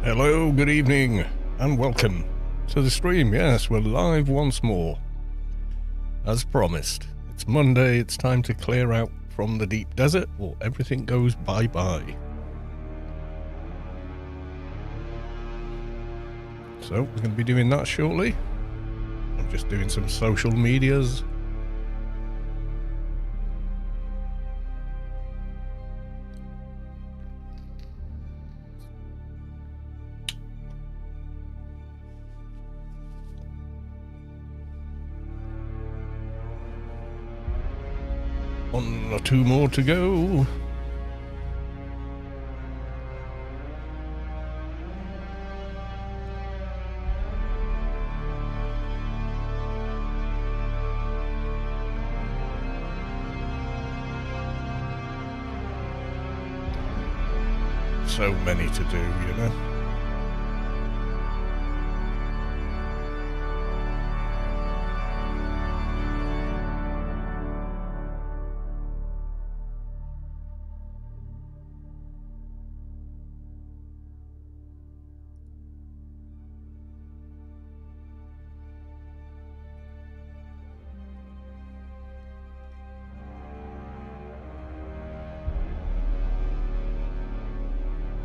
Hello, good evening, and welcome to the stream. Yes, we're live once more. As promised, it's Monday, it's time to clear out from the deep desert, or everything goes bye-bye. So, we're going to be doing that shortly. I'm just doing some social medias. One or two more to go. So many to do, you know.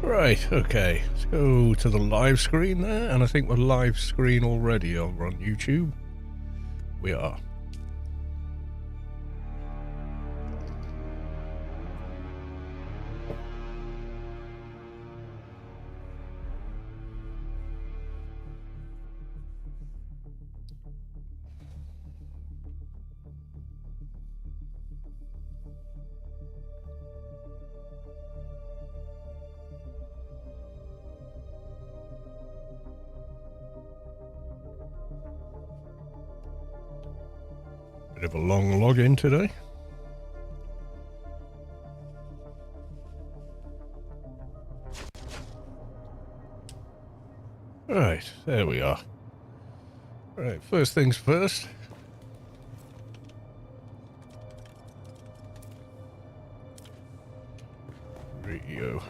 Right, okay, let's go to the live screen there, and I think we're live screen already over on YouTube. We are. Bit of a long login today. Right, there we are. Right, first things first. Radio.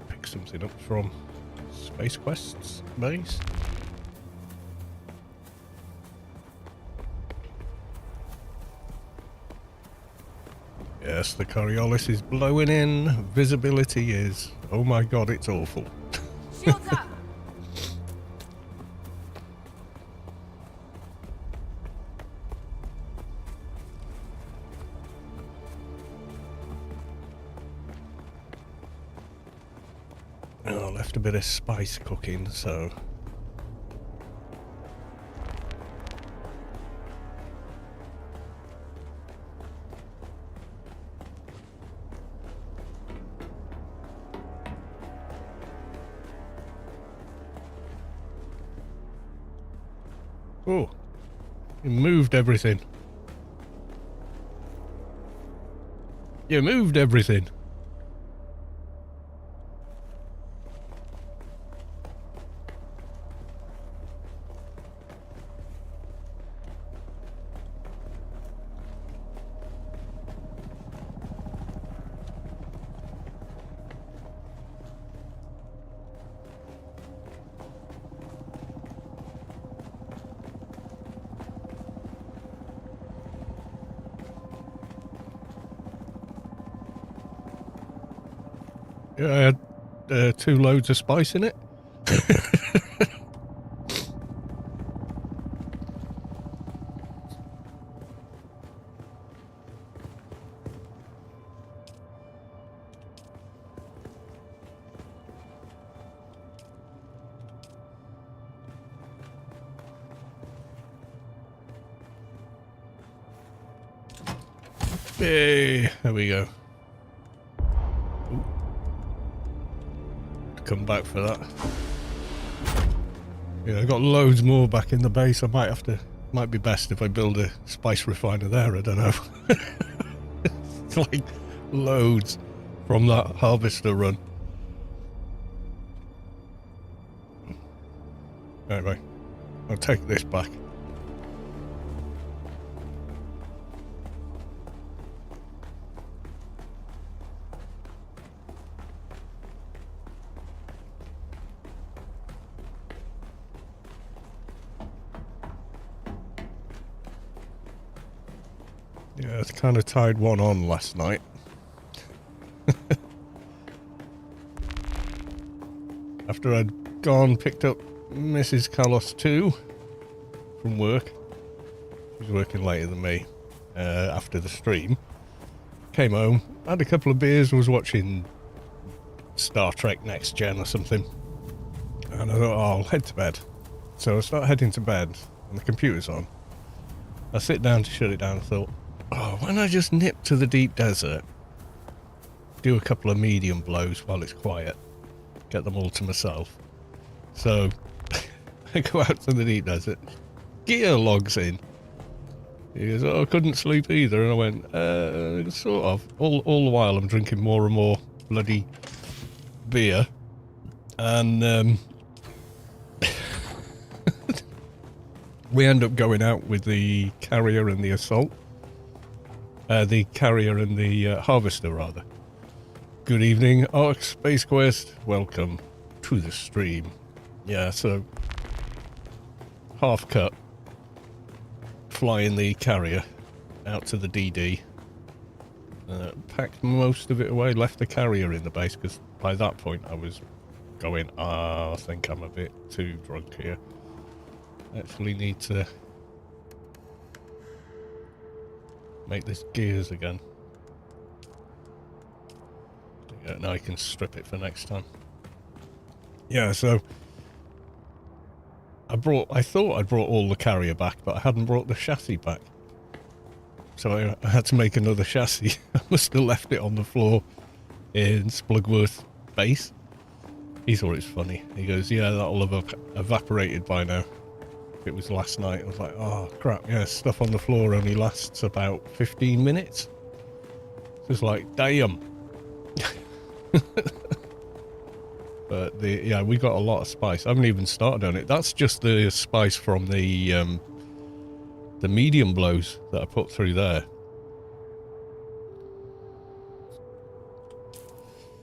Pick something up from Space Quest's base. Yes, the Coriolis is blowing in. Visibility is, oh my god, it's awful. Shields up! Oh, I left a bit of spice cooking, so... Oh, you moved everything. You moved everything. Yeah, I had 2 loads of spice in it. Hey, there we go. Ooh. Come back for that. Yeah, I got loads more back in the base. I might be best if I build a spice refiner there. I don't know. It's like loads from that harvester run. Anyway, I'll take this back. Yeah, it's kind of tied one on last night. After I'd gone, picked up Mrs. Carlos too from work. She was working later than me after the stream. Came home, had a couple of beers, was watching Star Trek Next Gen or something. And I thought, oh, I'll head to bed. So I start heading to bed and the computer's on. I sit down to shut it down and thought, oh, why don't I just nip to the deep desert, do a couple of medium blows while it's quiet, get them all to myself. So I go out to the deep desert, Gear logs in. He goes, oh, I couldn't sleep either. And I went, sort of. All the while I'm drinking more and more bloody beer. And we end up going out with the carrier and the assault. The carrier and the harvester, rather. Good evening, Ark Space Quest. Welcome to the stream. Yeah, so half cut, flying the carrier out to the DD. Packed most of it away, left the carrier in the base because by that point I was going, I think I'm a bit too drunk here. Actually need to make this gears again. Yeah, now I can strip it for next time. Yeah, so I thought I'd brought all the carrier back, but I hadn't brought the chassis back. So I had to make another chassis. I must have left it on the floor in Splugworth base. He thought it was funny. He goes, yeah, that'll have evaporated by now. It was last night. I was like, oh crap, yeah, stuff on the floor only lasts about 15 minutes. Just like, damn. But yeah, we got a lot of spice. I haven't even started on it. That's just the spice from the medium blows that I put through there.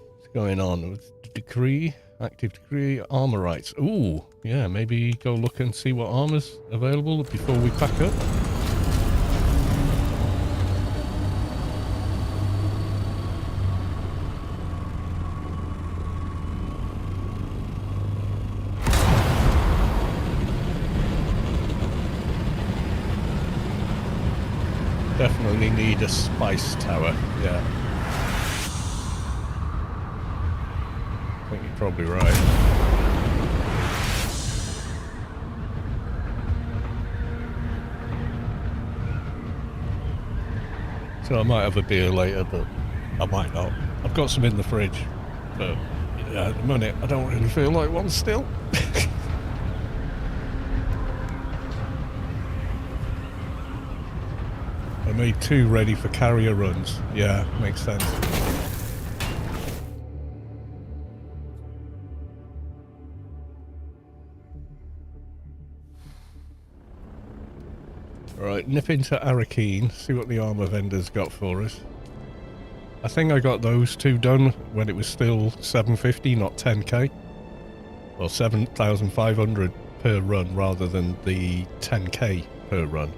What's going on with the decree? Active decree, armor rights. Ooh, yeah, maybe go look and see what armor's available before we pack up. Definitely need a spice tower, yeah. I think you're probably right. So I might have a beer later, but I might not. I've got some in the fridge, but yeah, at the minute I don't really feel like one still. I made 2 ready for carrier runs. Yeah, makes sense. Alright, nip into Arakeen, see what the armour vendor's got for us. I think I got those 2 done when it was still 750, not 10k. Or 7,500 per run rather than the 10k per run.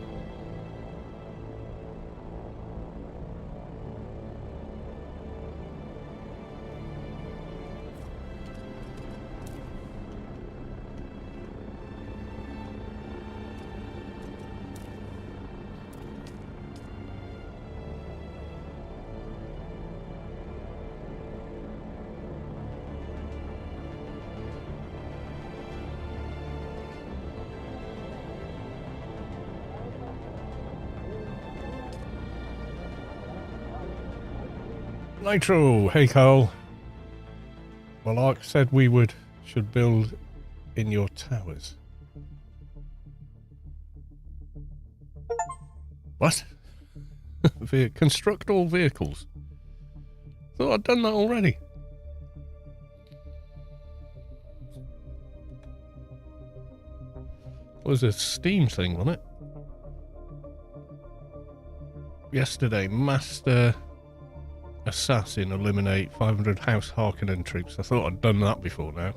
Nitro, hey Carl. Well, Ark said we should build in your towers. What? Construct all vehicles. Thought I'd done that already. It was a Steam thing, wasn't it? Yesterday, Master Assassin eliminate 500 House Harkonnen troops. I thought I'd done that before now.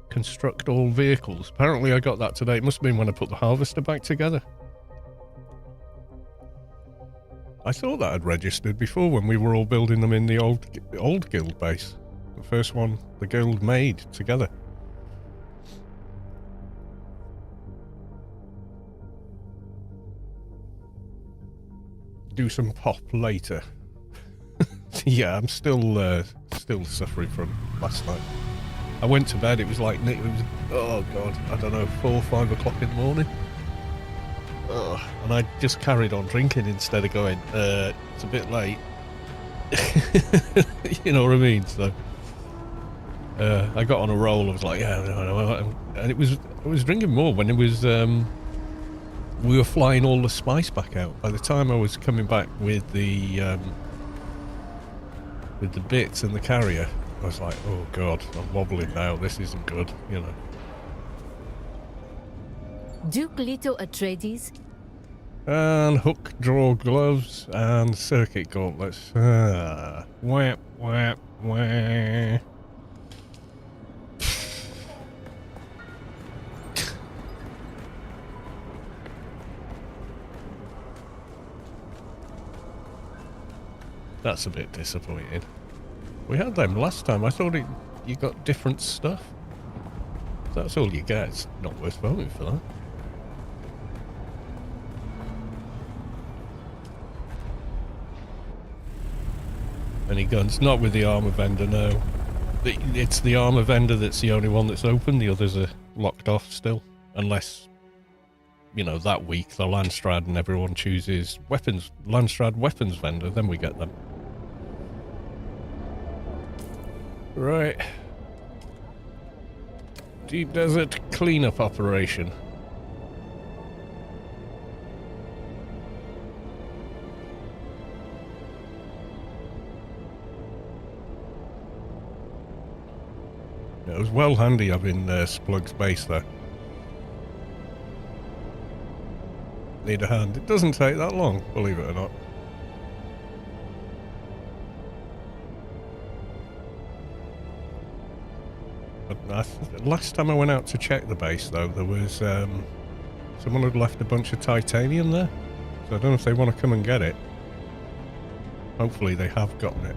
Construct all vehicles. Apparently I got that today. It must have been when I put the harvester back together. I thought that had registered before when we were all building them in the old guild base. The first one the guild made together. Do some pop later. Yeah, I'm still suffering from last night. I went to bed, it was like, oh god, I don't know, 4 or 5 o'clock in the morning. Ugh. And I just carried on drinking instead of going, it's a bit late. You know what I mean? So I got on a roll. I was like, yeah, no. And I was drinking more when it was, we were flying all the spice back out. By the time I was coming back with the bits and the carrier, I was like, oh god, I'm wobbling now, this isn't good, you know. Duke Leto Atreides? And hook, draw gloves, and circuit gauntlets. Whap, whap, whap. That's a bit disappointing. We had them last time. I thought you got different stuff. If that's all you get, it's not worth voting for that. Any guns? Not with the armor vendor, no. It's the armor vendor that's the only one that's open. The others are locked off still. Unless, you know, that week the Landstrad and everyone chooses Landstrad weapons vendor, then we get them. Right. Deep Desert cleanup operation. It was well handy having Splug's base there. Need a hand. It doesn't take that long, believe it or not. But last time I went out to check the base, though, there was someone had left a bunch of titanium there. So I don't know if they want to come and get it. Hopefully they have gotten it.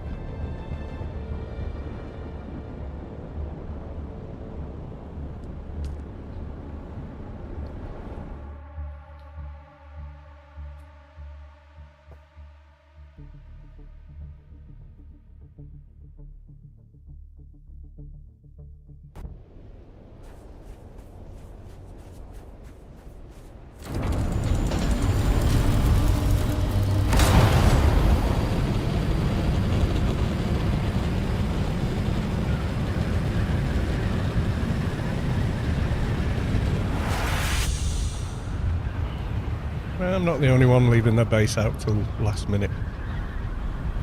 Well, I'm not the only one leaving their base out till last minute.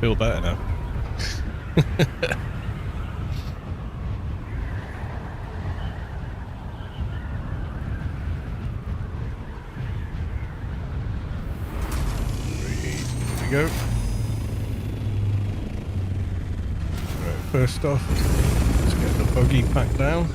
Feel better now. Here we go. Right, first off, let's get the buggy packed down.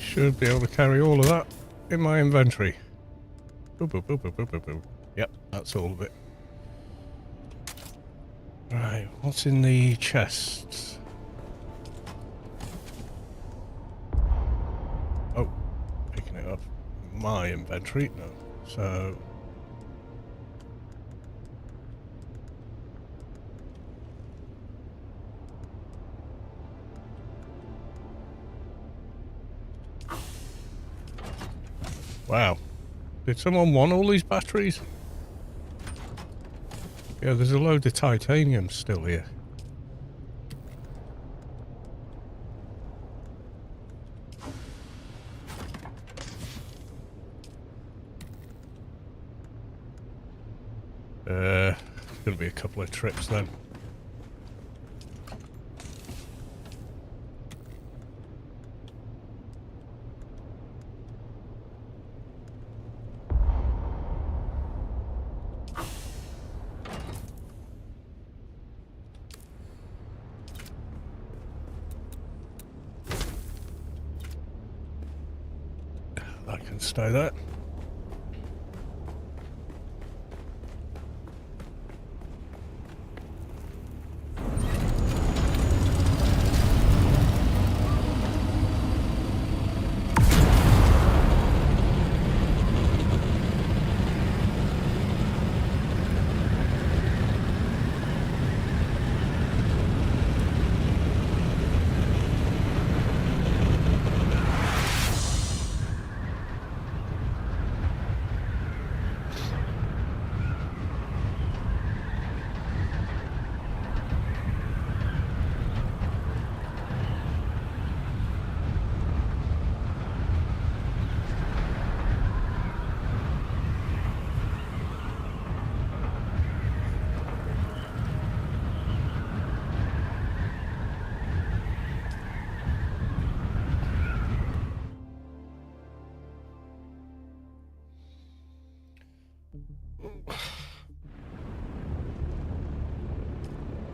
Should be able to carry all of that in my inventory. Boop, boop, boop, boop, boop, boop, boop. Yep, that's all of it. Right, what's in the chests? Oh, picking it up. My inventory, no. So... Wow. Did someone want all these batteries? Yeah, there's a load of titanium still here. It's gonna be a couple of trips then. I can stay there.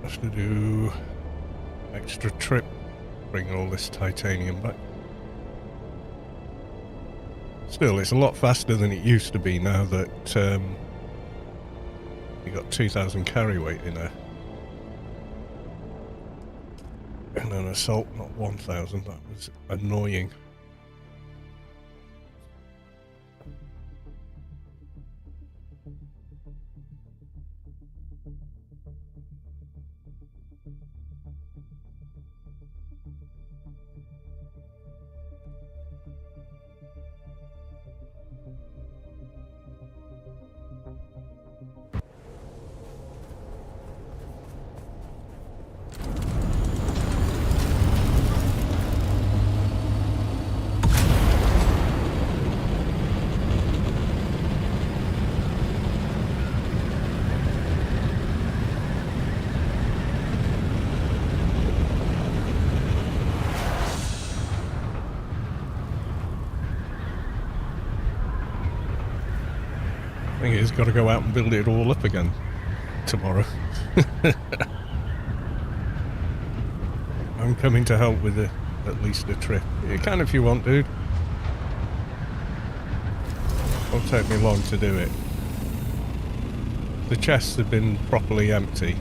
Have to do extra trip, bring all this titanium back. Still, it's a lot faster than it used to be now that you got 2,000 carry weight in there. And an assault, not 1,000. That was annoying. I think he's got to go out and build it all up again tomorrow. I'm coming to help with at least a trip. You can if you want, dude. Won't take me long to do it. The chests have been properly empty.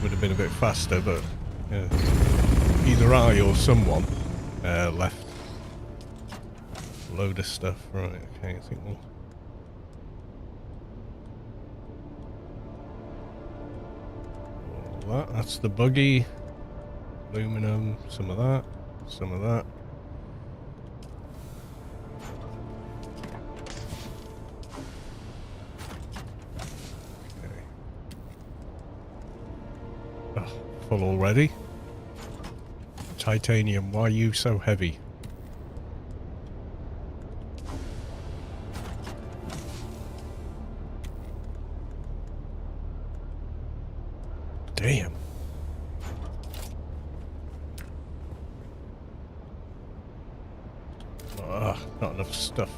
Would have been a bit faster, but yeah. Either I or someone left a load of stuff. Right, okay, I think we'll... all that's the buggy. Aluminum, some of that, some of that. Okay. Oh, full already. Titanium, why are you so heavy? Damn. Not enough stuff.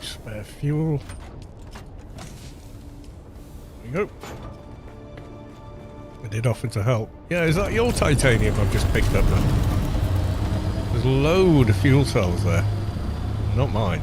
Spare fuel. you go. I did offer to help. Yeah, is that your titanium I've just picked up then? There's a load of fuel cells there. Not mine.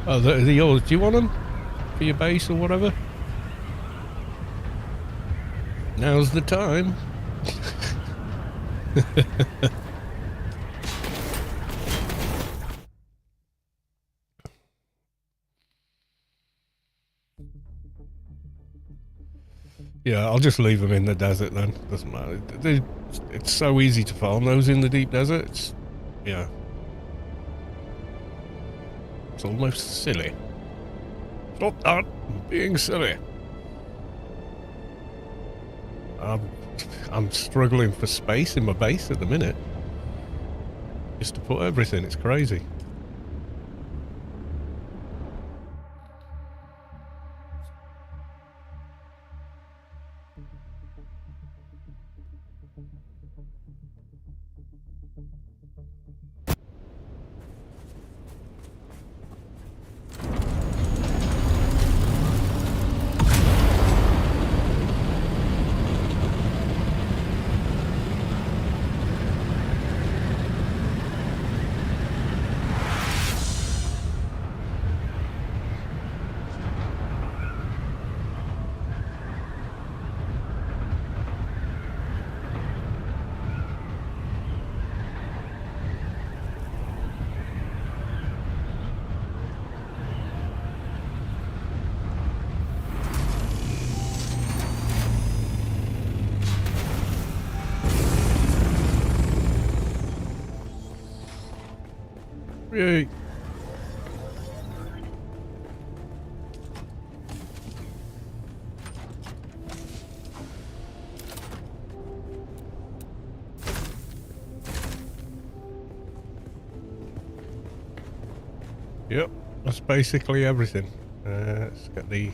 Oh, they're yours. Do you want them for your base or whatever? Now's the time. Yeah, I'll just leave them in the desert then. Doesn't matter. It's so easy to farm those in the deep desert. Yeah. It's almost silly. Stop that! I'm being silly. I'm struggling for space in my base at the minute. Just to put everything, it's crazy. Yay. Yep, that's basically everything. Let's get the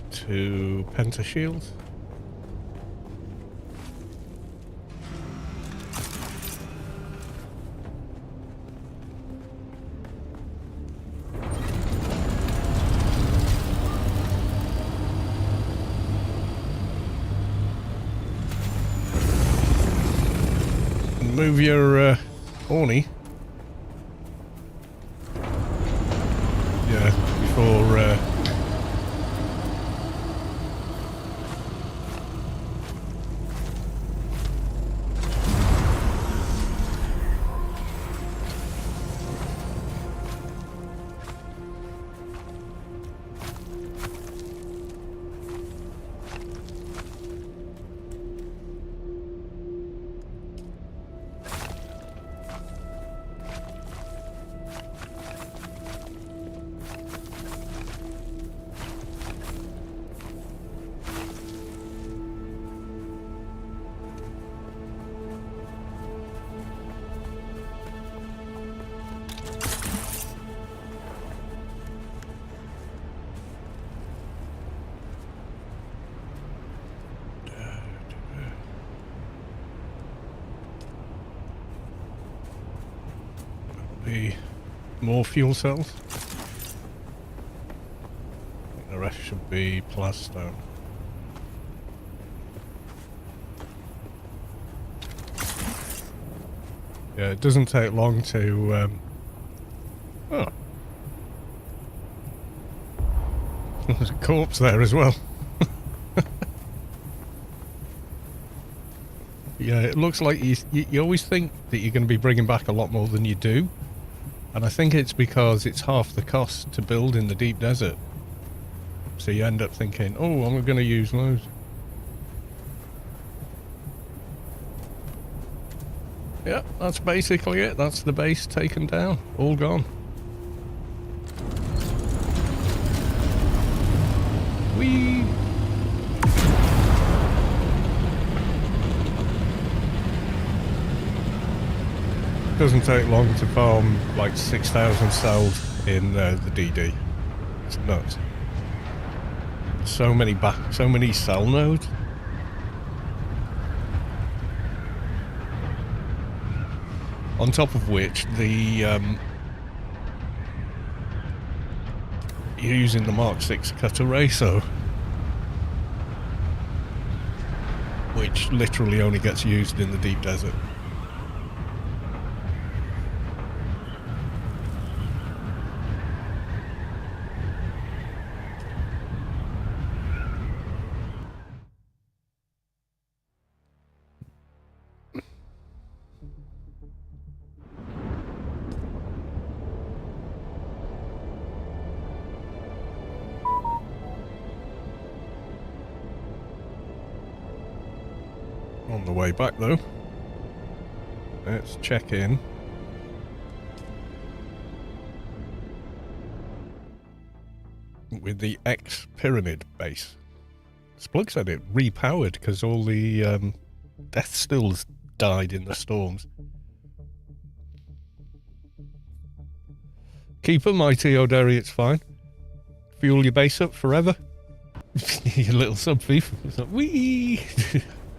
2 penta shields. Move your horny. Yeah, before the more fuel cells. The rest should be plastone. Yeah, it doesn't take long to oh. There's a corpse there as well. Yeah, it looks like you always think that you're going to be bringing back a lot more than you do. And I think it's because it's half the cost to build in the deep desert. So you end up thinking, oh, I'm going to use those. Yeah, that's basically it. That's the base taken down. All gone. Whee! Doesn't take long to farm like 6,000 cells in the DD. It's nuts. So many cell nodes. On top of which, you're using the Mark 6 cutter racer, which literally only gets used in the deep desert. On the way back though, let's check in. With the X Pyramid base. Splug said it repowered because all the death stills died in the storms. Keep them, mighty O'Derry, it's fine. Fuel your base up forever. Your little sub thief. It's like, wee.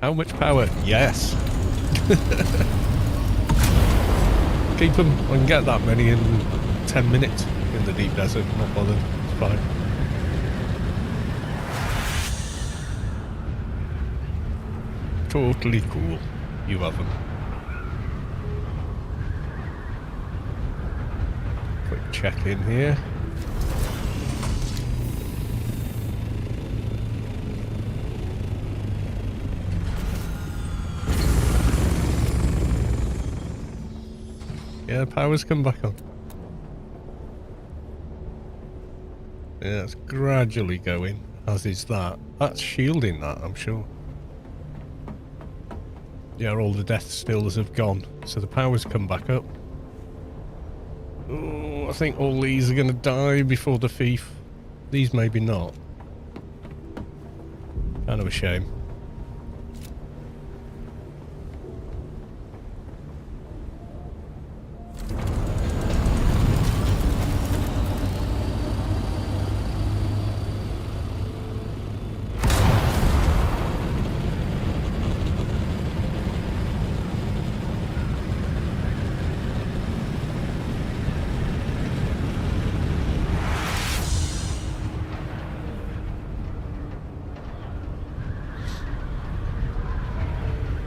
How much power? Yes. Keep them. I can get that many in 10 minutes in the deep desert. Not bothered. It's fine. Totally cool. You have them. Quick check in here. Yeah, power's come back on. Yeah, it's gradually going, as is that. That's shielding that, I'm sure. Yeah, all the death stills have gone, so the power's come back up. Oh, I think all these are going to die before the thief. These maybe not. Kind of a shame.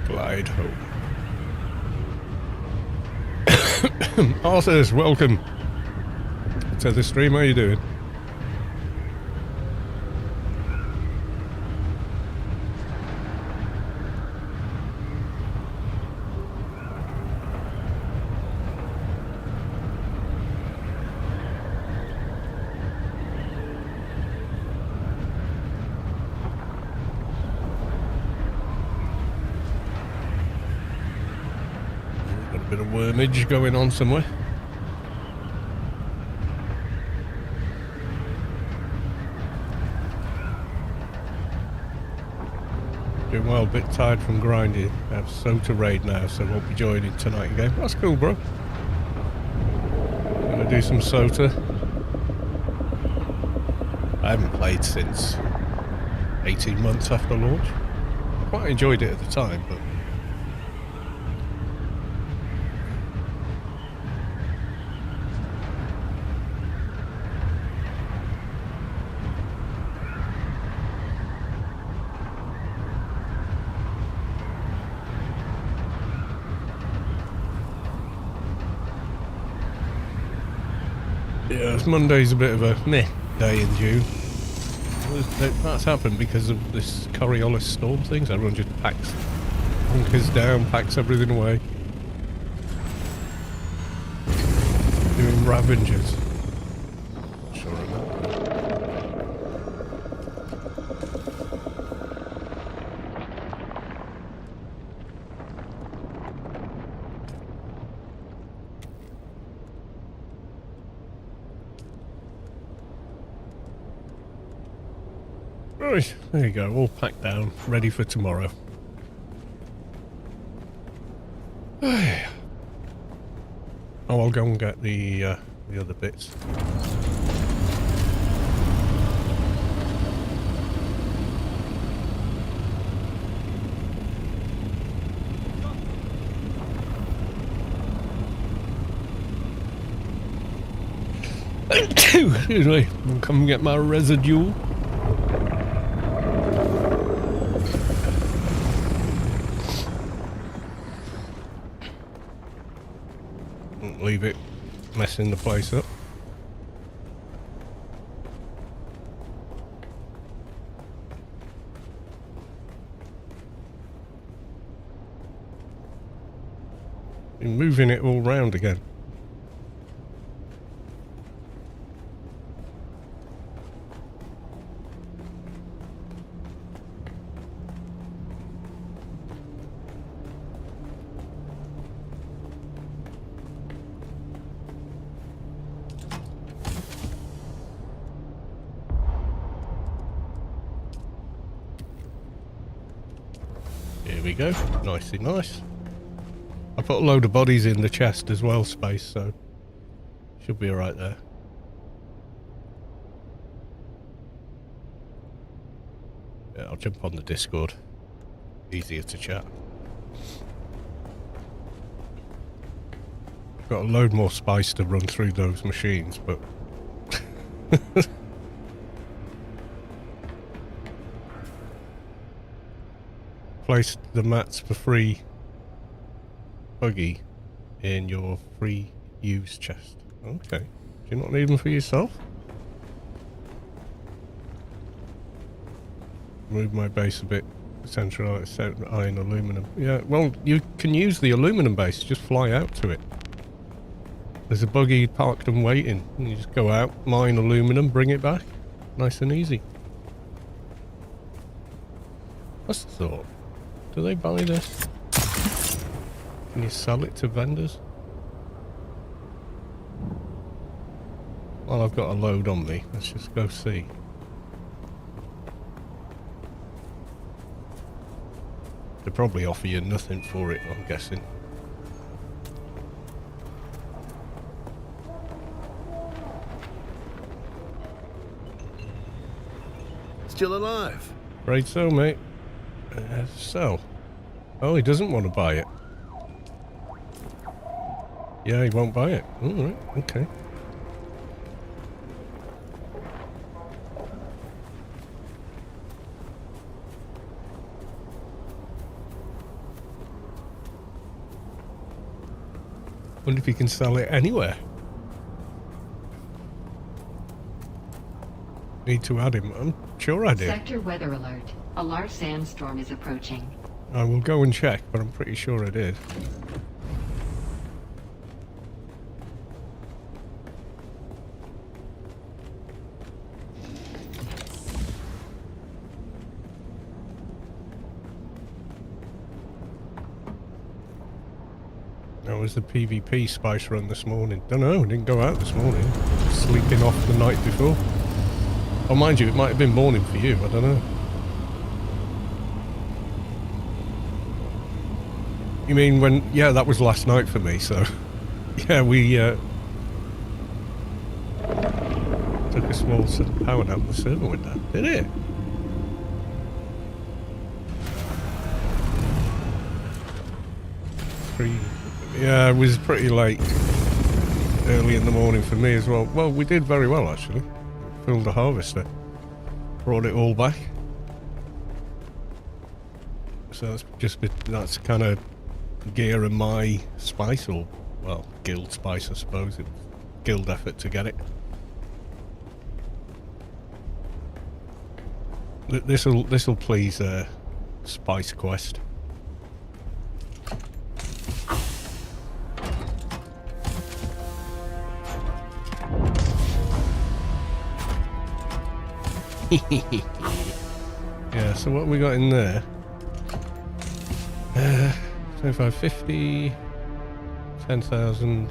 Glide home. Arthurs, welcome to the stream. How are you doing? Got a bit of wormage going on somewhere. Doing well, a bit tired from grinding. I have Sota raid now, so won't be joining tonight again. That's cool, bro. Gonna do some Sota. I haven't played since 18 months after launch. Quite enjoyed it at the time, but yeah, Monday's a bit of a meh day in June. That's happened because of this Coriolis storm things. Everyone just packs bunkers down, packs everything away. Doing Ravengers. Sure enough. Right, there you go, all packed down, ready for tomorrow. Oh, I'll go and get the other bits. Excuse me, I'll come and get my residue. Don't leave it messing the place up. Been moving it all round again. Here we go, nicey nice. I put a load of bodies in the chest as well, space, so should be alright there. Yeah, I'll jump on the Discord. Easier to chat. Got a load more spice to run through those machines, but place the mats for free buggy in your free use chest. Okay. Do you not need them for yourself? Move my base a bit. Centralized iron aluminum. Yeah, well, you can use the aluminum base. Just fly out to it. There's a buggy parked and waiting. And you just go out, mine aluminum, bring it back. Nice and easy. What's the thought? Do they buy this? Can you sell it to vendors? Well, I've got a load on me. Let's just go see. They probably offer you nothing for it, I'm guessing. Still alive? Afraid so, mate. So. Oh, he doesn't want to buy it. Yeah, he won't buy it. Alright, okay. Wonder if he can sell it anywhere. Need to add him. I'm sure I did. Sector weather alert. A large sandstorm is approaching. I will go and check, but I'm pretty sure I did. That was the PvP spice run this morning. Don't know, didn't go out this morning. Sleeping off the night before. Oh, mind you, it might have been morning for you, I don't know. You mean when... Yeah, that was last night for me, so... Yeah, we, took a small power nap, the server went down. Did it? Yeah, it was pretty late. Early in the morning for me as well. Well, we did very well, actually. Filled the harvester. Brought it all back. So that's just... That's kind of... gear and my spice, or well, guild spice, I suppose. It was guild effort to get it. This'll please Spice Quest. Yeah, so what we got in there? 25, 50, 10,000,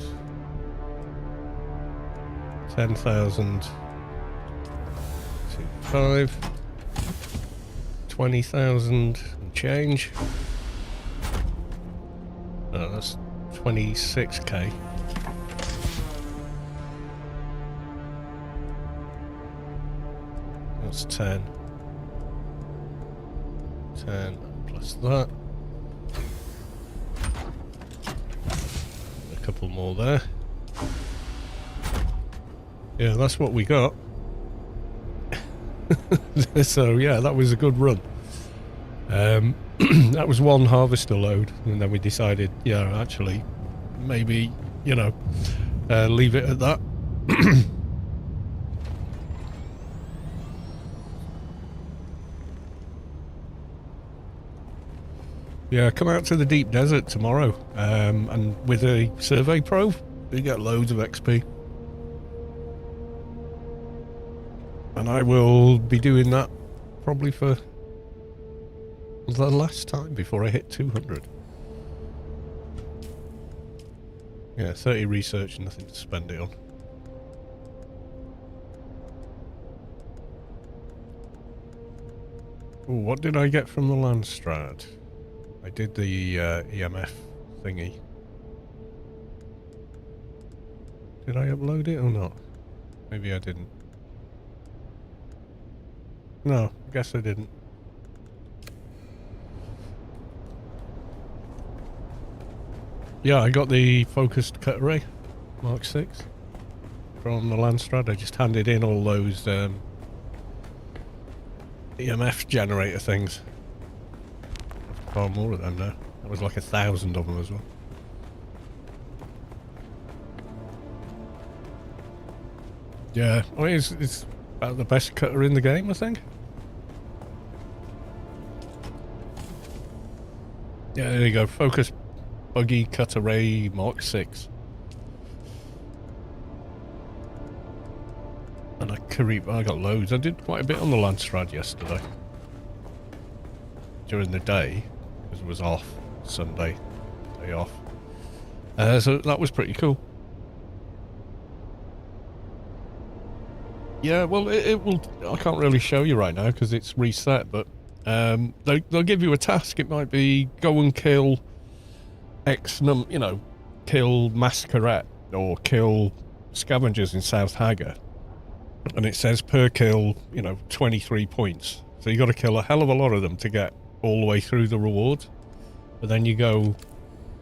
10,000, 5. 20,000 and change. Oh, that's 26k. That's 10. 10 plus that. A couple more there. Yeah, that's what we got. So yeah, that was a good run. That was one harvester load, and then we decided, yeah, actually, maybe, you know, leave it at that. Yeah, come out to the deep desert tomorrow, and with a survey probe, you get loads of XP. And I will be doing that probably for the last time before I hit 200. Yeah, 30 research, nothing to spend it on. Ooh, what did I get from the Landstrad? I did the EMF thingy. Did I upload it or not? Maybe I didn't. No, I guess I didn't. Yeah, I got the focused cut array, Mark 6, from the Landstrad. I just handed in all those EMF generator things. Far more of them now. There was like 1,000 of them as well. Yeah, I mean, it's about the best cutter in the game, I think. Yeah, there you go. Focus buggy cut array Mark 6. And I got loads. I did quite a bit on the Landstrad yesterday. During the day, because it was off. Sunday. Day off. So that was pretty cool. Yeah, well, it will... I can't really show you right now because it's reset, but they'll give you a task. It might be go and kill kill Masquerette or kill scavengers in South Hagar. And it says per kill, 23 points. So you got to kill a hell of a lot of them to get all the way through the rewards. But then you go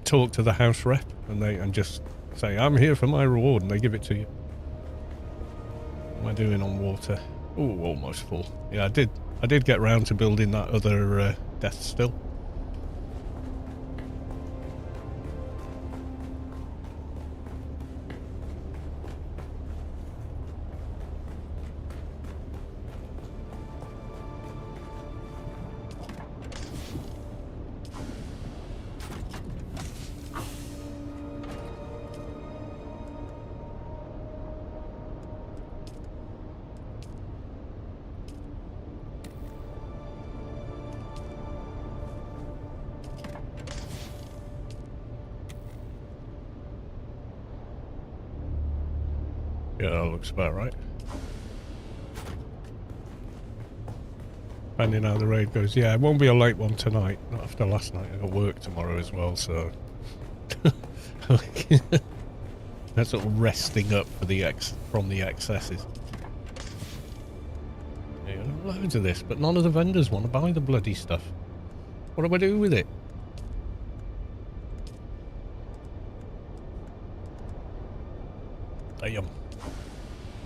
talk to the house rep and just say, I'm here for my reward, and they give it to you. What am I doing on water? Oh, almost full. Yeah, I did get round to building that other death still. Yeah, that looks about right. Depending how the raid goes. Yeah, it won't be a late one tonight. Not after last night. I got work tomorrow as well, so... That's sort of resting up for from the excesses. Yeah, loads of this, but none of the vendors want to buy the bloody stuff. What do I do with it? Damn.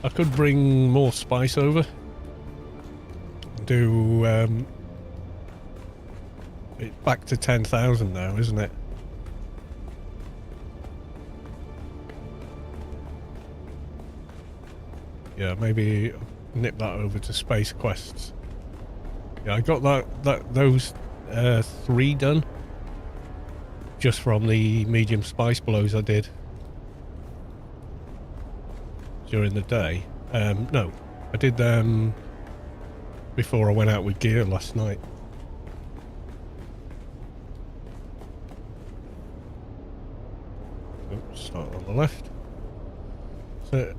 I could bring more spice over. Do it's back to 10,000 now, isn't it? Yeah, maybe nip that over to space quests. Yeah, I got those 3 done just from the medium spice blows I did during the day. No, I did them before I went out with gear last night. Oops, start on the left. So,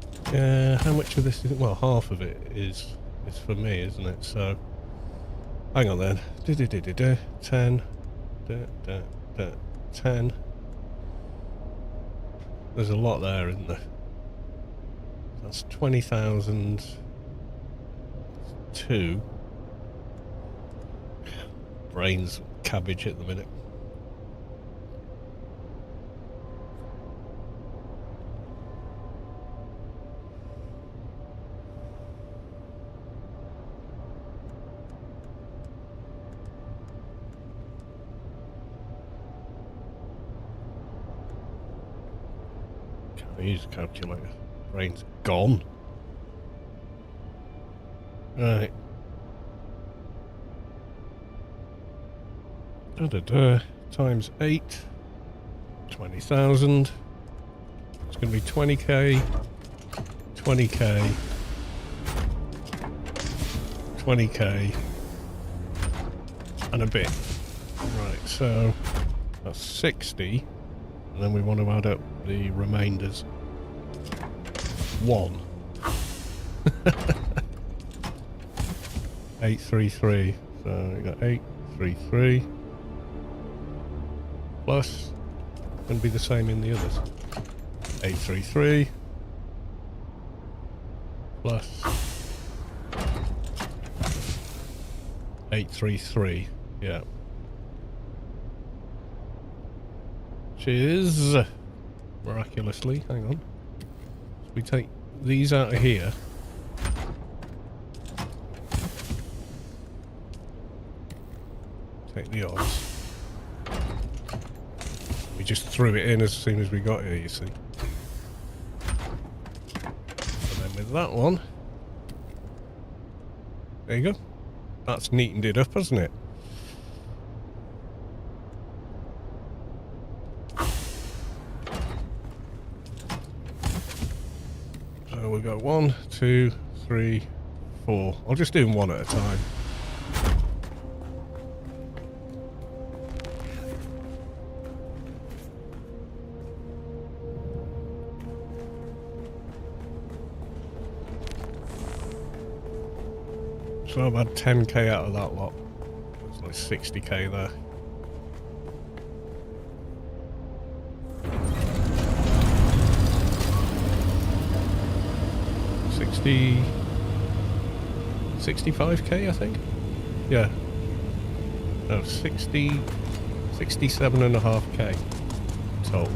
how much of this is... Well, half of it is for me, isn't it? So, Hang on then. 10. 10. There's a lot there, isn't there? That's 20,000. 2. Brains cabbage at the minute. Can't use a calculator. Brain's gone. Right. Times 8. 20,000. It's going to be 20k. 20k. 20k. And a bit. Right, so that's 60. And then we want to add up the remainders. 1. 833. So we got 833 plus going to be the same in the others. 833 plus 833. Yeah. Which is miraculously, hang on. So we take these out of here. Take the odds. We just threw it in as soon as we got here, you see. And then with that one, there you go. That's neatened it up, hasn't it? So we'll go 1, 2, 3, 4. I'll just do them one at a time. So I've had 10k out of that lot. There's like 60k there. $60, 65k, I think. Yeah. No, 67.5k total.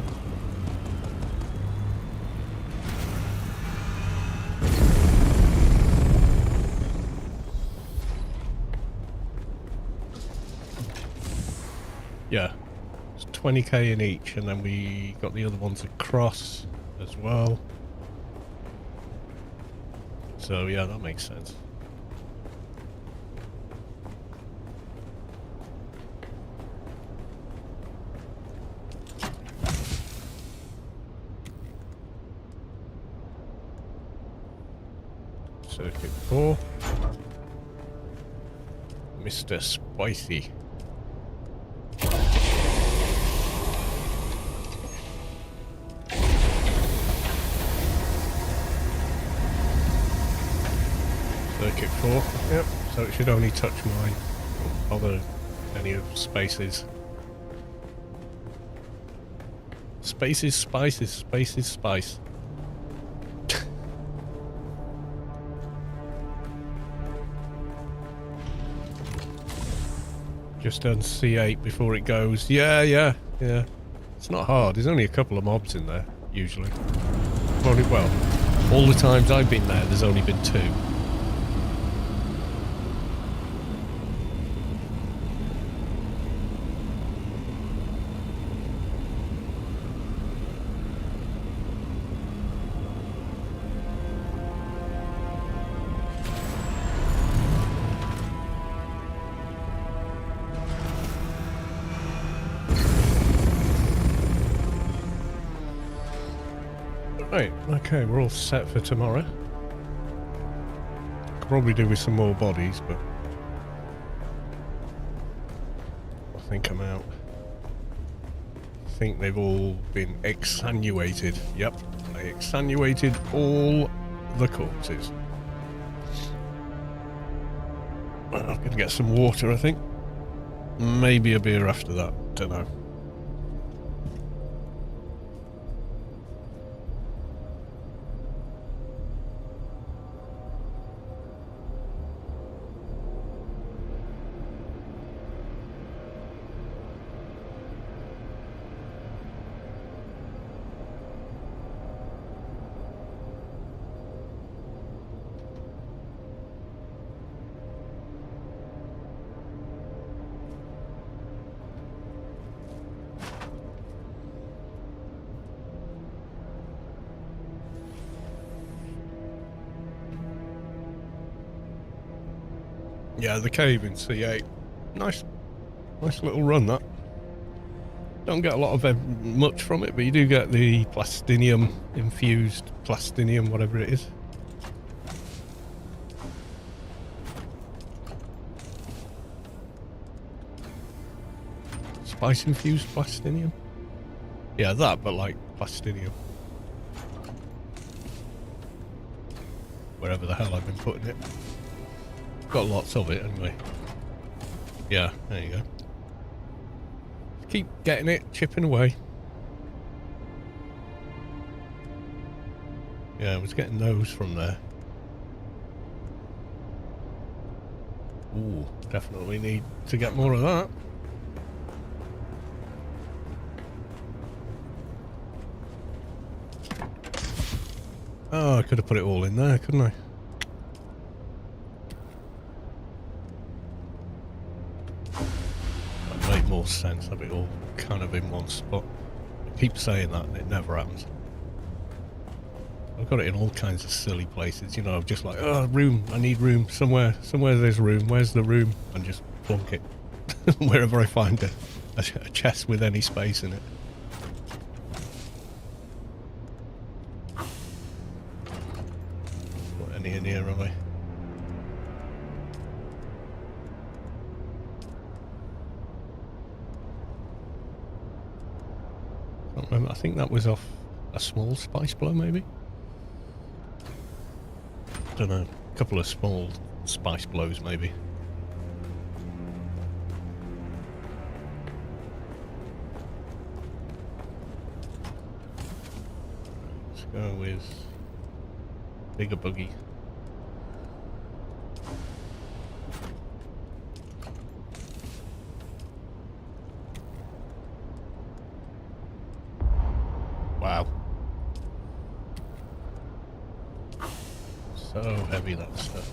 Yeah, it's 20k in each, and then we got the other ones across as well. So yeah, that makes sense. Circuit 4. Mr. Spicy. Circuit 4, yep, so it should only touch mine, or bother any of Space's. Space's spices, Space's spice. Just done C8 before it goes. Yeah. It's not hard, there's only a couple of mobs in there, usually. Well, all the times I've been there, there's only been 2. Right, okay, we're all set for tomorrow. Could probably do with some more bodies, but I think I'm out. I think they've all been exsanguinated. Yep, they exsanguinated all the corpses. I'm going to get some water, I think. Maybe a beer after that. Don't know. Yeah, the cave in C8. Nice little run, that. Don't get a lot of much from it, but you do get the plastinium, infused plastinium, whatever it is. Spice infused plastinium? Yeah, that, but like plastinium. Wherever the hell I've been putting it. Got lots of it anyway. Yeah, there you go. Keep getting it, chipping away. Yeah, I was getting those from there. Ooh, definitely need to get more of that. Oh, I could have put it all in there, couldn't I? More sense, have it all kind of in one spot. I keep saying that and it never happens. I've got it in all kinds of silly places, you know. I'm just like, oh, room, I need room somewhere there's room, where's the room, and just plonk it wherever I find a chest with any space in it. Not any in here, have I? I think that was off a small spice blow, maybe? Don't know. A couple of small spice blows, maybe. Let's go with bigger buggy. Wow. So heavy, that stuff.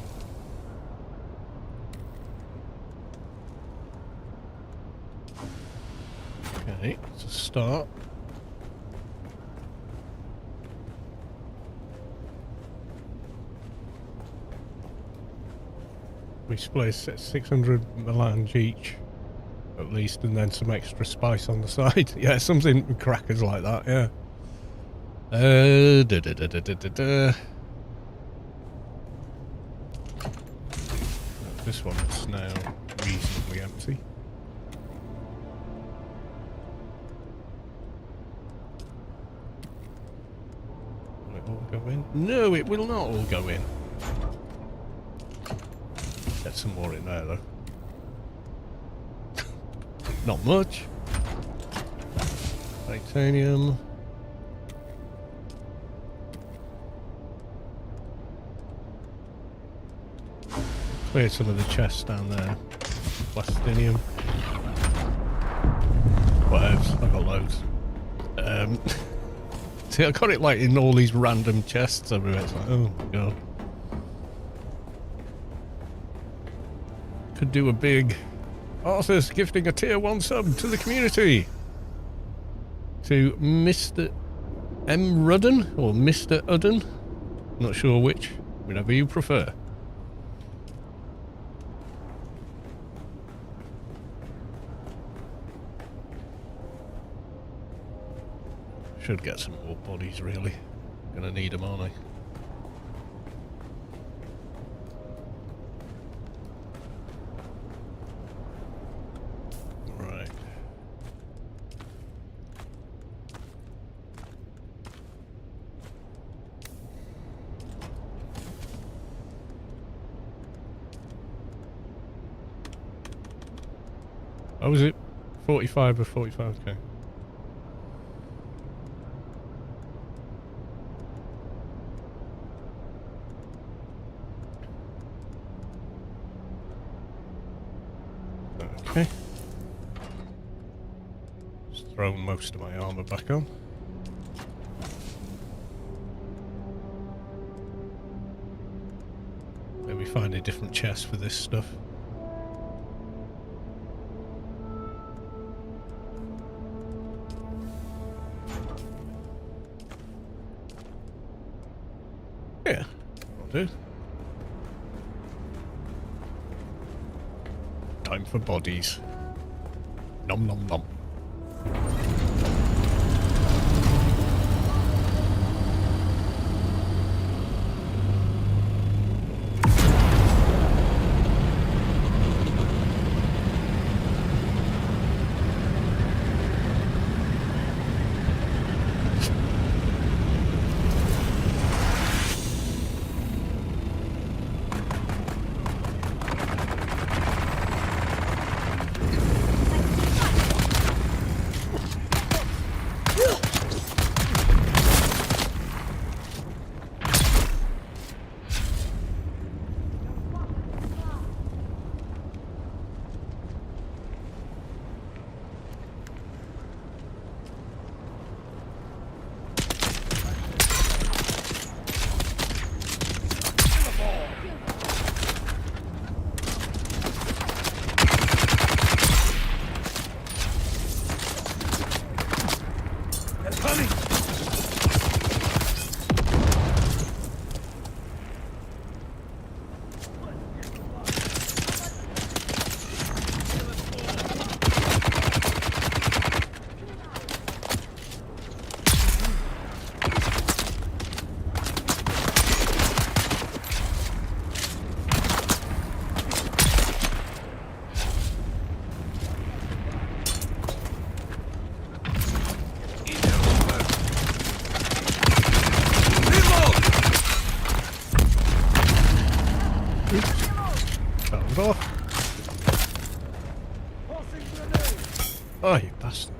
Okay, it's a start. We split 600 melange each, at least, and then some extra spice on the side. Yeah, something crackers like that, yeah. This one's now reasonably empty. Will it all go in? No, it will not all go in. Get some more in there, though. Not much. Titanium. Clear some of the chests down there. Plastinium. Whatevs, I got loads. See, I got it like in all these random chests everywhere. It's like, oh my god. Could do a big Arthur's gifting a tier 1 sub to the community. To Mr. M. Rudden or Mr. Udden. Not sure which. Whatever you prefer. Should get some more bodies, really. Gonna need them, aren't I? Right. Oh, was it 45 or 45? Okay. Okay. Just throw most of my armor back on. Maybe find a different chest for this stuff. Yeah, I'll do. Time for bodies. Nom nom nom. Oh, you bastard.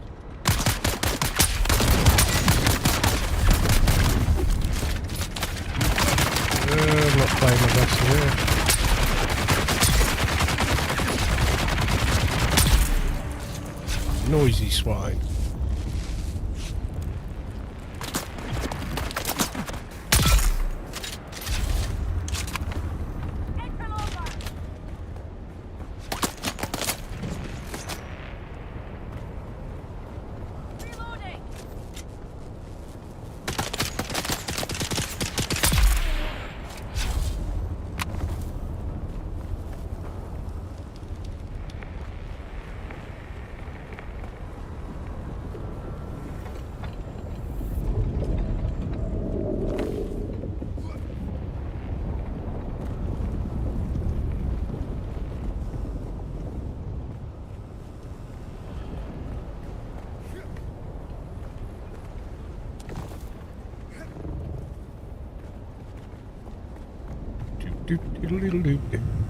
I'm not playing my best here. Noisy swine.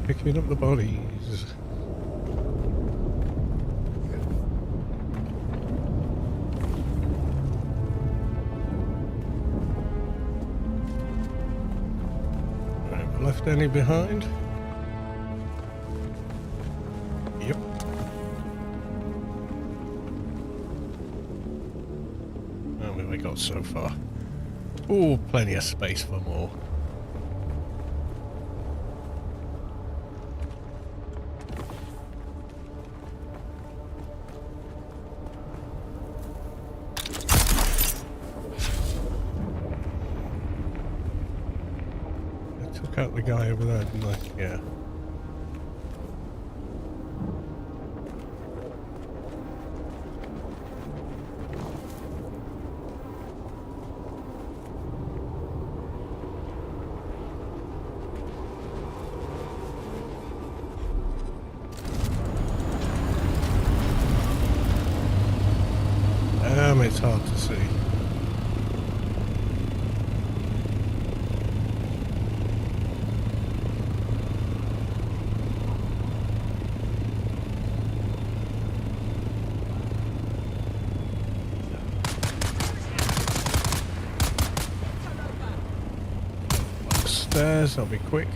Picking up the bodies. Right, left any behind? Yep. How have we got so far? Oh, plenty of space for more. Out the guy over there, didn't I? Yeah. It's hard to see. Yes, I'll be quick.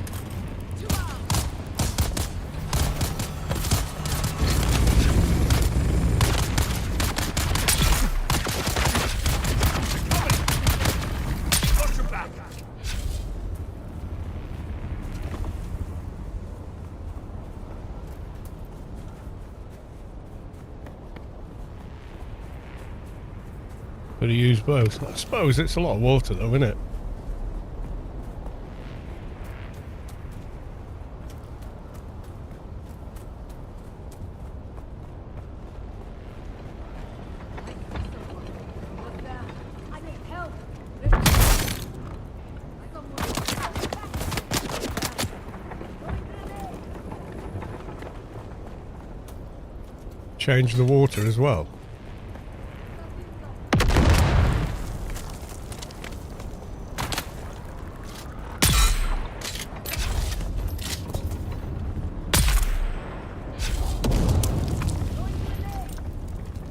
Could have used both. I suppose it's a lot of water though, isn't it? Change the water as well.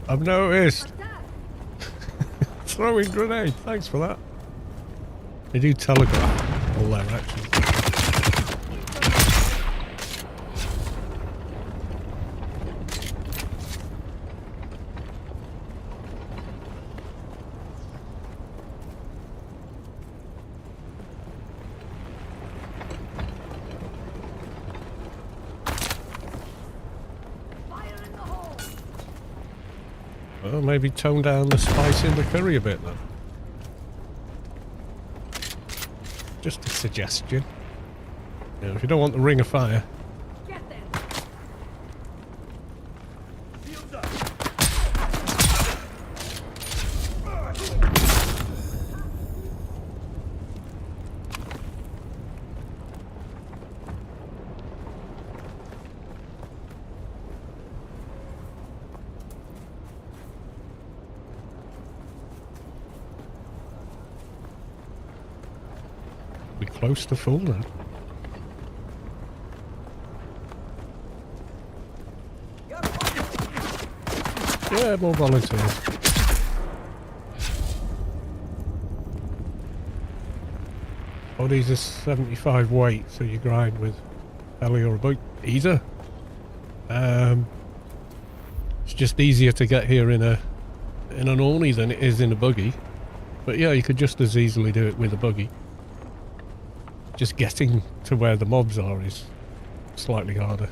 I've noticed. Throwing grenade. Thanks for that. They do telegraph all their actions. Well, maybe tone down the spice in the curry a bit then. Just a suggestion. You know, if you don't want the ring of fire. Be close to full then. Yeah, more volunteers. Oh, these are 75 weight, so you grind with belly or a boat. Either. It's just easier to get here in an Orny than it is in a buggy. But yeah, you could just as easily do it with a buggy. Just getting to where the mobs are is slightly harder.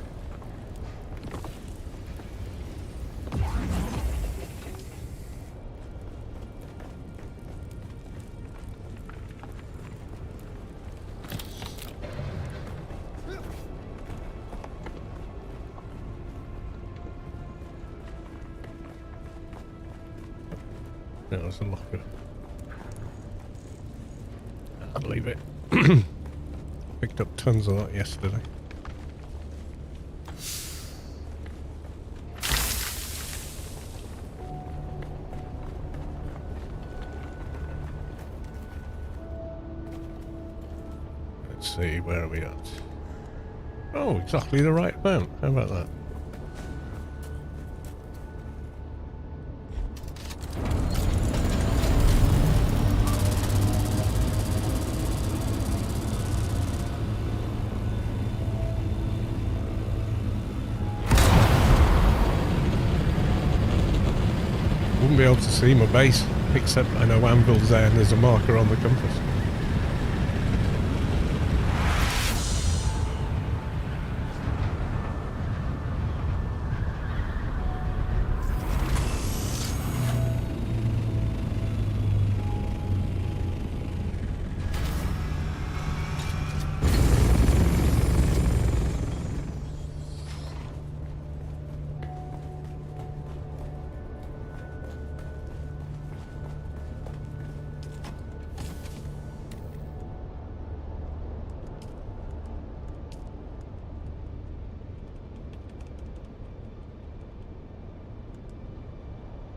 Yeah, there's a locker. I'd leave it. Picked up tons of that yesterday. Let's see, where are we at? Oh, exactly the right amount. How about that? Wouldn't be able to see my base, except I know Anvil's there and there's a marker on the compass.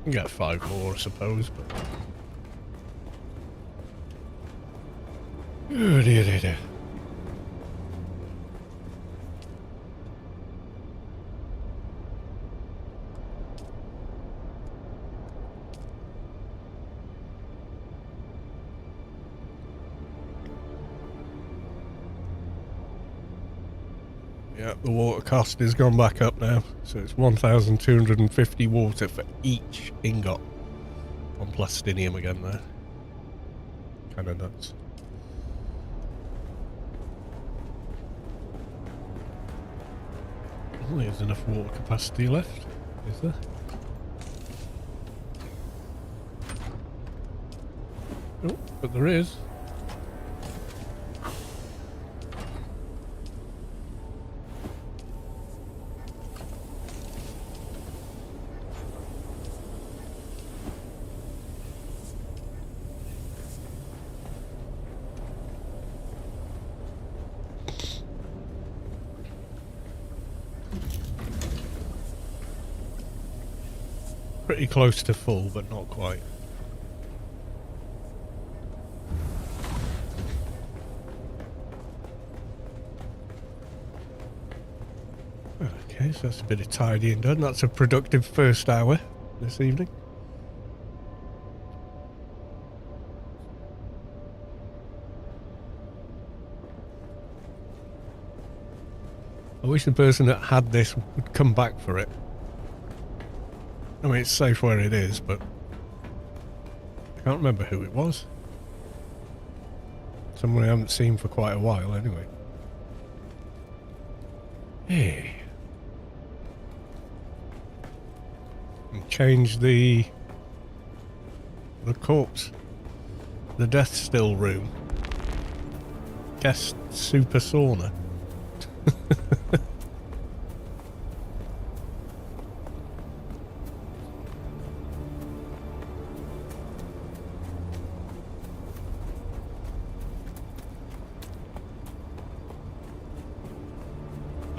You can get 5 more, I suppose, but... Oh dear, dear, dear. Yeah, the water cost has gone back up now, so it's 1,250 water for each ingot on plastinium again there. Kind of nuts. Well, there's enough water capacity left, is there? Oh, but there is. Pretty close to full, but not quite. Okay, so that's a bit of tidying done. That's a productive first hour this evening. I wish the person that had this would come back for it. I mean, it's safe where it is, but I can't remember who it was. Someone I haven't seen for quite a while, anyway. Hey. And change the corpse. The death still room. Guest super sauna.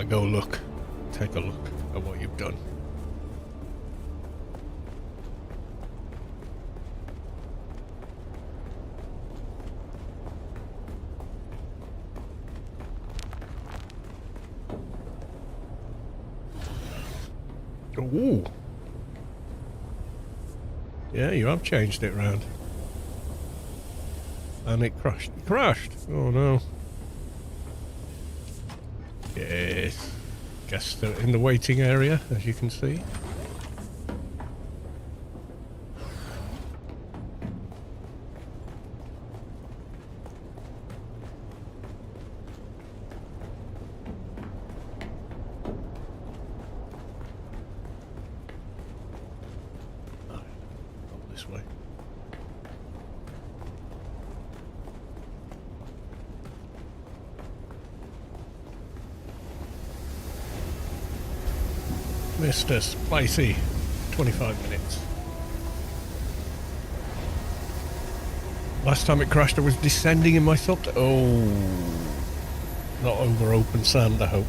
Go look. Take a look at what you've done. Ooh. Yeah, you have changed it round. And it crashed. It crashed! Oh no. Yes. Guests are in the waiting area, as you can see. No, not this way. Mr. Spicy, 25 minutes. Last time it crashed I was descending in my sub. Oh, not over open sand, I hope.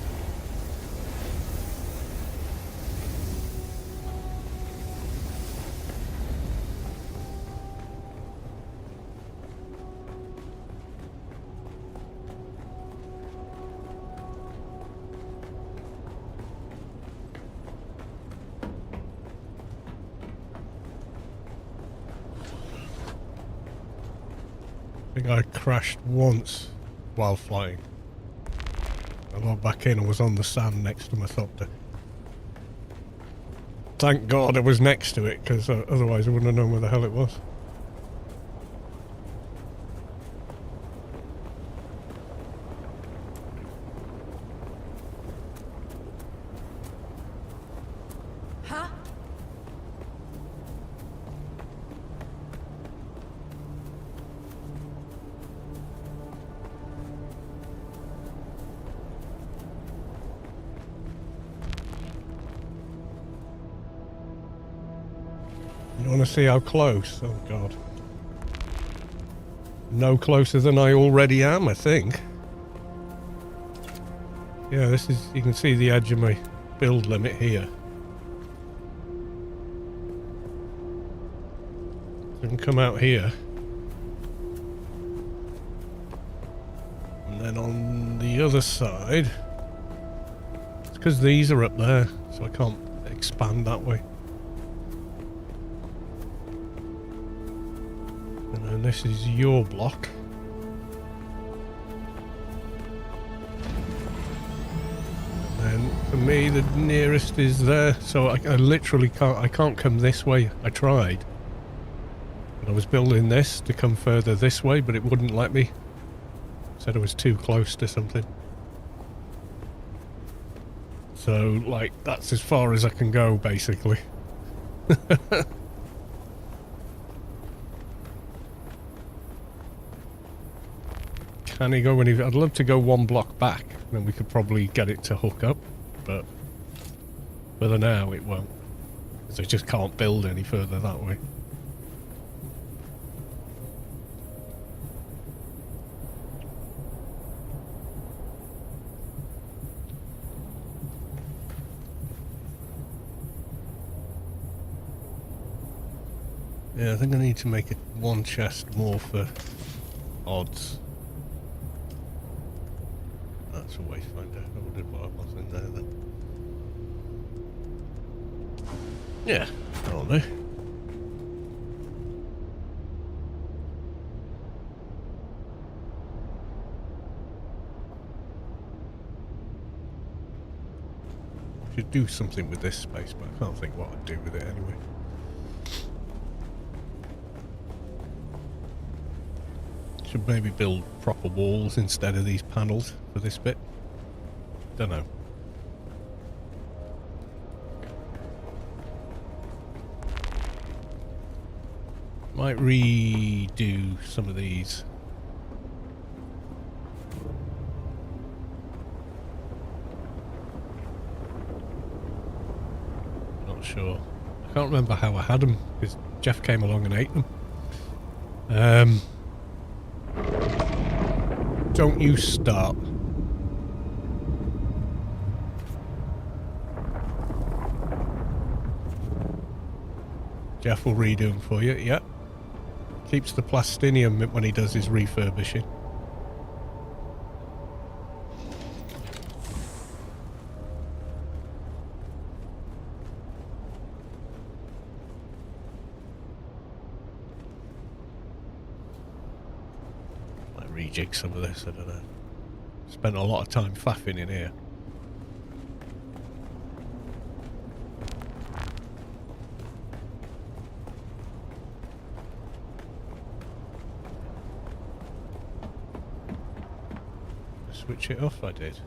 I think I crashed once while flying. I got back in and was on the sand next to my thopter. Thank God I was next to it, because otherwise I wouldn't have known where the hell it was. Huh? You want to see how close? Oh God. No closer than I already am, I think. Yeah, this is, you can see the edge of my build limit here. I can come out here. And then on the other side, it's because these are up there, so I can't expand that way. And then this is your block. For me, the nearest is there, so I literally can't. I can't come this way. I tried. And I was building this to come further this way, but it wouldn't let me. Said I was too close to something. So, like, that's as far as I can go, basically. Can he go any... I'd love to go one block back, then we could probably get it to hook up, but for now it won't. Because I just can't build any further that way. Yeah, I think I need to make it one chest more for odds. That's a wayfinder. I wondered what was in there then. Yeah, that'll do. Should do something with this space, but I can't think what I'd do with it anyway. Should maybe build proper walls instead of these panels for this bit. Don't know. Might redo some of these. Not sure. I can't remember how I had them because Jeff came along and ate them. Don't you start. Jeff will redo them for you, yep. Keeps the plastinium when he does his refurbishing. Might rejig some of this, I don't know. Spent a lot of time faffing in here. Switch it off, I did.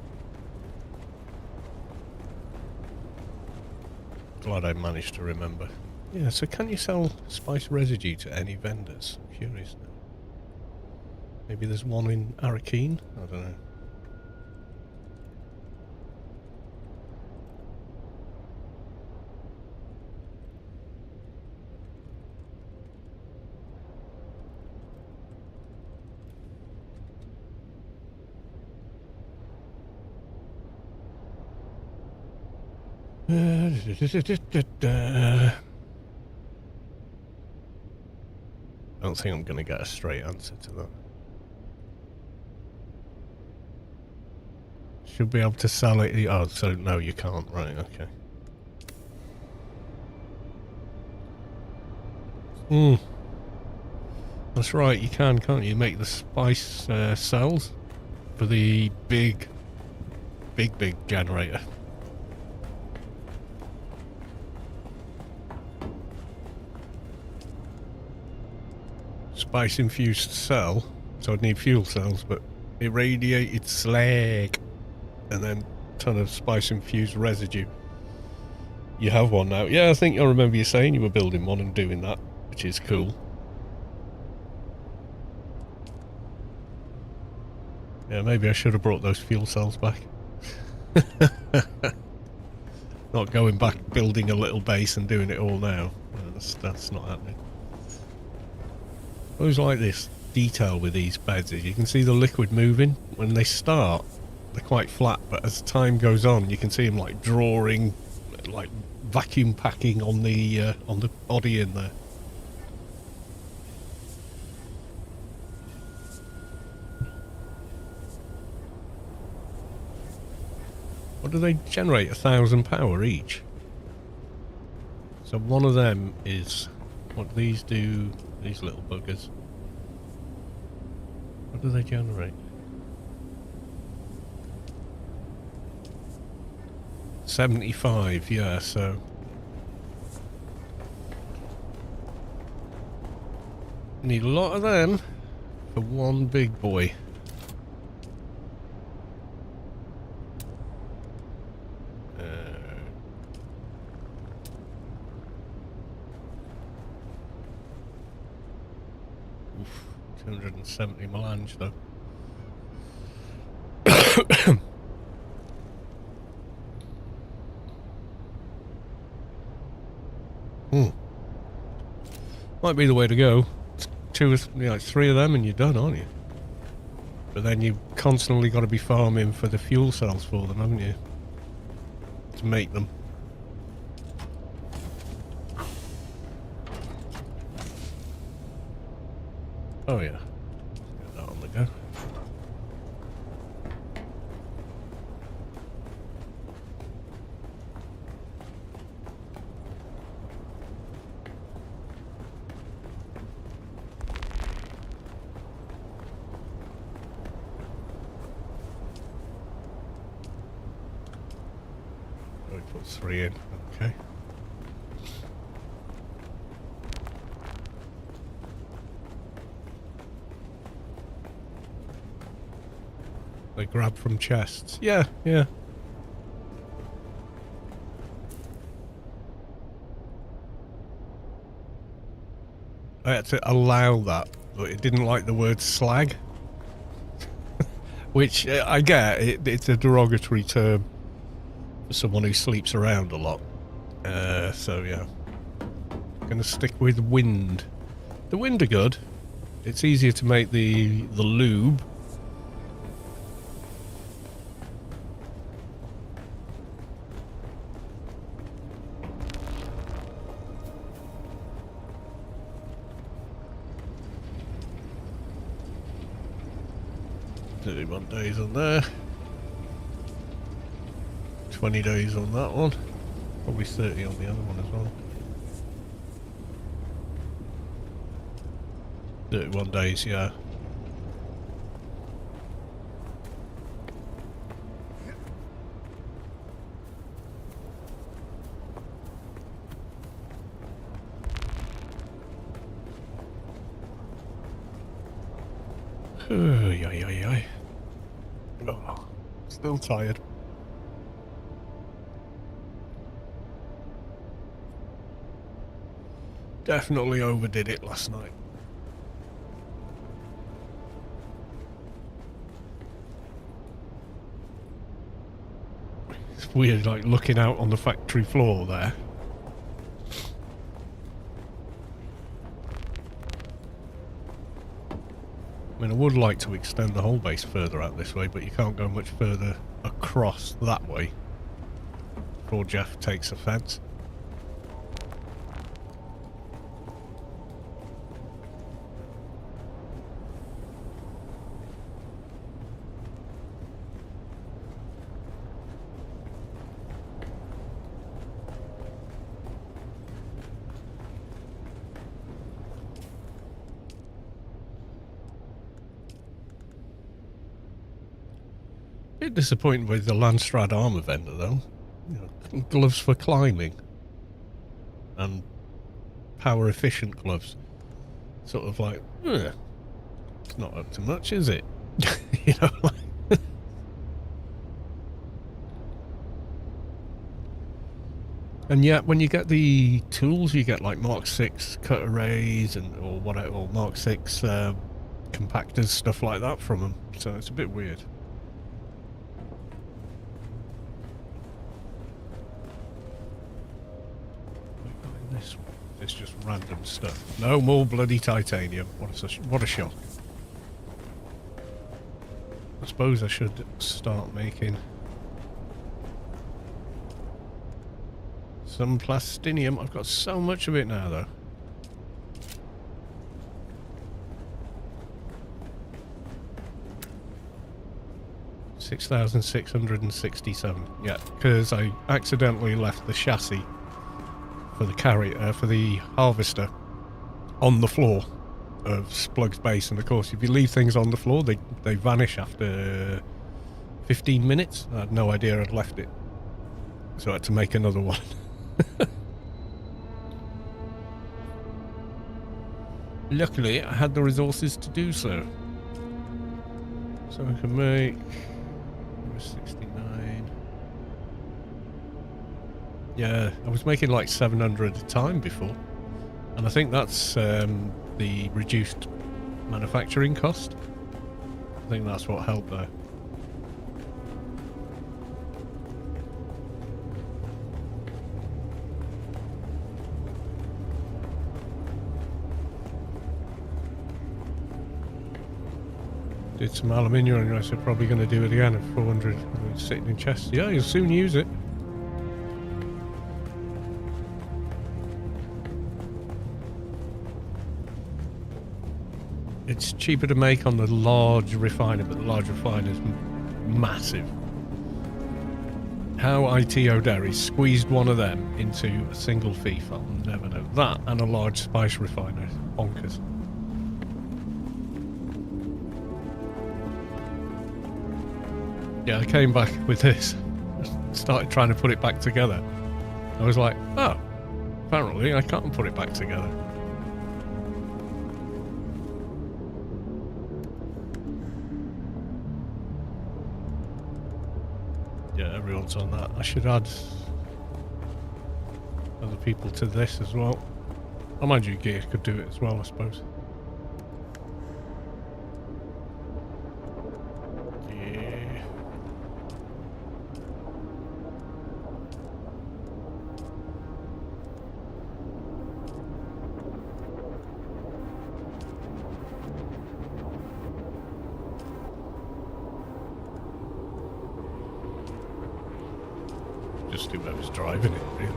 Glad I managed to remember. Yeah, so can you sell spice residue to any vendors? I'm curious now. Maybe there's one in Arakeen? I don't know. I don't think I'm going to get a straight answer to that. Should be able to sell it. Oh, so no, you can't. Right, okay. That's right, you can, can't you? Make the spice cells for the big generator. Spice infused cell, so I'd need fuel cells, but irradiated slag, and then a ton of spice infused residue. You have one now. Yeah, I think I remember you saying you were building one and doing that, which is cool. Yeah, maybe I should have brought those fuel cells back. Not going back building a little base and doing it all now. That's not happening. I always like this detail with these beds is you can see the liquid moving. When they start, they're quite flat, but as time goes on, you can see them like drawing, like vacuum packing on the body in there. What do they generate? 1,000 power each. So one of them is what these do. These little buggers. What do they generate? 75, yeah, so... Need a lot of them for one big boy. Oof, 270 melange though. Might be the way to go. Two, three of them and you're done, aren't you? But then you've constantly got to be farming for the fuel cells for them, haven't you? To make them. Oh yeah. Get that on the go. Put 3 in, okay. They grab from chests. Yeah, yeah. I had to allow that, but it didn't like the word slag. Which, I get, it's a derogatory term. Someone who sleeps around a lot. So yeah. Gonna stick with wind. The wind are good. It's easier to make the lube. One days on there. 20 days on that one. Probably 30 on the other one as well. 31 days, yeah. Oh, still tired. Definitely overdid it last night. It's weird, like looking out on the factory floor there. I mean, I would like to extend the whole base further out this way, but you can't go much further across that way before Jeff takes offence. Bit disappointed with the Landstrad armor vendor though. You know, gloves for climbing and power efficient gloves. Sort of like, it's not up to much, is it? You know. And yet, when you get the tools, you get like Mark 6 cut arrays and or whatever, or Mark 6 compactors, stuff like that from them. So it's a bit weird. It's just random stuff. No more bloody titanium. What a shock. I suppose I should start making some plastinium. I've got so much of it now though. $6,667. Yeah, because I accidentally left the chassis for the carrier, for the harvester on the floor of Splug's base, and of course if you leave things on the floor they vanish after 15 minutes. I had no idea I'd left it. So I had to make another one. Luckily, I had the resources to do so. So I can make 69. Yeah, I was making like 700 at a time before. And I think that's the reduced manufacturing cost. I think that's what helped there. Did some aluminium and I said probably going to do it again at 400. It's sitting in chests. Yeah, you'll soon use it. It's cheaper to make on the large refiner, but the large refiner is massive. How ITO Derry squeezed one of them into a single fief, I'll never know. That and a large spice refiner is bonkers. Yeah, I came back with this. Started trying to put it back together. I was like, oh, apparently I can't put it back together. Yeah, everyone's on that. I should add other people to this as well. I mind you, Gear could do it as well, I suppose. Yeah. Just whoever's driving it, really.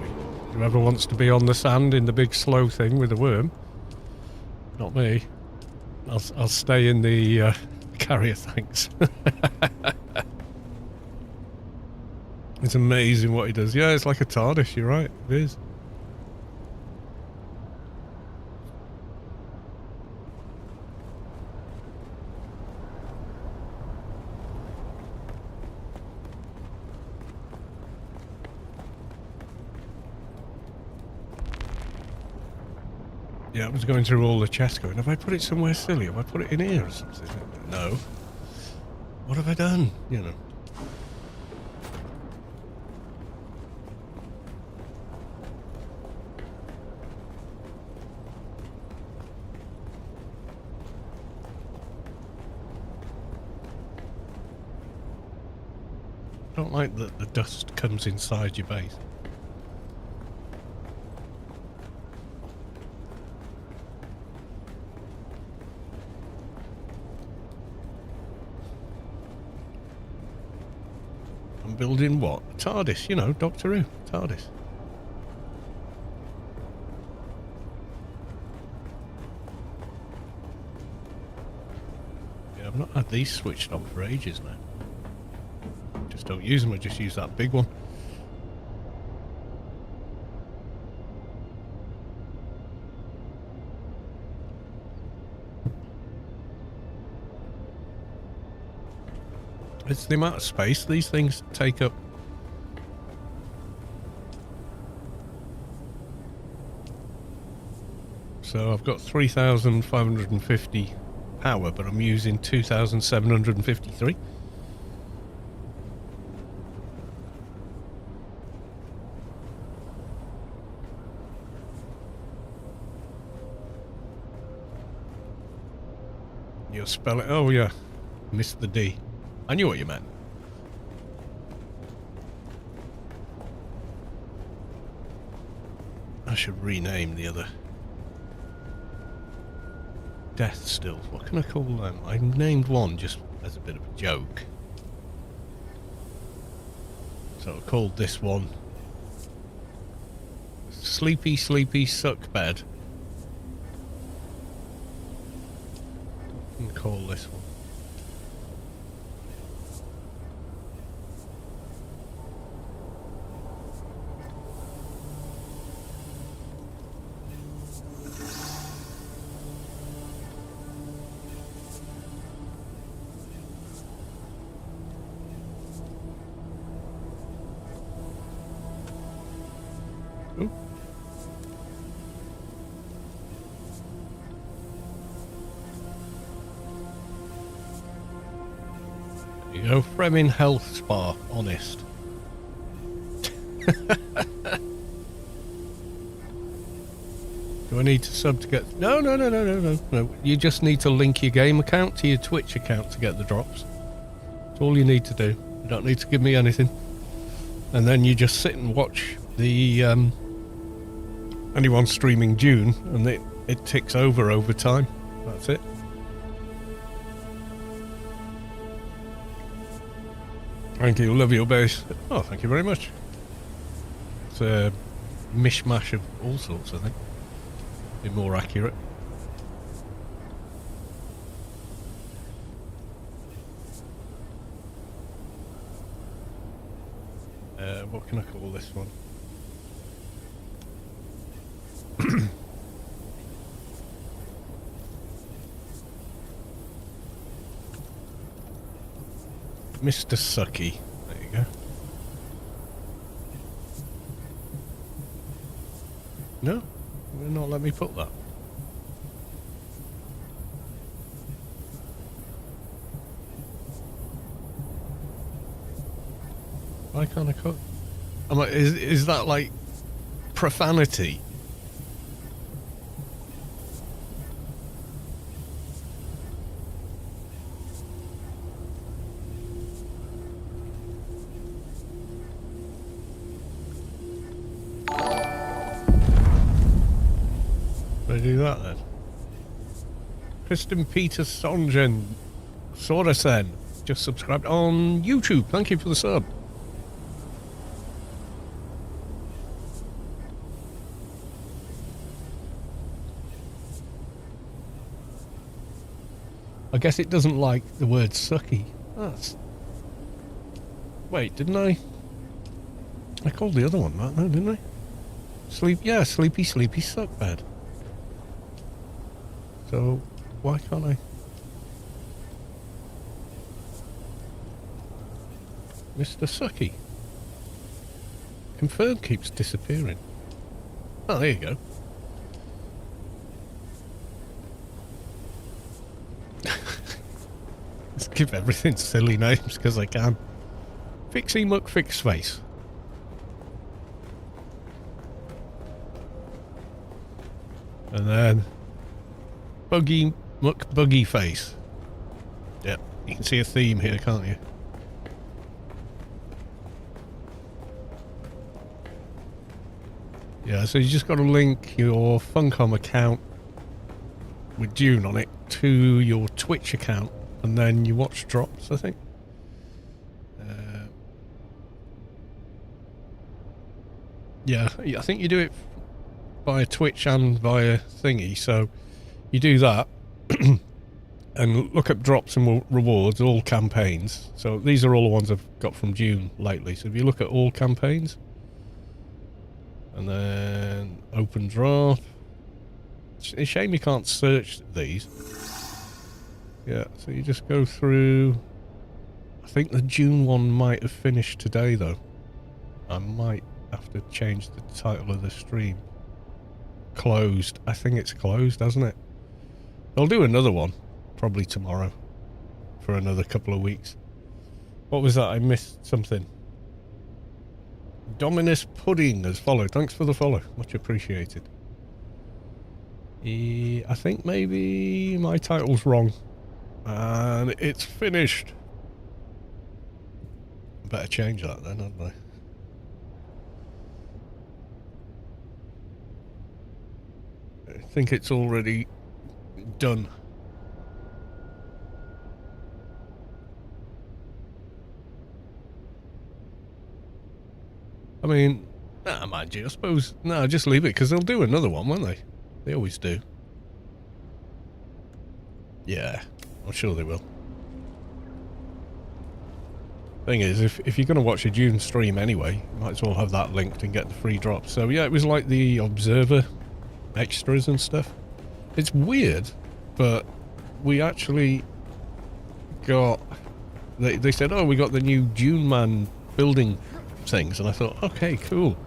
Whoever wants to be on the sand in the big slow thing with the worm. Not me. I'll stay in the carrier, thanks. It's amazing what he does. Yeah, it's like a TARDIS, you're right. It is. Yeah, I was going through all the chests going, have I put it somewhere silly? Have I put it in here or something? No. What have I done? You know. I don't like that the dust comes inside your base. I'm building what? A TARDIS, you know, Doctor Who. TARDIS. Yeah, I've not had these switched on for ages now. Just don't use them, I just use that big one. It's the amount of space these things take up. So I've got 3,550 power, but I'm using 2,753. You'll spell it. Oh yeah, missed the D. I knew what you meant. I should rename the other death stills. What can I call them? I named one just as a bit of a joke. So I called this one Sleepy Sleepy Suck Bed. And call this one. go. Fremen Health Spa, honest. Do I need to sub to get... No. You just need to link your game account to your Twitch account to get the drops. That's all you need to do. You don't need to give me anything. And then you just sit and watch the... anyone streaming Dune, and it ticks over time. That's it. Thank you, love your base. Oh, thank you very much. It's a mishmash of all sorts, I think. Be more accurate. What can I call this one? Mr. Sucky. There you go. No? Will not let me put that. Why can't I cut? Is that like profanity? Do that then. Kristen Peter Songen Sorensen just subscribed on YouTube. Thank you for the sub. I guess it doesn't like the word sucky. That's... Wait, didn't I? I called the other one that, no, didn't I? Sleepy suck bed. So, why can't I? Mr. Sucky. Confirm keeps disappearing. Oh, there you go. Let's give everything silly names because I can. Fixie Muck Fix Face. And then Buggy Muck Buggy Face. Yep, you can see a theme here, can't you? Yeah, so you just got to link your Funcom account with Dune on it to your Twitch account, and then you watch drops, I think. Yeah, I think you do it via Twitch and via thingy, so you do that and look up drops and rewards, all campaigns. So these are all the ones I've got from Dune lately. So if you look at all campaigns and then open drop, it's a shame you can't search these. Yeah, so you just go through. I think the Dune one might have finished today though. I might have to change the title of the stream. Closed. I think it's closed, hasn't it? They'll do another one probably tomorrow for another couple of weeks. What was that? I missed something. Dominus Pudding has followed. Thanks for the follow. Much appreciated. I think maybe my title's wrong. And it's finished. Better change that then, hadn't I? I think it's already done. I mean, nah, mind you, I suppose, nah, just leave it, because they'll do another one, won't they? They always do. Yeah, I'm sure they will. Thing is, if you're going to watch a Dune stream anyway, you might as well have that linked and get the free drops. So yeah, it was like the Observer extras and stuff. It's weird, but we actually got... They said, oh, we got the new Dune Man building things, and I thought, okay, cool.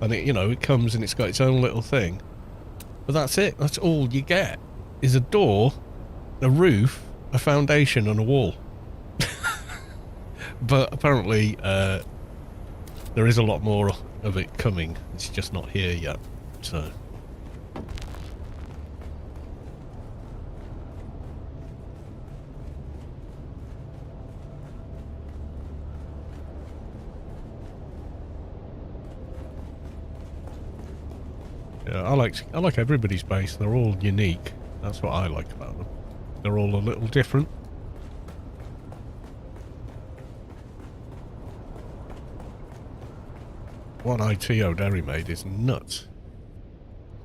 And it, you know, it comes and it's got its own little thing. But that's it. That's all you get. Is a door, a roof, a foundation, and a wall. But apparently there is a lot more of it coming. It's just not here yet. So yeah, I like everybody's base. They're all unique. That's what I like about them. They're all a little different. What ITO Derry made is nuts.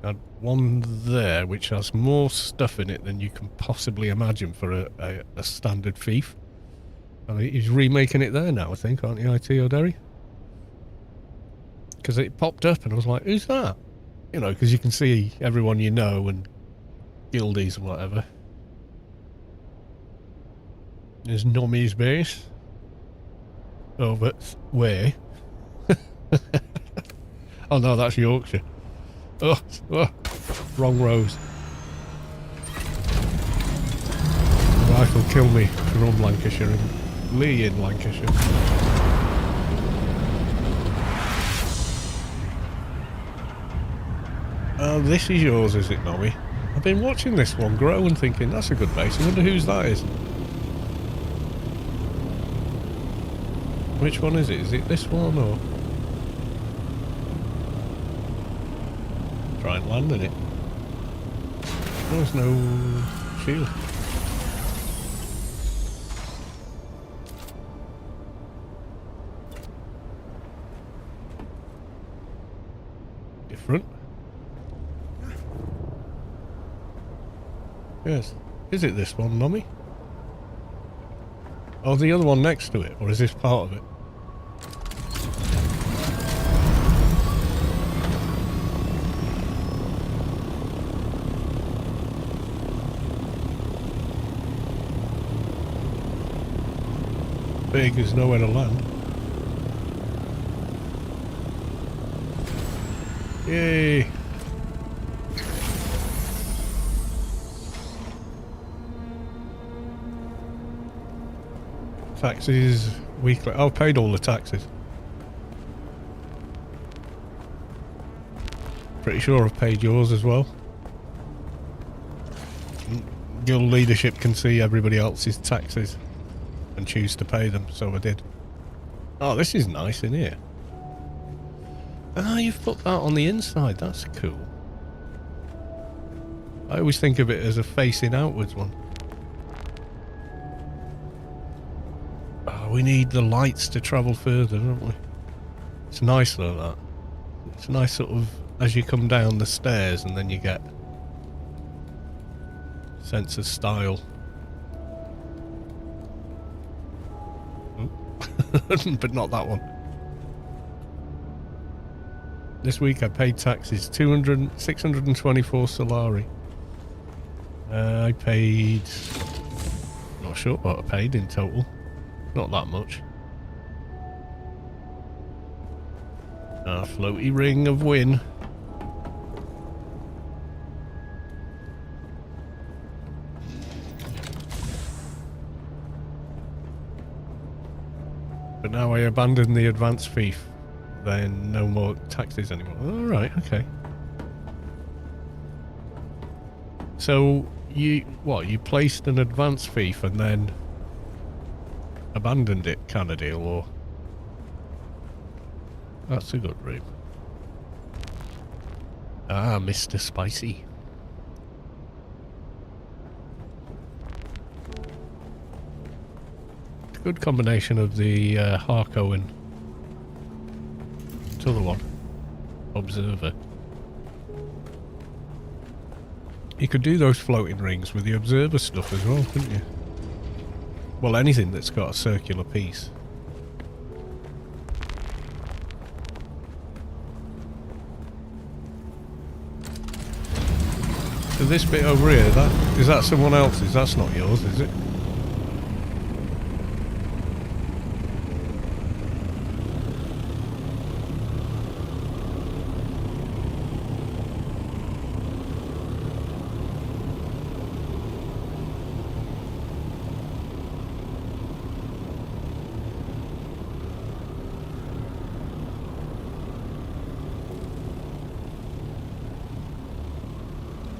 Had one there which has more stuff in it than you can possibly imagine for a standard fief. I mean, he's remaking it there now, I think, aren't you, ITO Derry? Because it popped up and I was like, who's that? You know, because you can see everyone you know and guildies and whatever. There's Nomi's base. Oh, but where? Oh no, that's Yorkshire. Oh, wrong rows. The wife will kill me from Lancashire and Lee in Lancashire. Oh, this is yours, is it, Nomi? I've been watching this one grow and thinking, that's a good base. I wonder whose that is. Which one is it? Is it this one or... Try and land in it. There's no shield. Different. Yes. Is it this one, Mummy? Oh, the other one next to it, or is this part of it? Big, there's nowhere to land. Yay! Taxes weekly. I've paid all the taxes. Pretty sure I've paid yours as well. Guild leadership can see everybody else's taxes and choose to pay them, so I did. Oh, this is nice in here. Ah, you've put that on the inside. That's cool. I always think of it as a facing outwards one. Oh, we need the lights to travel further, don't we? It's nice though, that. It's nice sort of as you come down the stairs and then you get sense of style. But not that one. This week I paid taxes 624 Solari. I paid... Not sure what I paid in total. Not that much. Floaty ring of win. But now I abandon the advance fief. Then no more taxes anymore. Alright, okay. So, you placed an advance fief and then abandoned it kind of deal, or... That's a good room. Ah, Mr. Spicy. It's a good combination of the Harco and the other one, Observer. You could do those floating rings with the Observer stuff as well, couldn't you? Well, anything that's got a circular piece. So this bit over here, is that someone else's? That's not yours, is it?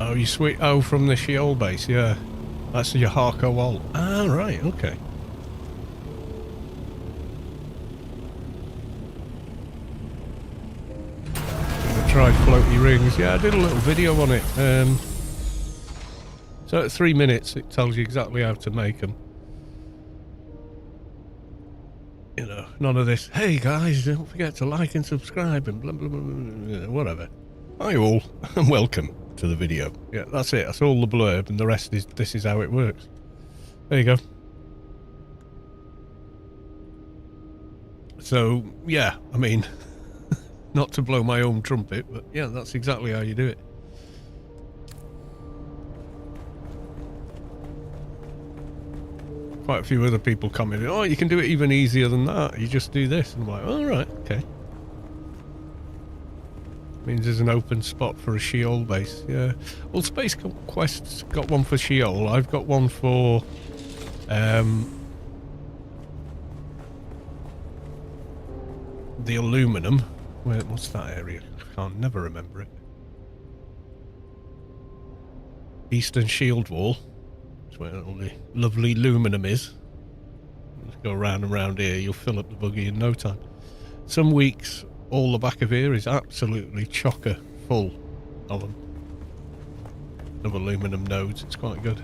Oh, you sweet. Oh, from the Sheol base, yeah. That's your Harco wall. Ah, right, okay. Try floaty rings. Yeah, I did a little video on it. So at 3 minutes, it tells you exactly how to make them. You know, none of this, hey guys, don't forget to like and subscribe and blah, blah, blah, blah, whatever. Hi all, and welcome to the video. Yeah, that's it. That's all the blurb, and the rest is, this is how it works. There you go. So, yeah, I mean, not to blow my own trumpet, but yeah, that's exactly how you do it. Quite a few other people commented, oh, you can do it even easier than that. You just do this. And I'm like, all right, okay. Means there's an open spot for a Sheol base. Yeah. Well, Space Quest's got one for Sheol. I've got one for the aluminum. What's that area? I can't never remember it. Eastern Shield Wall. That's where all the lovely aluminum is. Just go round and round here, you'll fill up the buggy in no time. Some weeks, all the back of here is absolutely chocker full of them. Of aluminum nodes, it's quite good.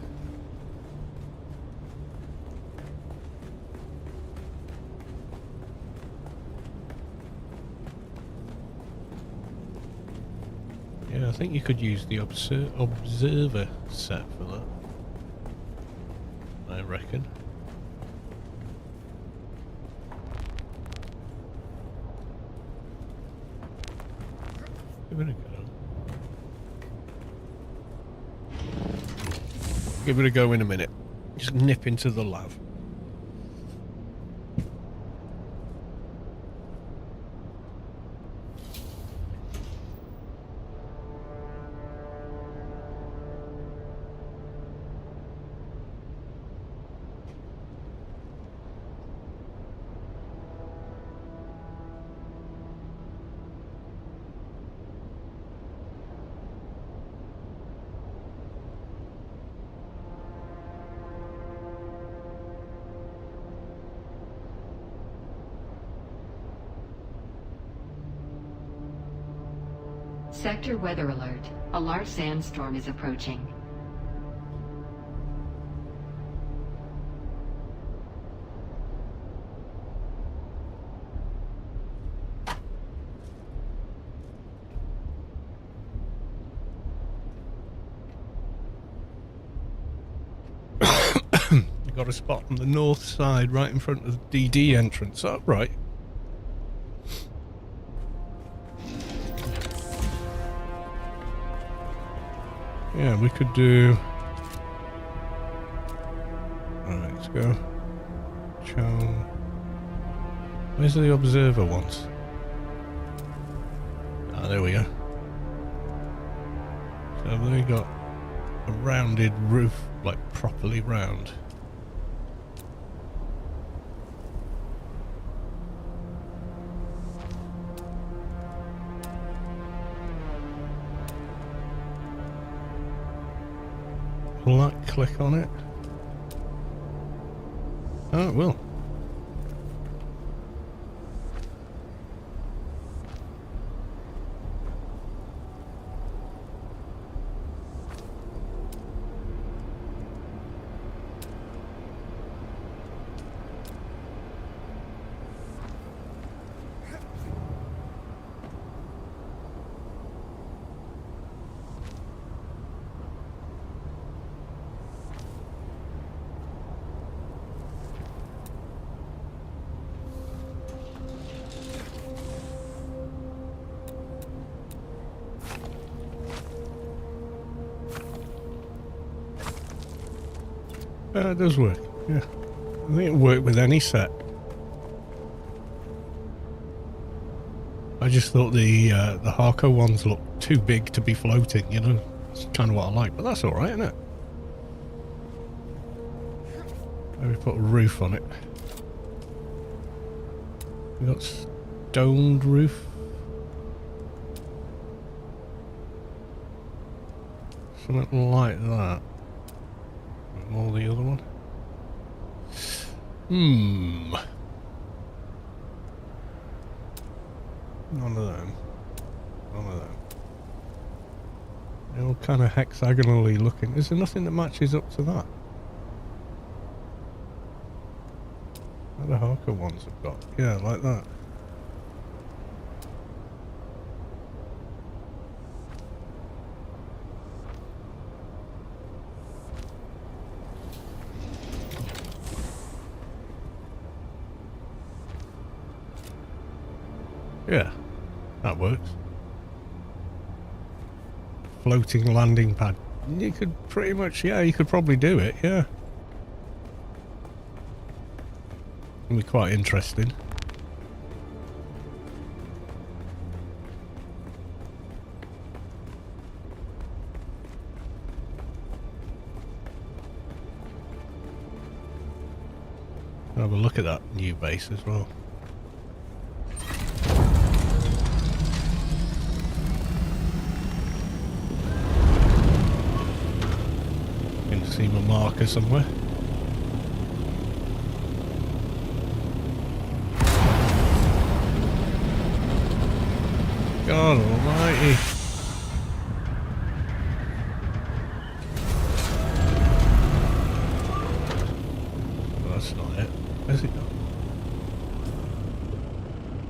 Yeah, I think you could use the observer set for that. I reckon. Give it a go. Give it a go in a minute. Just nip into the lab. Sector weather alert. A large sandstorm is approaching. Got a spot on the north side, right in front of the DD entrance. Oh, right. Yeah, we could do... Alright, let's go. Chow. Where's the observer ones? Ah, there we go. So they got a rounded roof, like properly round. Will that click on it? Oh, it will. It does work, yeah. I think it'll work with any set. I just thought the Harco ones looked too big to be floating, you know. That's kind of what I like, but that's alright, isn't it? Maybe put a roof on it. We got stoned roof. something like that. Or the other one. None of them. None of them. They're all kind of hexagonally looking. Is there nothing that matches up to that? What the Harker ones have got? Yeah, like that. Yeah, that works. Floating landing pad. You could pretty much, yeah, you could probably do it, yeah. It'd be quite interesting. Have a look at that new base as well. See my marker somewhere. God almighty. Well, that's not it. Where's it gone?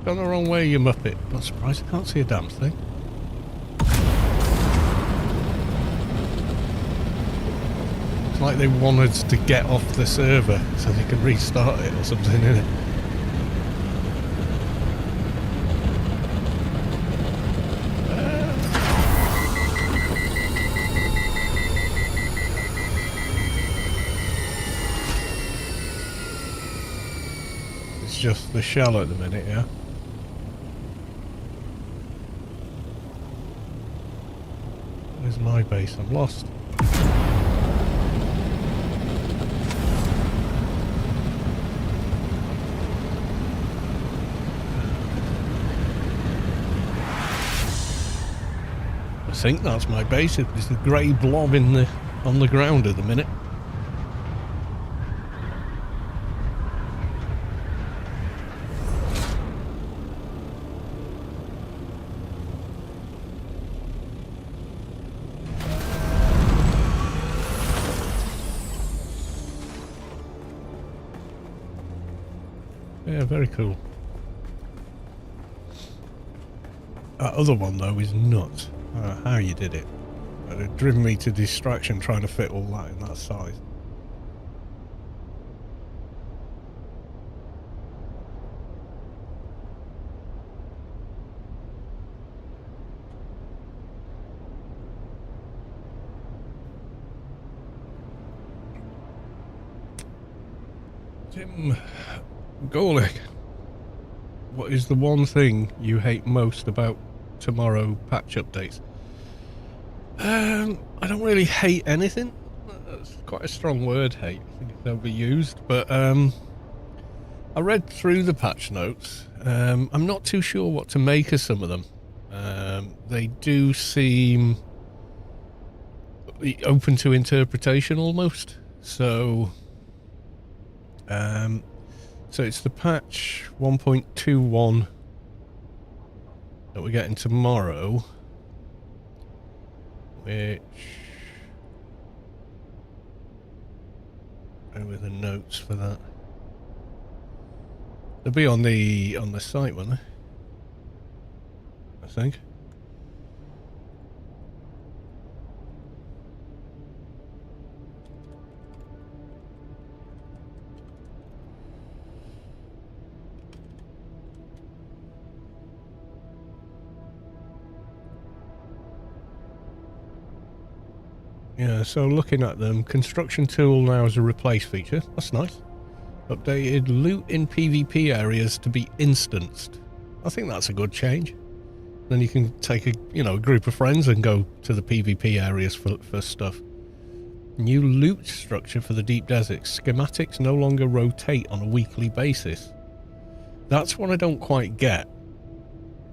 Gone the wrong way, you muppet. Not surprised I can't see a damn thing. Like they wanted to get off the server so they could restart it or something, innit? It's just the shell at the minute, yeah? Where's my base? I'm lost. I think that's my base. It's the grey blob on the ground at the minute. Yeah, very cool. That other one though is nuts. I don't know how you did it. It had driven me to distraction trying to fit all that in that size. Tim Gorlick, what is the one thing you hate most about tomorrow patch updates? I don't really hate anything. That's quite a strong word, hate. I think it's overused, but I read through the patch notes. I'm not too sure what to make of some of them. They do seem open to interpretation almost. So it's the patch 1.21 that we're getting tomorrow, which, with the notes for that, they'll be on the site, won't they? I think. Yeah, so looking at them, construction tool now is a replace feature. That's nice. Updated loot in PvP areas to be instanced. I think that's a good change. Then you can take a group of friends and go to the PvP areas for stuff. New loot structure for the deep desert. Schematics no longer rotate on a weekly basis. That's what I don't quite get.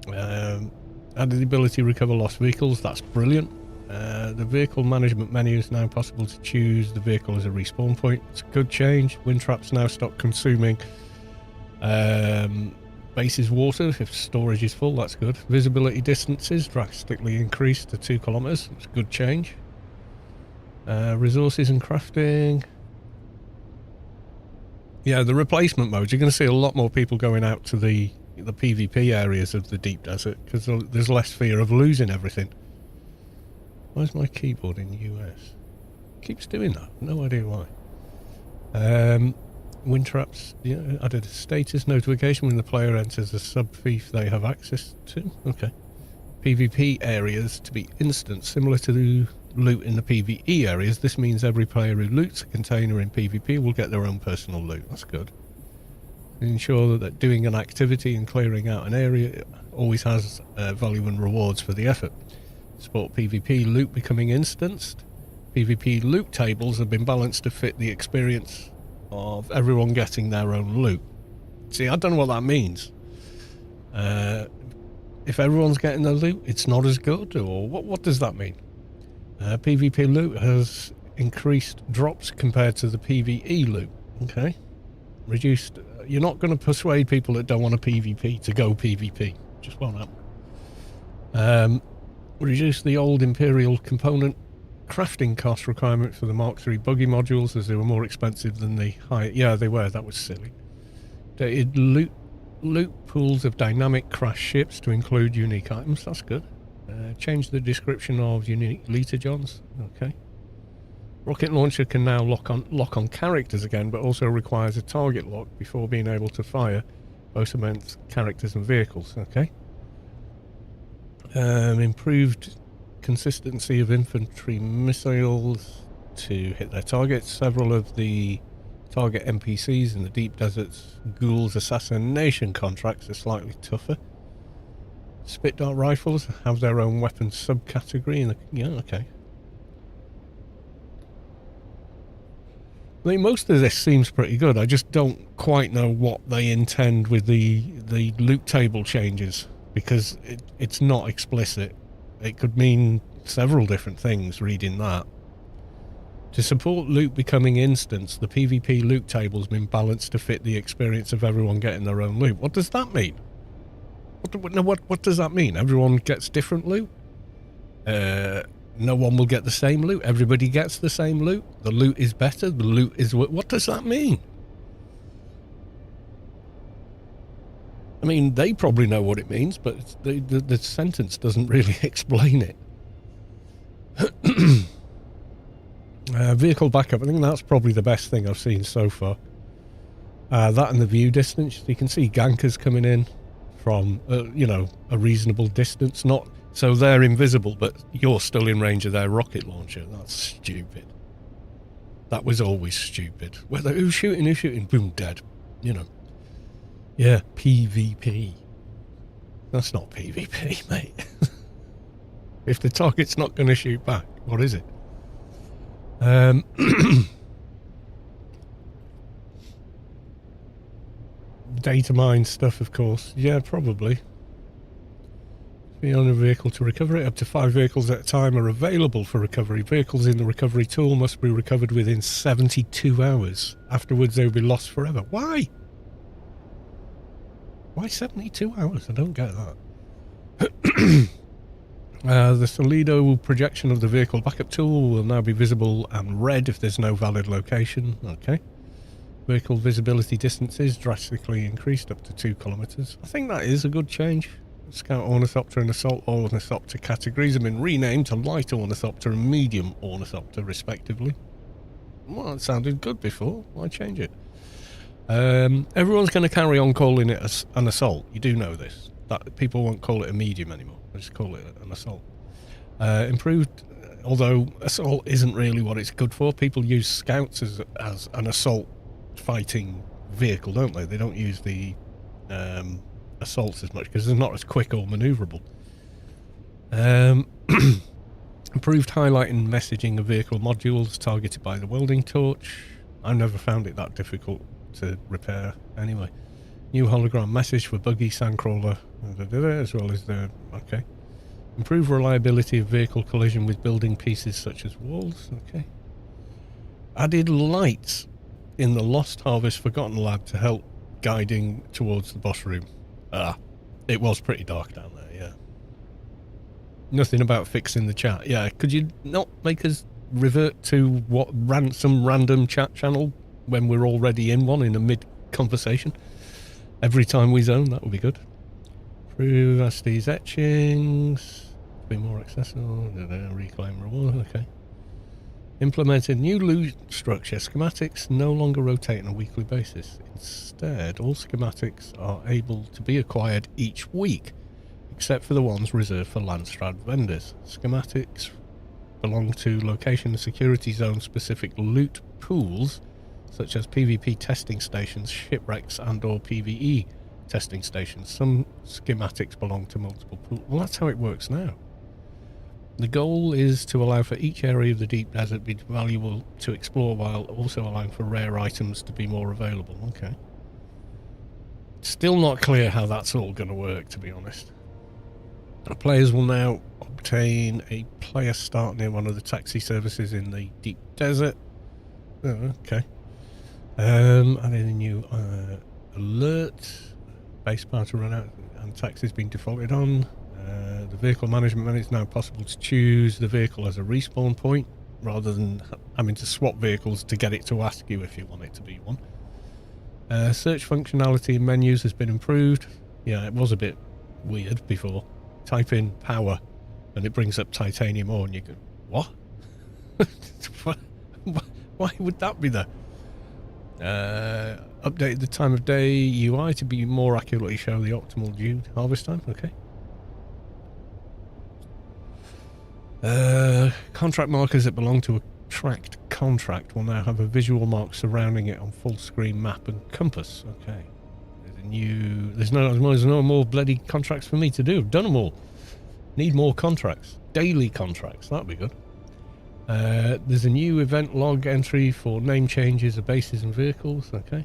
Added the ability to recover lost vehicles. That's brilliant. The vehicle management menu is now possible to choose the vehicle as a respawn point. It's a good change. Wind traps now stop consuming base's water if storage is full. That's good. Visibility distances drastically increased to 2 kilometers. It's a good change. Resources and crafting. Yeah, the replacement modes. You're going to see a lot more people going out to the PvP areas of the deep desert because there's less fear of losing everything. Where's my keyboard in US? Keeps doing that. No idea why. Wind traps. Yeah, added a status notification when the player enters a sub-thief they have access to. Okay. PvP areas to be instant, similar to the loot in the PvE areas. This means every player who loots a container in PvP will get their own personal loot. That's good. Ensure that doing an activity and clearing out an area always has value and rewards for the effort. Support PvP loot becoming instanced. PvP loot tables have been balanced to fit the experience of everyone getting their own loot. See, I don't know what that means. If everyone's getting their loot, it's not as good, or what does that mean? PvP loot has increased drops compared to the PvE loot. Okay. Reduced. You're not going to persuade people that don't want a PvP to go PvP. Just won't happen. Reduce the old Imperial component crafting cost requirement for the Mark III buggy modules as they were more expensive than the high. Yeah, they were. That was silly. Dated loot pools of dynamic crash ships to include unique items. That's good. Change the description of unique liter-johns. Okay. Rocket launcher can now lock on characters again, but also requires a target lock before being able to fire both against characters and vehicles. Okay. Improved consistency of infantry missiles to hit their targets. Several of the target NPCs in the deep desert's ghouls assassination contracts are slightly tougher. Spit dart rifles have their own weapon subcategory in the... Yeah, okay. I mean, most of this seems pretty good. I just don't quite know what they intend with the loot table changes, because it's not explicit. It could mean several different things reading that. To support loot becoming instance, the PvP loot table's been balanced to fit the experience of everyone getting their own loot. What does that mean? What does that mean? Everyone gets different loot? No one will get the same loot. Everybody gets the same loot. The loot is better. The loot is... What does that mean? I mean, they probably know what it means, but the sentence doesn't really explain it. Vehicle backup. I think that's probably the best thing I've seen so far. That and the view distance. You can see gankers coming in from, you know, a reasonable distance. Not so they're invisible, but you're still in range of their rocket launcher. That's stupid. That was always stupid. Whether who's shooting, boom, dead. You know. Yeah, PvP. That's not PvP, mate. If the target's not going to shoot back, what is it? Data mine stuff, of course. Yeah, probably. Be on a vehicle to recover it. Up to 5 vehicles at a time are available for recovery. Vehicles in the recovery tool must be recovered within 72 hours. Afterwards, they will be lost forever. Why? Why 72 hours? I don't get that. The Solido projection of the vehicle backup tool will now be visible and red if there's no valid location. Okay. Vehicle visibility distances drastically increased up to 2 kilometers. I think that is a good change. Scout Ornithopter and Assault Ornithopter categories have been renamed to Light Ornithopter and Medium Ornithopter, respectively. Well, that sounded good before. Why change it? Everyone's going to carry on calling it an assault. You do know this. That people won't call it a medium anymore. They just call it an assault. Improved, although assault isn't really what it's good for. People use scouts as an assault fighting vehicle, don't they? They don't use the assaults as much because they're not as quick or maneuverable. Improved highlighting messaging of vehicle modules targeted by the welding torch. I never found it that difficult to repair anyway. New hologram message for buggy, sandcrawler, as well as the... Okay. Improve reliability of vehicle collision with building pieces such as walls. Okay. Added lights in the Lost Harvest Forgotten Lab to help guiding towards the boss room. It was pretty dark down there, yeah. Nothing about fixing the chat. Yeah, could you not make us revert to some random chat channel when we're already in one in a mid-conversation? Every time we zone, that would be good. Improve Estes etchings. Be more accessible. Reclaim reward. Okay. Implemented new loot structure. Schematics no longer rotate on a weekly basis. Instead, all schematics are able to be acquired each week, except for the ones reserved for Landstrad vendors. Schematics belong to location and security zone specific loot pools, such as PvP testing stations, shipwrecks, and/or PvE testing stations. Some schematics belong to multiple pools. Well, that's how it works now. The goal is to allow for each area of the deep desert to be valuable to explore while also allowing for rare items to be more available. Okay. Still not clear how that's all going to work, to be honest. The players will now obtain a player start near one of the taxi services in the deep desert. Oh, okay. Adding a new alert. Base power to run out and taxis being defaulted on. The vehicle management menu is now possible to choose the vehicle as a respawn point rather than having to swap vehicles to get it to ask you if you want it to be one. Search functionality in menus has been improved. Yeah, it was a bit weird before. Type in power and it brings up titanium ore and you go, what? Why would that be there? Updated the time of day UI to be more accurately show the optimal DUNE harvest time. Okay. Contract markers that belong to a tracked contract will now have a visual mark surrounding it on full screen map and compass. Okay. There's no more bloody contracts for me to do. I've done them all. Need more contracts. Daily contracts. That'd be good. There's a new event log entry for name changes of bases and vehicles. Okay.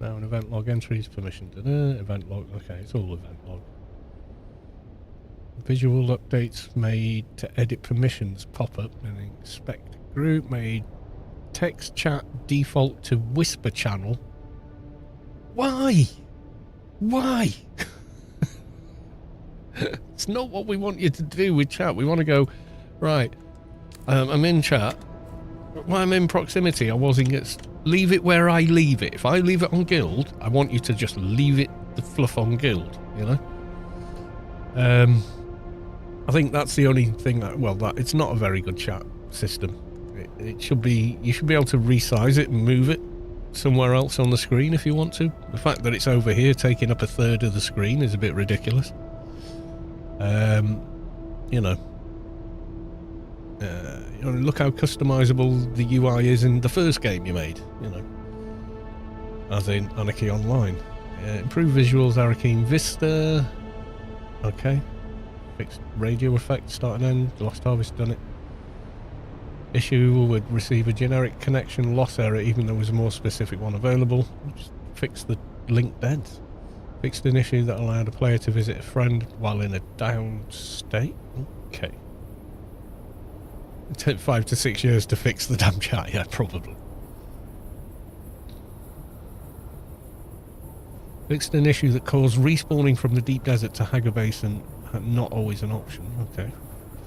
Now an event log entry is permission to event log. Okay, it's all event log. Visual updates made to edit permissions pop up and inspect group. Made text chat default to whisper channel. Why? It's not what we want you to do with chat. We want to go, right, I'm in chat. When I'm in proximity, I wasn't. Leave it where I leave it. If I leave it on guild, I want you to just leave it the fluff on guild, you know? I think that's the only thing that it's not a very good chat system. It should be, you should be able to resize it and move it somewhere else on the screen if you want to. The fact that it's over here taking up a third of the screen is a bit ridiculous. Look how customizable the UI is in the first game you made, as in Anarchy Online. Improve visuals, Arakeen Vista. Okay. Fixed radio effect, start and end. Lost Harvest done it. Issue would receive a generic connection loss error even though there was a more specific one available. Just fix the link dead. Fixed an issue that allowed a player to visit a friend while in a down state. Okay. It took 5 to 6 years to fix the damn chat, yeah, probably. Fixed an issue that caused respawning from the deep desert to Hagar Basin, not always an option. Okay.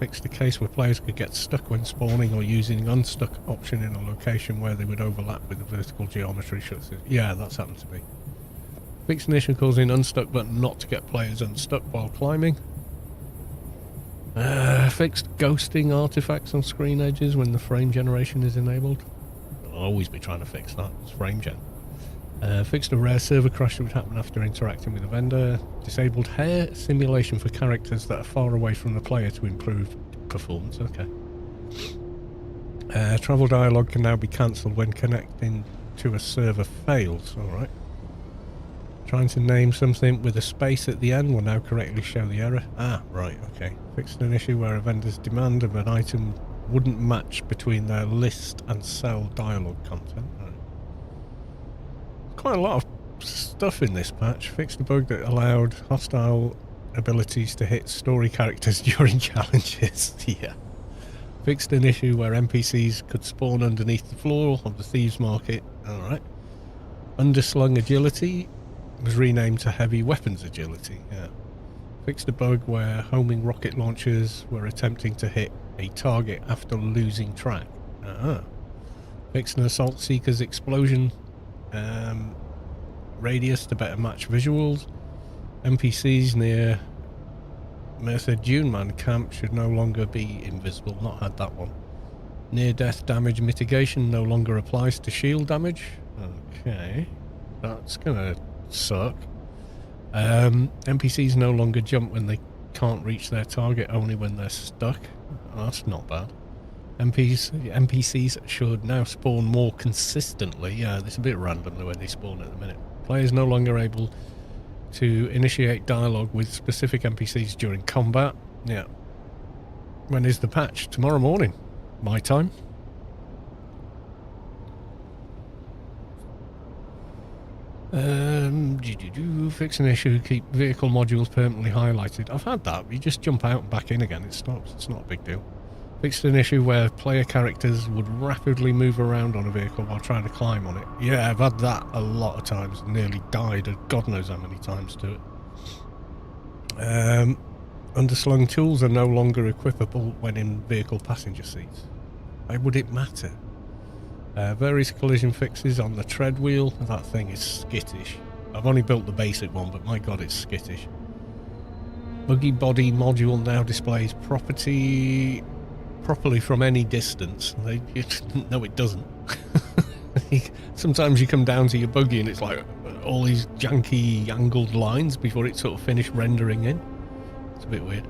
Fixed a case where players could get stuck when spawning or using unstuck option in a location where they would overlap with the vertical geometry shuts. Yeah, that's happened to me. Fixed an issue causing unstuck but not to get players unstuck while climbing. Fixed ghosting artifacts on screen edges when the frame generation is enabled. I'll always be trying to fix that. It's frame gen. Fixed a rare server crash that would happen after interacting with a vendor. Disabled hair simulation for characters that are far away from the player to improve performance. Okay. Travel dialogue can now be cancelled when connecting to a server fails. Alright. Trying to name something with a space at the end will now correctly show the error. Ah, right, okay. Fixed an issue where a vendor's demand of an item wouldn't match between their list and sell dialogue content. Right. Quite a lot of stuff in this patch. Fixed a bug that allowed hostile abilities to hit story characters during challenges. Yeah. Fixed an issue where NPCs could spawn underneath the floor of the Thieves Market. Alright. Underslung agility was renamed to heavy weapons agility. Yeah. Fixed a bug where homing rocket launchers were attempting to hit a target after losing track. Fixed an assault seeker's explosion radius to better match visuals. NPCs near Merthyr Dune camp should no longer be invisible. Not had that one. Near-death damage mitigation no longer applies to shield damage. Okay. That's gonna suck. NPCs no longer jump when they can't reach their target, only when they're stuck. Oh, that's not bad. NPCs should now spawn more consistently. Yeah, it's a bit random the way they spawn at the minute. Players no longer able to initiate dialogue with specific NPCs during combat. Yeah. When is the patch? Tomorrow morning. My time. Fix an issue, keep vehicle modules permanently highlighted. I've had that. You just jump out and back in again. It stops. It's not a big deal. Fixed an issue where player characters would rapidly move around on a vehicle while trying to climb on it. Yeah, I've had that a lot of times. Nearly died God knows how many times to it. Underslung tools are no longer equipable when in vehicle passenger seats. Why would it matter? Various collision fixes on the tread wheel. That thing is skittish. I've only built the basic one, but my god, it's skittish. Buggy body module now displays properly from any distance. No, it doesn't. Sometimes you come down to your buggy and it's like all these janky angled lines before it sort of finished rendering in. It's a bit weird.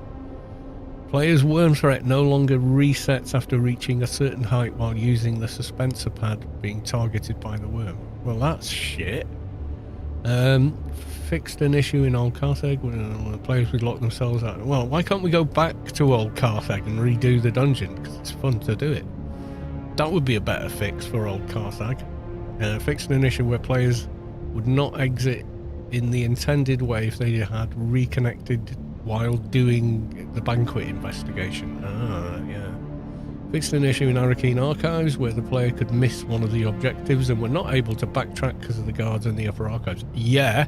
Player's worm threat no longer resets after reaching a certain height while using the suspensor pad being targeted by the worm. Well, that's shit. Fixed an issue in Old Carthage when players would lock themselves out. Well, why can't we go back to Old Carthage and redo the dungeon? Because it's fun to do it. That would be a better fix for Old Carthage. Fixed an issue where players would not exit in the intended way if they had reconnected while doing the banquet investigation. Yeah. Fixed an issue in Arakeen Archives where the player could miss one of the objectives and were not able to backtrack because of the guards in the upper archives. Yeah.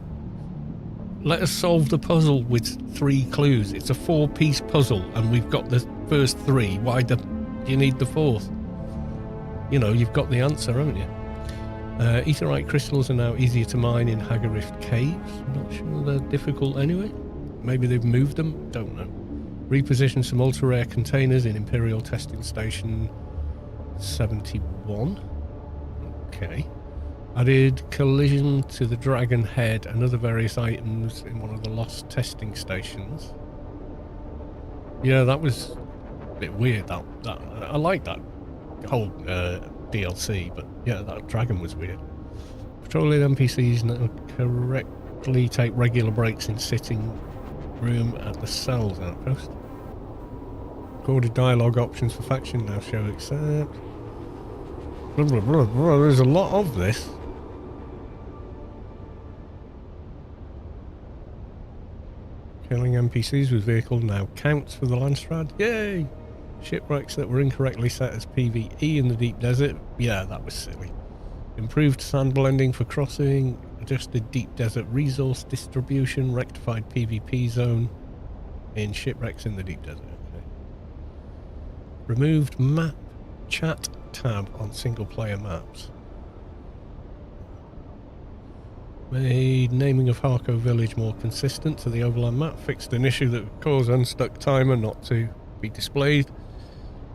Let us solve the puzzle with 3 clues. It's a 4-piece puzzle and we've got the first 3. Why do you need the 4th? You know, you've got the answer, haven't you? Aetherite crystals are now easier to mine in Haggarift Caves. Not sure they're difficult anyway. Maybe they've moved them, don't know. Repositioned some ultra-rare containers in Imperial Testing Station 71. Okay. Added collision to the Dragon Head and other various items in one of the lost testing stations. Yeah, that was a bit weird. That I like that whole DLC, but yeah, that dragon was weird. Patrolling NPCs now correctly take regular breaks in sitting room at the cells outpost. Recorded dialogue options for faction now show accept. Blah, blah, blah, blah. There's a lot of this. Killing NPCs with vehicle now counts for the Landstrad. Yay! Shipwrecks that were incorrectly set as PvE in the deep desert. Yeah, that was silly. Improved sand blending for crossing. Adjusted deep desert resource distribution. Rectified PvP zone in shipwrecks in the deep desert. Okay. Removed map chat tab on single player maps. Made naming of Harco village more consistent to the overland map. Fixed an issue that would cause unstuck timer not to be displayed.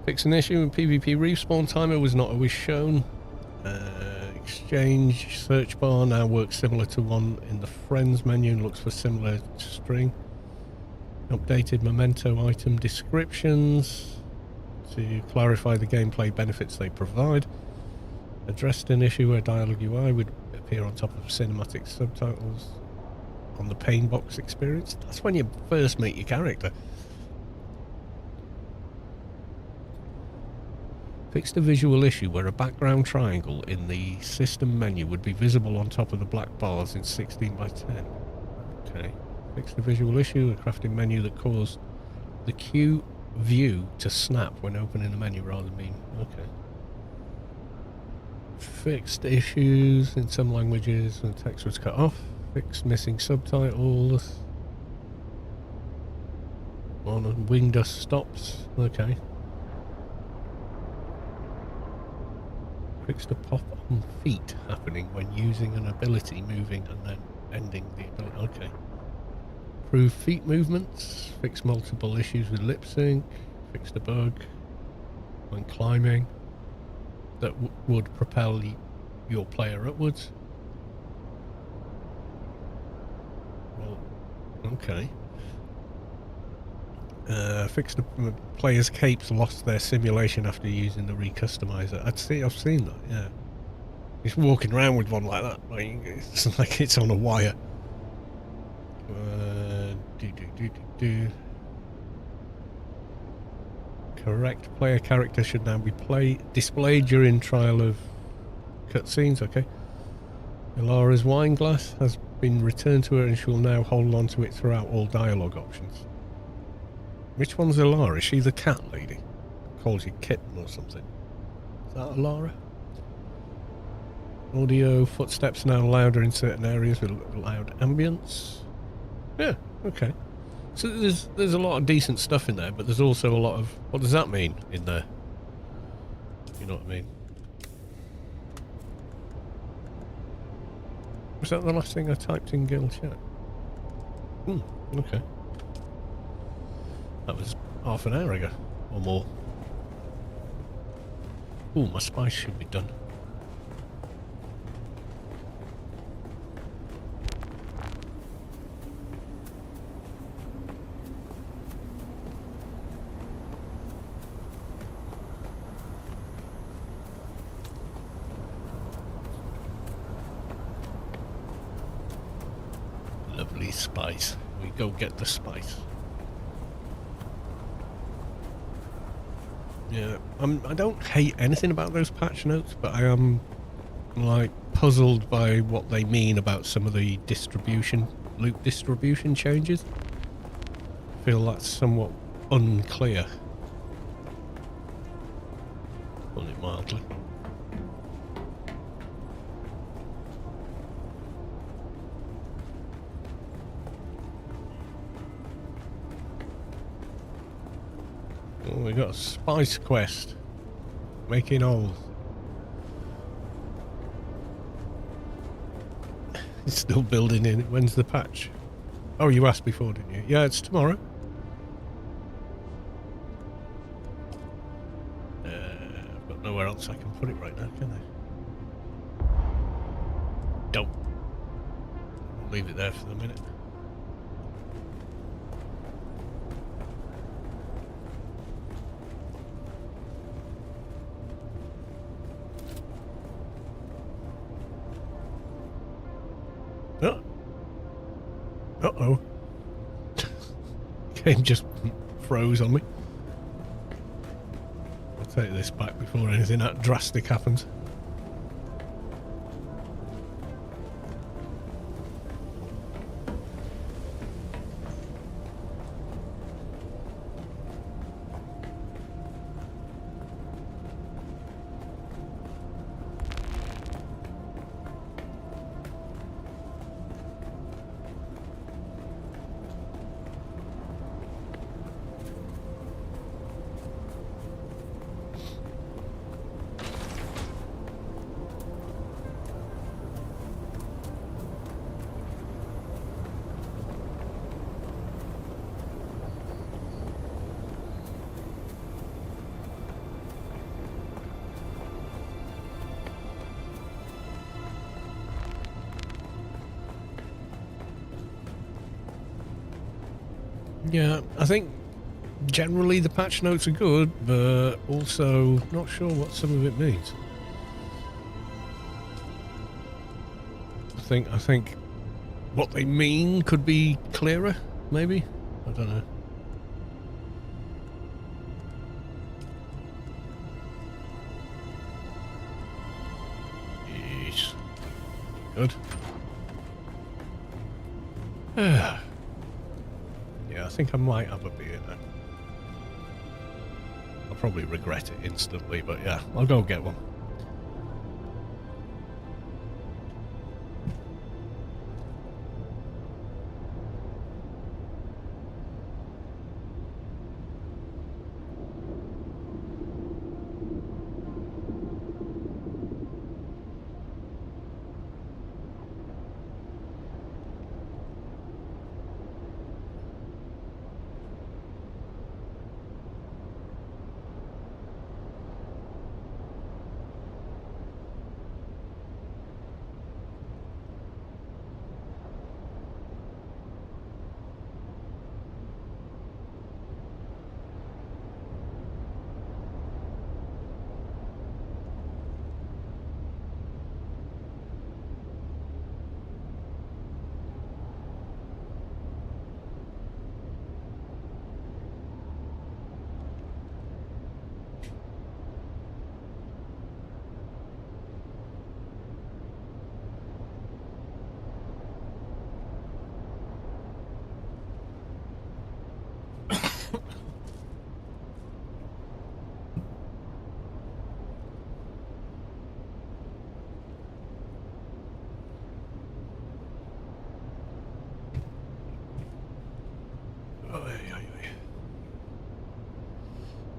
Fixed an issue in PvP respawn timer was not always shown. Exchange search bar now works similar to one in the friends menu and looks for similar string. Updated memento item descriptions to clarify the gameplay benefits they provide. Addressed an issue where dialogue UI would appear on top of cinematic subtitles on the pain box experience. That's when you first meet your character. Fixed a visual issue where a background triangle in the system menu would be visible on top of the black bars in 16 by 10. Okay. Fix the visual issue, a crafting menu that caused the Q view to snap when opening the menu rather than being... Okay. Fixed issues in some languages when text was cut off. Fixed missing subtitles. On wing dust stops. Okay. Fixed a pop on feet happening when using an ability, moving and then ending the ability. Okay. Improve feet movements. Fix multiple issues with lip sync. Fixed a bug when climbing that would propel your player upwards. Well, okay. Fixed the player's capes lost their simulation after using the recustomizer. I've seen that. Yeah. He's walking around with one like that. Like, it's like it's on a wire. Correct player character should now be displayed during trial of cutscenes. Okay. Ilara's wine glass has been returned to her and she will now hold on to it throughout all dialogue options. Which one's Ilara? Is she the cat lady? Calls you kitten or something. Is that Ilara? Audio, footsteps now louder in certain areas with loud ambience. Yeah, okay. So there's a lot of decent stuff in there, but there's also a lot of... What does that mean in there? You know what I mean? Was that the last thing I typed in guild chat? Okay. That was half an hour ago, or more. Ooh, my spice should be done. Lovely spice. We go get the spice. Yeah, I don't hate anything about those patch notes, but I am, like, puzzled by what they mean about some of the loot distribution changes. I feel that's somewhat unclear. Put it mildly. Oh, we got a spice quest. Making holes. It's still building in. When's the patch? Oh, you asked before, didn't you? Yeah, it's tomorrow. I've got nowhere else I can put it right now, can I? Don't. I'll leave it there for the minute. Uh-oh. Game just froze on me. I'll take this back before anything that drastic happens. Yeah, I think generally the patch notes are good, but also not sure what some of it means. I think what they mean could be clearer, maybe? I don't know. Yes. Good. think I might have a beer now. I'll probably regret it instantly, but yeah, I'll go get one.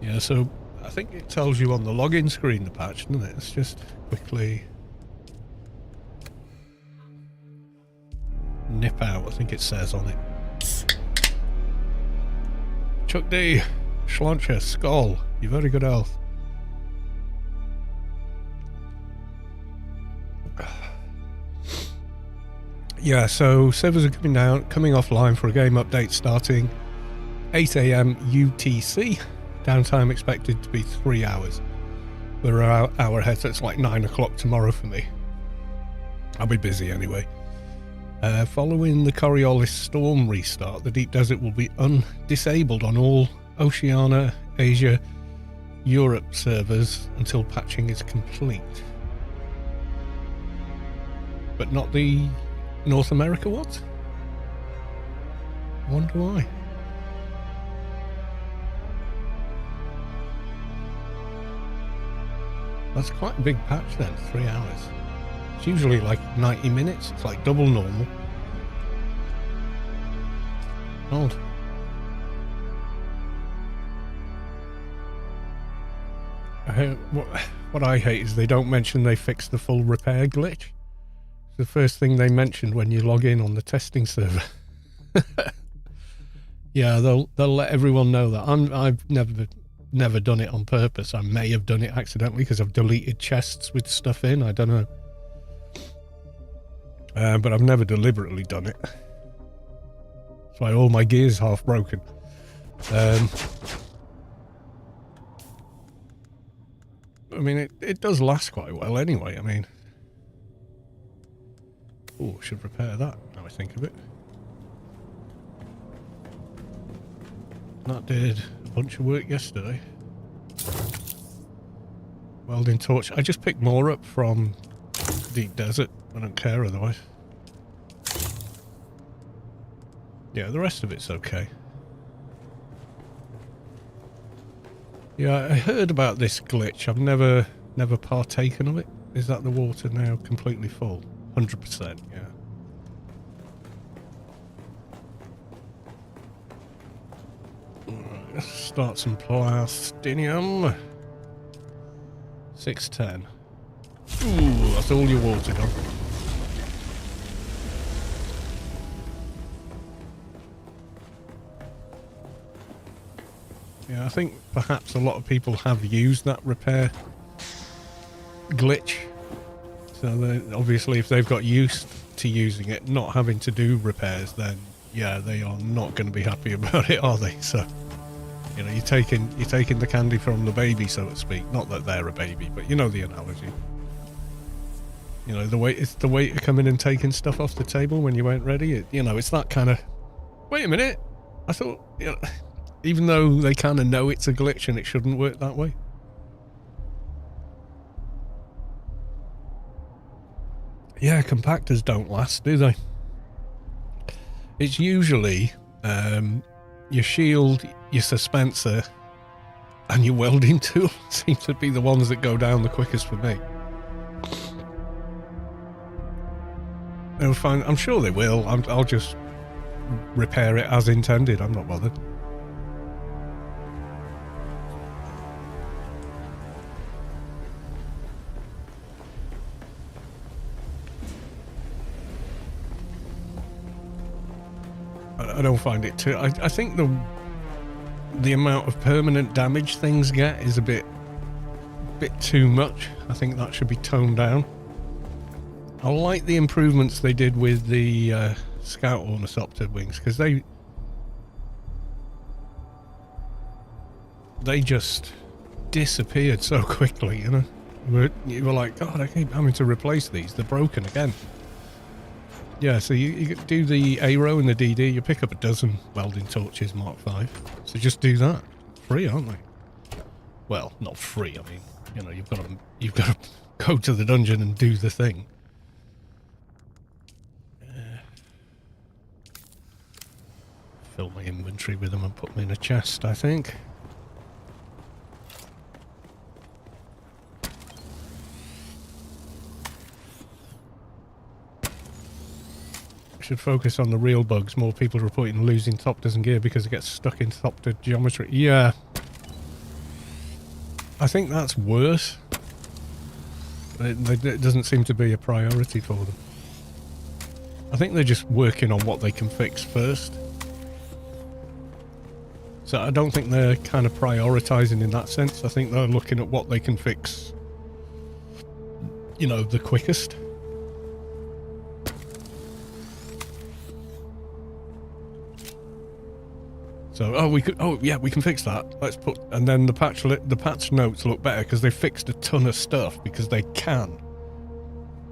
Yeah, so I think it tells you on the login screen, the patch, doesn't it? Let's just quickly nip out, I think it says on it. Chuck D, Schlancher, Skull, you very good health. Yeah, so servers are coming offline for a game update starting 8 AM UTC. Downtime expected to be 3 hours. We're an hour ahead, so it's like 9 o'clock tomorrow for me. I'll be busy anyway. Following the Coriolis storm restart, the Deep Desert will be disabled on all Oceania, Asia, Europe servers until patching is complete. But not the North America ones? I wonder why. That's quite a big patch then, 3 hours. It's usually like 90 minutes, it's like double normal. Odd. What I hate is they don't mention they fixed the full repair glitch. It's the first thing they mentioned when you log in on the testing server. Yeah, they'll let everyone know that. I've never done it on purpose. I may have done it accidentally because I've deleted chests with stuff in. I don't know. But I've never deliberately done it. That's why all my gear's half broken. I mean, it does last quite well anyway. I mean, oh, should repair that now I think of it. That did a bunch of work yesterday. Welding torch. I just picked more up from Deep Desert. I don't care otherwise. Yeah, the rest of it's okay. Yeah, I heard about this glitch. I've never partaken of it. Is that the water now completely full? 100%, yeah. Let's start some plastinium. 610. Ooh, that's all your water gone. Yeah, I think perhaps a lot of people have used that repair glitch. So obviously if they've got used to using it, not having to do repairs, then yeah, they are not going to be happy about it, are they? So, you know, you're taking the candy from the baby, so to speak. Not that they're a baby, but you know the analogy. You know, it's the way to come in and taking stuff off the table when you weren't ready. You know, it's that kind of, wait a minute, I thought, you know, even though they kind of know it's a glitch and it shouldn't work that way. Yeah, compactors don't last, do they? It's usually, your shield, your suspensor, and your welding tool seem to be the ones that go down the quickest for me. They'll find, I'm sure they will. I'll just repair it as intended. I'm not bothered. I don't find it too... I think the amount of permanent damage things get is a bit too much. I think that should be toned down. I like the improvements they did with the Scout Ornithopter wings, because they just disappeared so quickly, you know. You were like, God, I keep having to replace these. They're broken again. Yeah, so you do the ARO and the DD, you pick up a dozen welding torches Mark 5. So just do that. Free, aren't they? Well, not free, I mean, you know, you've got to go to the dungeon and do the thing. Fill my inventory with them and put them in a chest, I think. Should focus on the real bugs. More people reporting losing Thopters and gear because it gets stuck in Thopter geometry. Yeah. I think that's worse. It doesn't seem to be a priority for them. I think they're just working on what they can fix first. So I don't think they're kind of prioritizing in that sense. I think they're looking at what they can fix, you know, the quickest. So, we can fix that. Let's put, and then the patch notes look better because they fixed a ton of stuff because they can.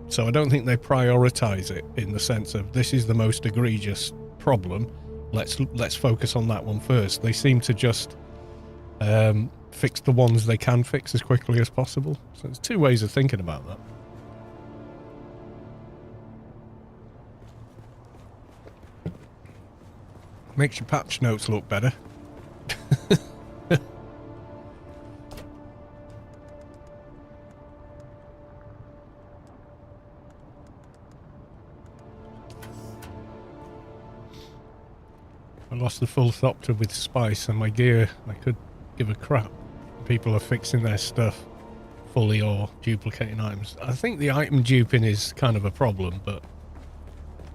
So I don't think they prioritize it in the sense of this is the most egregious problem. Let's focus on that one first. They seem to just fix the ones they can fix as quickly as possible. So there's two ways of thinking about that. Makes your patch notes look better. I lost the full Thopter with spice and my gear. I could give a crap. People are fixing their stuff fully or duplicating items. I think the item duping is kind of a problem, but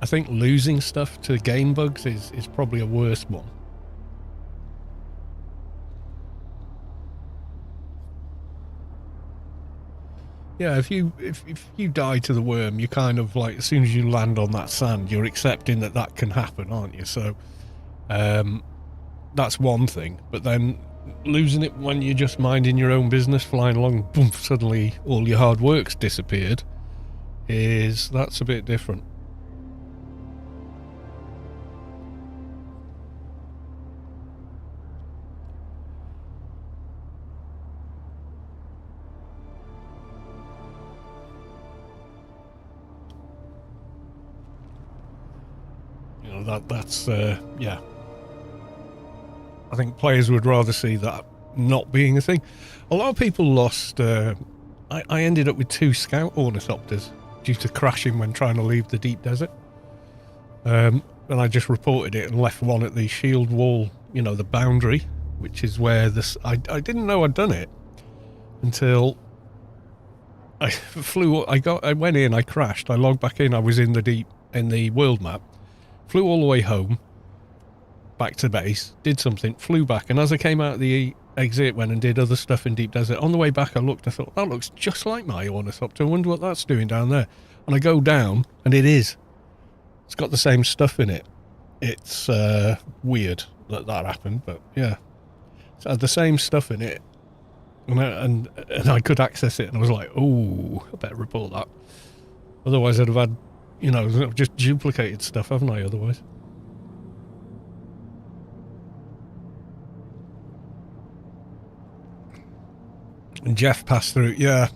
I think losing stuff to game bugs is probably a worse one. Yeah, if you die to the worm, you kind of like, as soon as you land on that sand, you're accepting that that can happen, aren't you? So that's one thing. But then losing it when you're just minding your own business, flying along, boom, suddenly all your hard work's disappeared, that's a bit different. That's yeah. I think players would rather see that not being a thing. A lot of people lost. I ended up with 2 Scout Ornithopters due to crashing when trying to leave the deep desert. And I just reported it and left one at the shield wall, you know, the boundary, which is where this. I didn't know I'd done it until I flew. I went in. I crashed. I logged back in. I was in the world map. Flew all the way home, back to base, did something, flew back, and as I came out of the exit, went and did other stuff in Deep Desert. On the way back, I looked, I thought, that looks just like my Ornithopter. I wonder what that's doing down there. And I go down, and it is. It's got the same stuff in it. It's weird that happened, but yeah. It had the same stuff in it, and I could access it, and I was like, oh, I better report that. Otherwise, I'd have had, you know, I've just duplicated stuff, haven't I, otherwise? And Jeff passed through, yeah.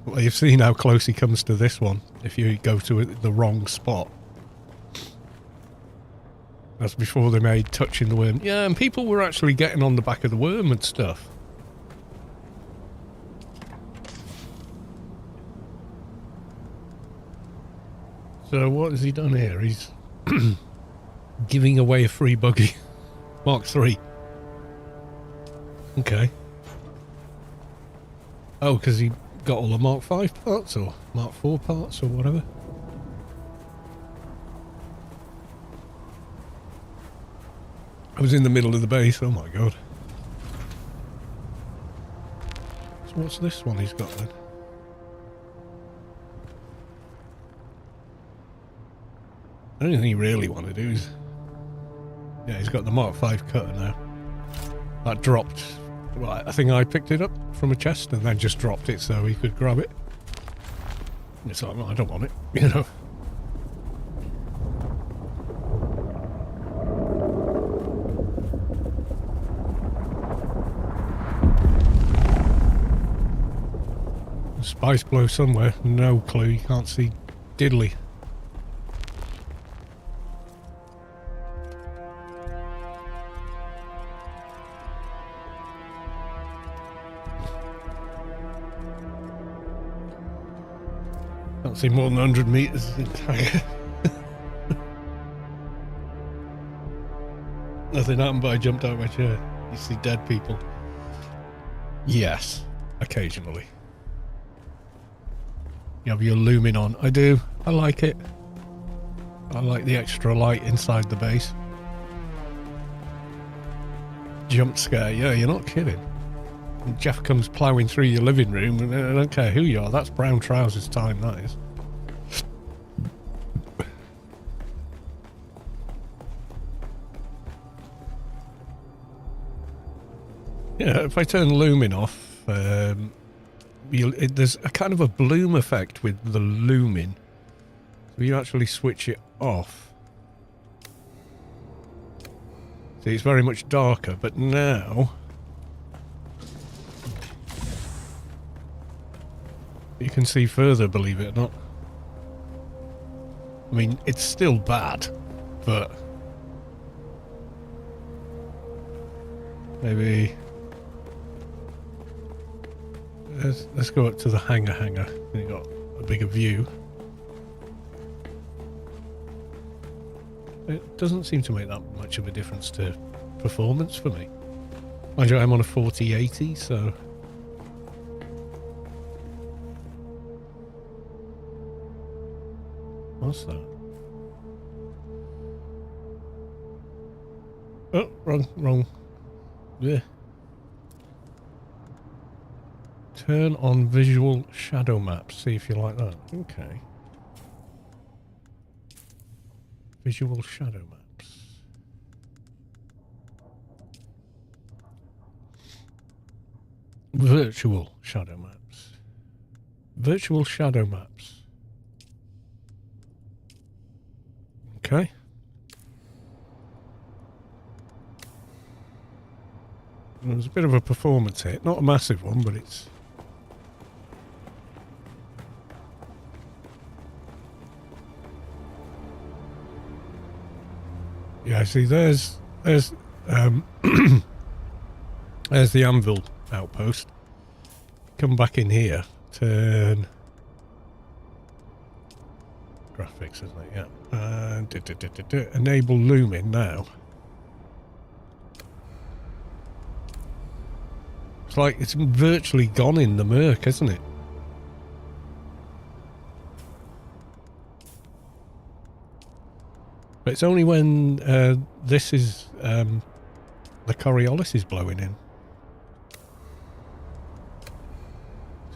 Well, you've seen how close he comes to this one, if you go to the wrong spot. That's before they made touching the worm. Yeah, and people were actually getting on the back of the worm and stuff. So what has he done here? He's giving away a free buggy. Mark 3. Okay. Oh, because he got all the Mark 5 parts or Mark 4 parts or whatever. I was in the middle of the base. Oh my god. So what's this one he's got then? The only thing you really want to do is... Yeah, he's got the Mark 5 cutter now. That dropped... Well, I think I picked it up from a chest and then just dropped it so he could grab it. And it's like, well, I don't want it, you know. Spice blow somewhere. No clue. You can't see diddly. Can't see more than 100 meters entire. Nothing happened, but I jumped out of my chair. You see dead people? Yes, occasionally. You have your looming on. I do. I like it. I like the extra light inside the base. Jump scare. Yeah, you're not kidding. And Jeff comes ploughing through your living room and I don't care who you are. That's brown trousers time, that is. Yeah, if I turn looming off, there's a kind of a bloom effect with the looming. So you actually switch it off. See, it's very much darker, but now you can see further, believe it or not. I mean, it's still bad, but maybe... Let's go up to the hangar. You got a bigger view. It doesn't seem to make that much of a difference to performance for me. Mind you, I'm on a 4080, so... What's that? Oh, wrong. Yeah. Turn on visual shadow maps. See if you like that. Okay. Visual shadow maps. Virtual shadow maps. Virtual shadow maps. Okay. There's a bit of a performance hit. Not a massive one, but it's... Yeah, see, there's there's the anvil outpost. Come back in here. Turn graphics, isn't it? Yeah. Enable looming now. It's like it's virtually gone in the murk, isn't it? But it's only when this is the Coriolis is blowing in.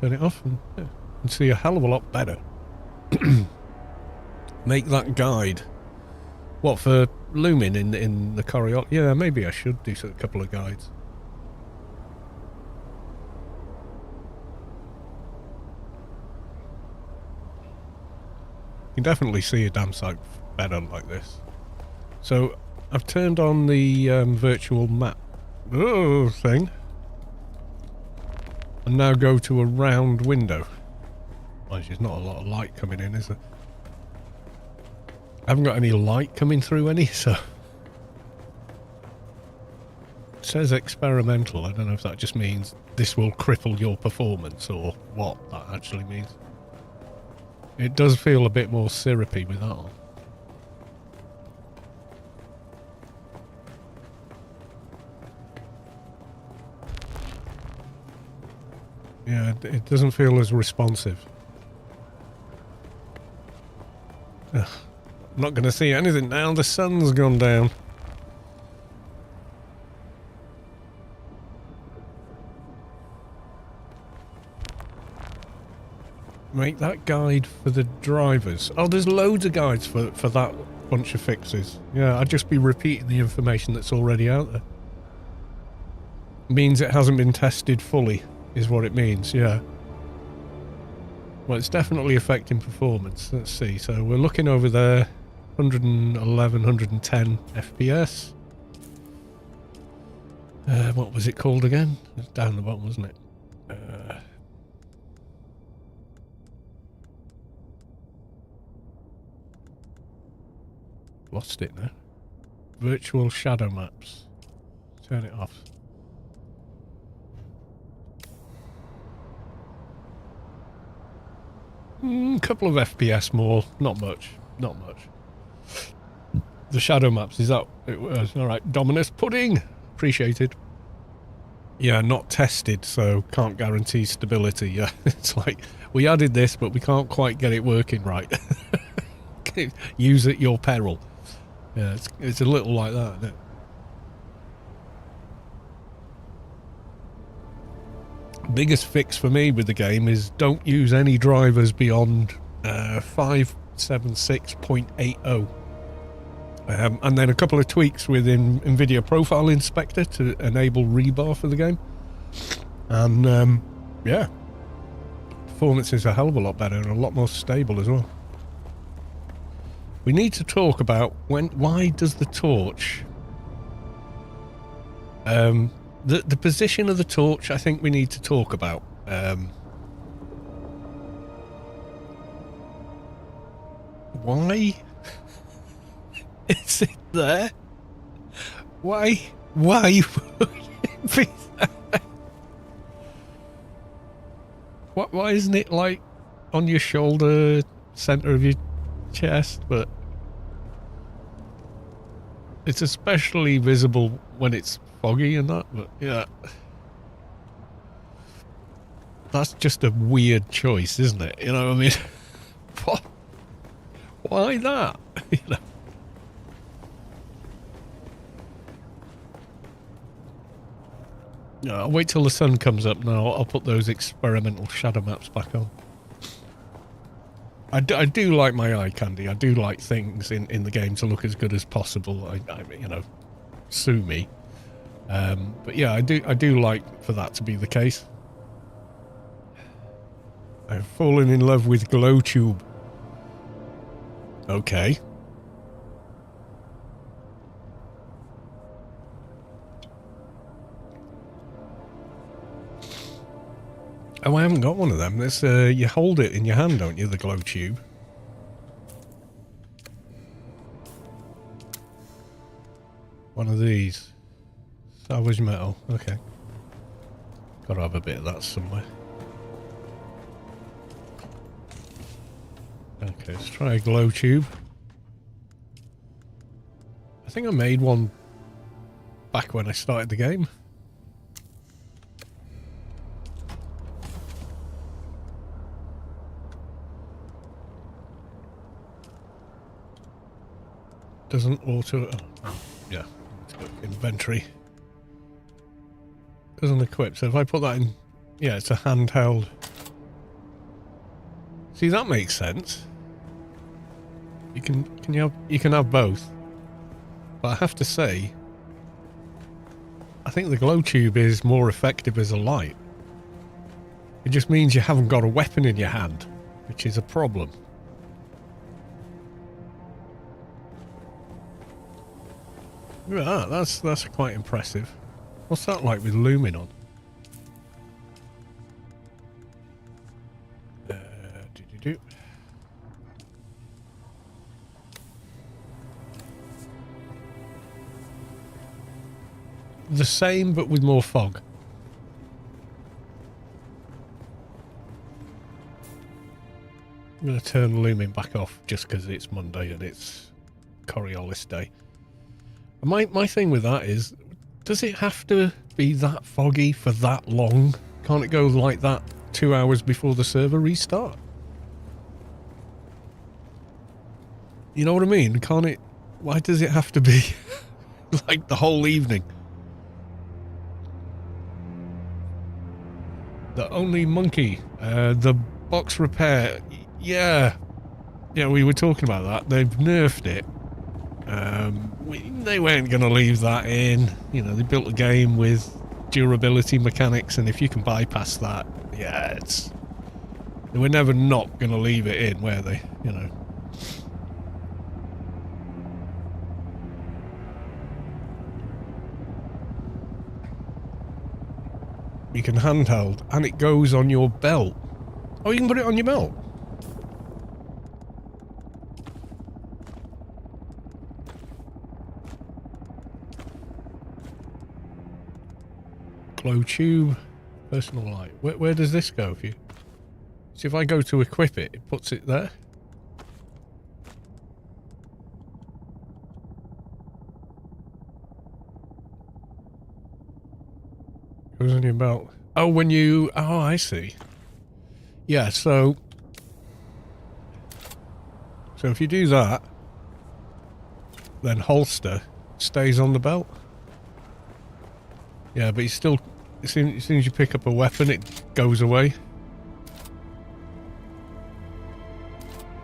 Turn it off and see a hell of a lot better. Make that guide. What, for looming in the Coriolis? Yeah, maybe I should do a couple of guides. You can definitely see a damn sight better like this. So I've turned on the virtual map thing, and now go to a round window. Well, there's not a lot of light coming in, is there? I haven't got any light coming through any, so says experimental. I don't know if that just means this will cripple your performance or what that actually means. It does feel a bit more syrupy with that on. Yeah, it doesn't feel as responsive. Ugh, I'm not going to see anything now. The sun's gone down. Make that guide for the drivers. Oh, there's loads of guides for that bunch of fixes. Yeah, I'd just be repeating the information that's already out there. Means it hasn't been tested fully, is what it means, yeah. Well, it's definitely affecting performance. Let's see. So we're looking over there. 111, 110 FPS. What was it called again? It was down the bottom, wasn't it? Lost it now. Virtual shadow maps. Turn it off. Couple of FPS more. Not much. Not much. The shadow maps, is that it was? Alright, Dominus Pudding. Appreciated. Yeah, not tested, so can't guarantee stability. Yeah, it's like, we added this, but we can't quite get it working right. Use at your peril. Yeah, it's a little like that, isn't it? Biggest fix for me with the game is don't use any drivers beyond 576.80. And then a couple of tweaks within NVIDIA Profile Inspector to enable rebar for the game. And yeah, performance is a hell of a lot better and a lot more stable as well. We need to talk about why does the torch... The position of the torch, I think we need to talk about. Why is it there? Why would it be there? Why isn't it like on your shoulder, center of your chest? But it's especially visible when it's foggy and that, but yeah. That's just a weird choice, isn't it? You know what I mean? What? Why that? You know? Yeah, I'll wait till the sun comes up now. I'll put those experimental shadow maps back on. I do like my eye candy. I do like things in the game to look as good as possible. I you know, sue me. But yeah, I do like for that to be the case. I've fallen in love with GlowTube. Okay. Oh, I haven't got one of them. This you hold it in your hand, don't you? The GlowTube. One of these. Salvage metal. Okay. Gotta have a bit of that somewhere. Okay, let's try a GlowTube. I think I made one back when I started the game. Doesn't auto... Oh, yeah. Inventory. Doesn't equip. So if I put that in... Yeah, it's a handheld... See, that makes sense. You can have both. But I have to say, I think the GlowTube is more effective as a light. It just means you haven't got a weapon in your hand, which is a problem. Look at that, that's quite impressive. What's that like with looming on? the same, but with more fog. I'm going to turn looming back off just because it's Monday and it's Coriolis Day. And my thing with that is, does it have to be that foggy for that long? Can't it go like that 2 hours before the server restart? You know what I mean? Can't it? Why does it have to be like the whole evening? The only monkey, the box repair. Yeah, we were talking about that. They've nerfed it. They weren't going to leave that in. You know, they built a game with durability mechanics, and if you can bypass that, yeah, they were never not going to leave it in, were they? You know. You can handheld, and it goes on your belt. Oh, you can put it on your belt. Glow tube, personal light. Where does this go for you? See, if I go to equip it, it puts it there. Goes on your belt. Oh, when you... Oh, I see. Yeah, so if you do that, then holster stays on the belt. Yeah, but you still... As soon as you pick up a weapon, it goes away.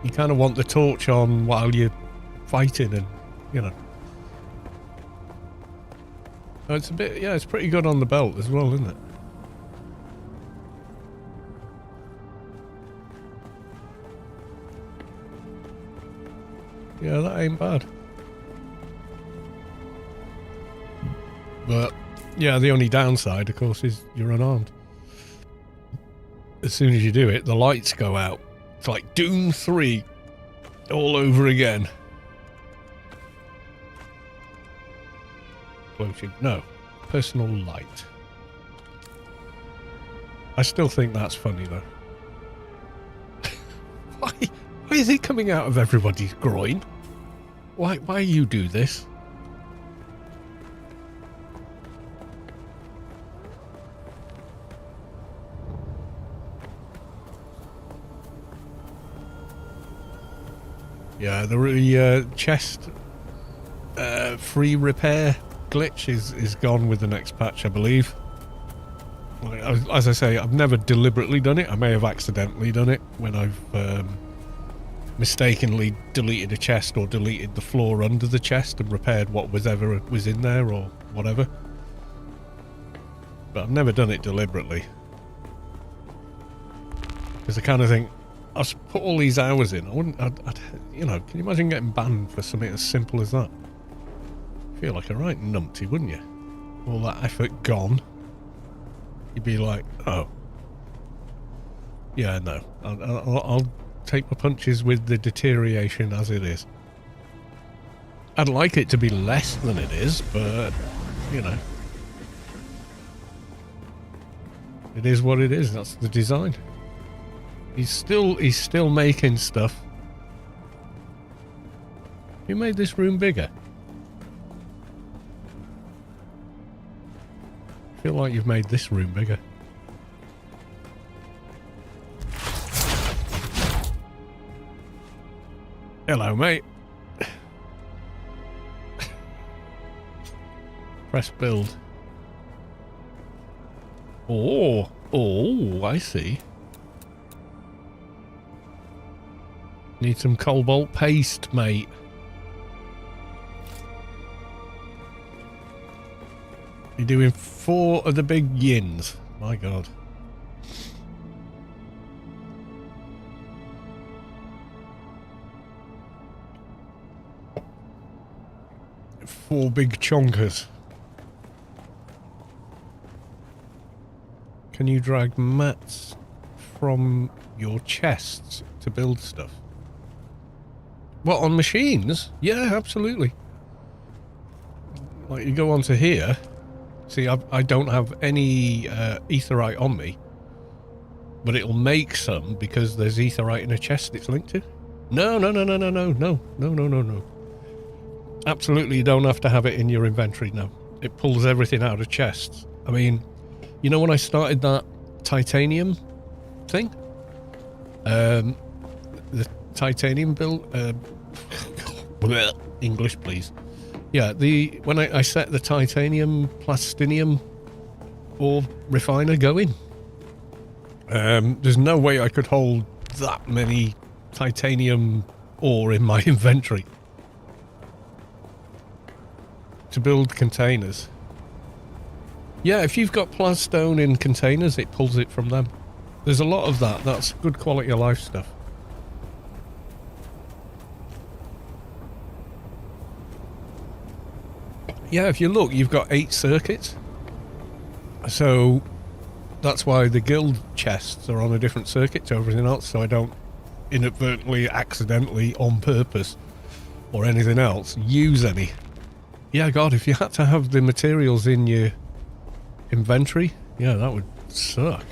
You kind of want the torch on while you're fighting and, you know. It's a bit... Yeah, it's pretty good on the belt as well, isn't it? Yeah, that ain't bad. But, yeah, the only downside, of course, is you're unarmed. As soon as you do it, the lights go out. It's like DUNE 3 all over again. No, personal light. I still think that's funny, though. Why is it coming out of everybody's groin? Why you do this? Yeah, the chest free repair glitch is gone with the next patch, I believe. As I say, I've never deliberately done it. I may have accidentally done it when I've mistakenly deleted a chest or deleted the floor under the chest and repaired what was in there or whatever. But I've never done it deliberately. Because I kind of think, I've put all these hours in. I'd, you know, can you imagine getting banned for something as simple as that? Feel like a right numpty, wouldn't you? All that effort gone. You'd be like, oh. Yeah, no. I'll take my punches with the deterioration as it is. I'd like it to be less than it is, but, you know. It is what it is. That's the design. He's still making stuff. You made this room bigger. I feel like you've made this room bigger. Hello, mate. Press build. Oh, I see. Need some cobalt paste, mate. You're doing 4 of the big yins. My God. Four big chonkers. Can you drag mats from your chests to build stuff? What, on machines? Yeah, absolutely. Like, you go onto here, See, I don't have any etherite on me, but it'll make some because there's etherite in a chest it's linked to. No. Absolutely, you don't have to have it in your inventory, no. It pulls everything out of chests. I mean, you know when I started that titanium thing? The titanium build... English, please. Yeah, when I set the titanium plastinium ore refiner going, there's no way I could hold that many titanium ore in my inventory to build containers. Yeah, if you've got plastone in containers, it pulls it from them. There's a lot of that. That's good quality of life stuff. Yeah, if you look, you've got 8 circuits. So that's why the guild chests are on a different circuit to everything else, so I don't inadvertently, accidentally, on purpose, or anything else, use any. Yeah, God, if you had to have the materials in your inventory, yeah, that would suck.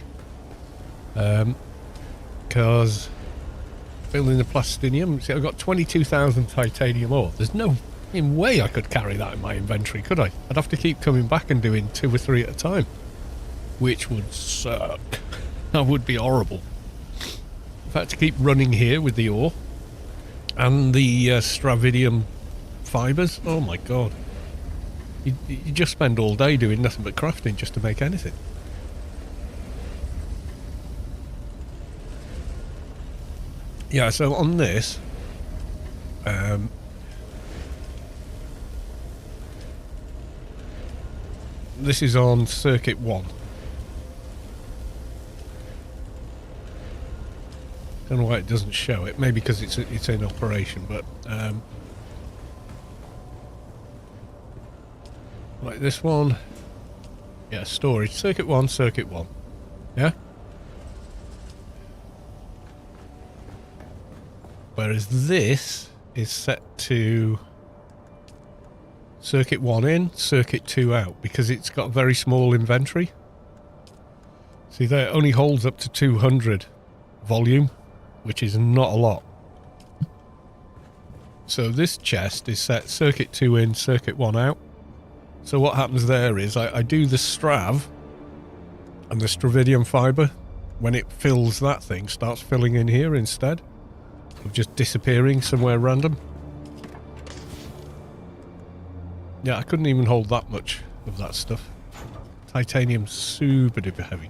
Because building the plastinium, see, I've got 22,000 titanium ore. There's no way I could carry that in my inventory, could I? I'd have to keep coming back and doing 2 or 3 at a time, which would suck. That would be horrible. I've had to keep running here with the ore and the stravidium fibers. Oh my God. You just spend all day doing nothing but crafting just to make anything. Yeah, so on this, this is on circuit 1. Don't know why it doesn't show it. Maybe because it's in operation, but like this one, yeah, storage, circuit 1, circuit 1, yeah. Whereas this is set to circuit 1 in, circuit 2 out, because it's got a very small inventory. See, there it only holds up to 200 volume, which is not a lot. So this chest is set circuit 2 in, circuit 1 out. So what happens there is I do the strav, and the stravidium fiber, when it fills that thing, starts filling in here instead of just disappearing somewhere random. Yeah, I couldn't even hold that much of that stuff. Titanium's super duper heavy.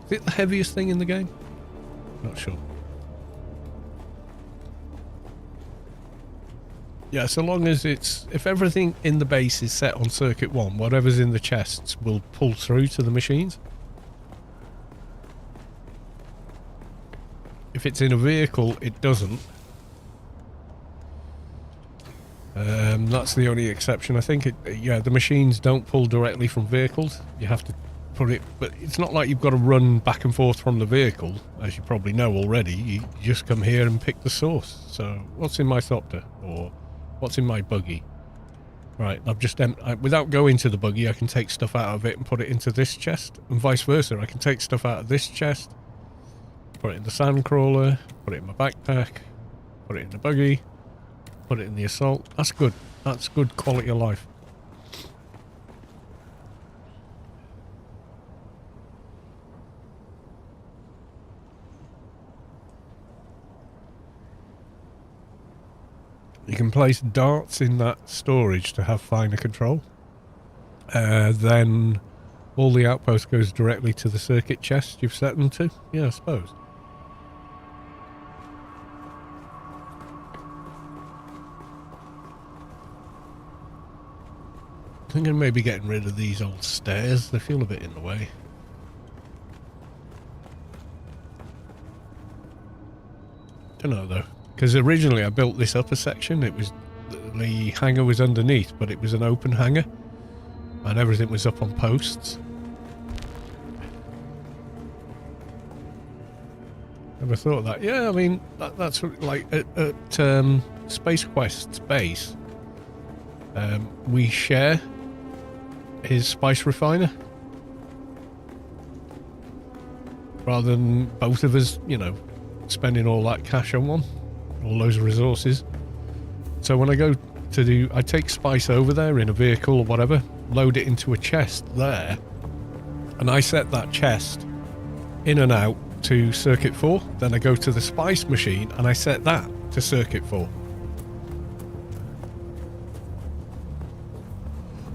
Is it the heaviest thing in the game? Not sure. Yeah, so long as if everything in the base is set on circuit 1, whatever's in the chests will pull through to the machines. If it's in a vehicle, it doesn't. That's the only exception. I think yeah, the machines don't pull directly from vehicles. You have to put it, but it's not like you've got to run back and forth from the vehicle, as you probably know already. You just come here and pick the source. So, what's in my thopter? Or what's in my buggy? Right, I've just without going to the buggy, I can take stuff out of it and put it into this chest, and vice versa. I can take stuff out of this chest, put it in the sand crawler, put it in my backpack, put it in the buggy, put it in the assault. That's good. That's good quality of life. You can place darts in that storage to have finer control. Then all the outpost goes directly to the circuit chest you've set them to. Yeah, I suppose. I think I'm maybe getting rid of these old stairs. They feel a bit in the way. Don't know though. Because originally I built this upper section, it was the hangar was underneath, but it was an open hangar, and everything was up on posts. Never thought of that. Yeah, I mean that's like at Space Quest's base. We share his spice refiner. Rather than both of us, you know, spending all that cash on one. All those resources. So when I go to do... I take spice over there in a vehicle or whatever, load it into a chest there, and I set that chest in and out to circuit 4. Then I go to the spice machine and I set that to circuit 4.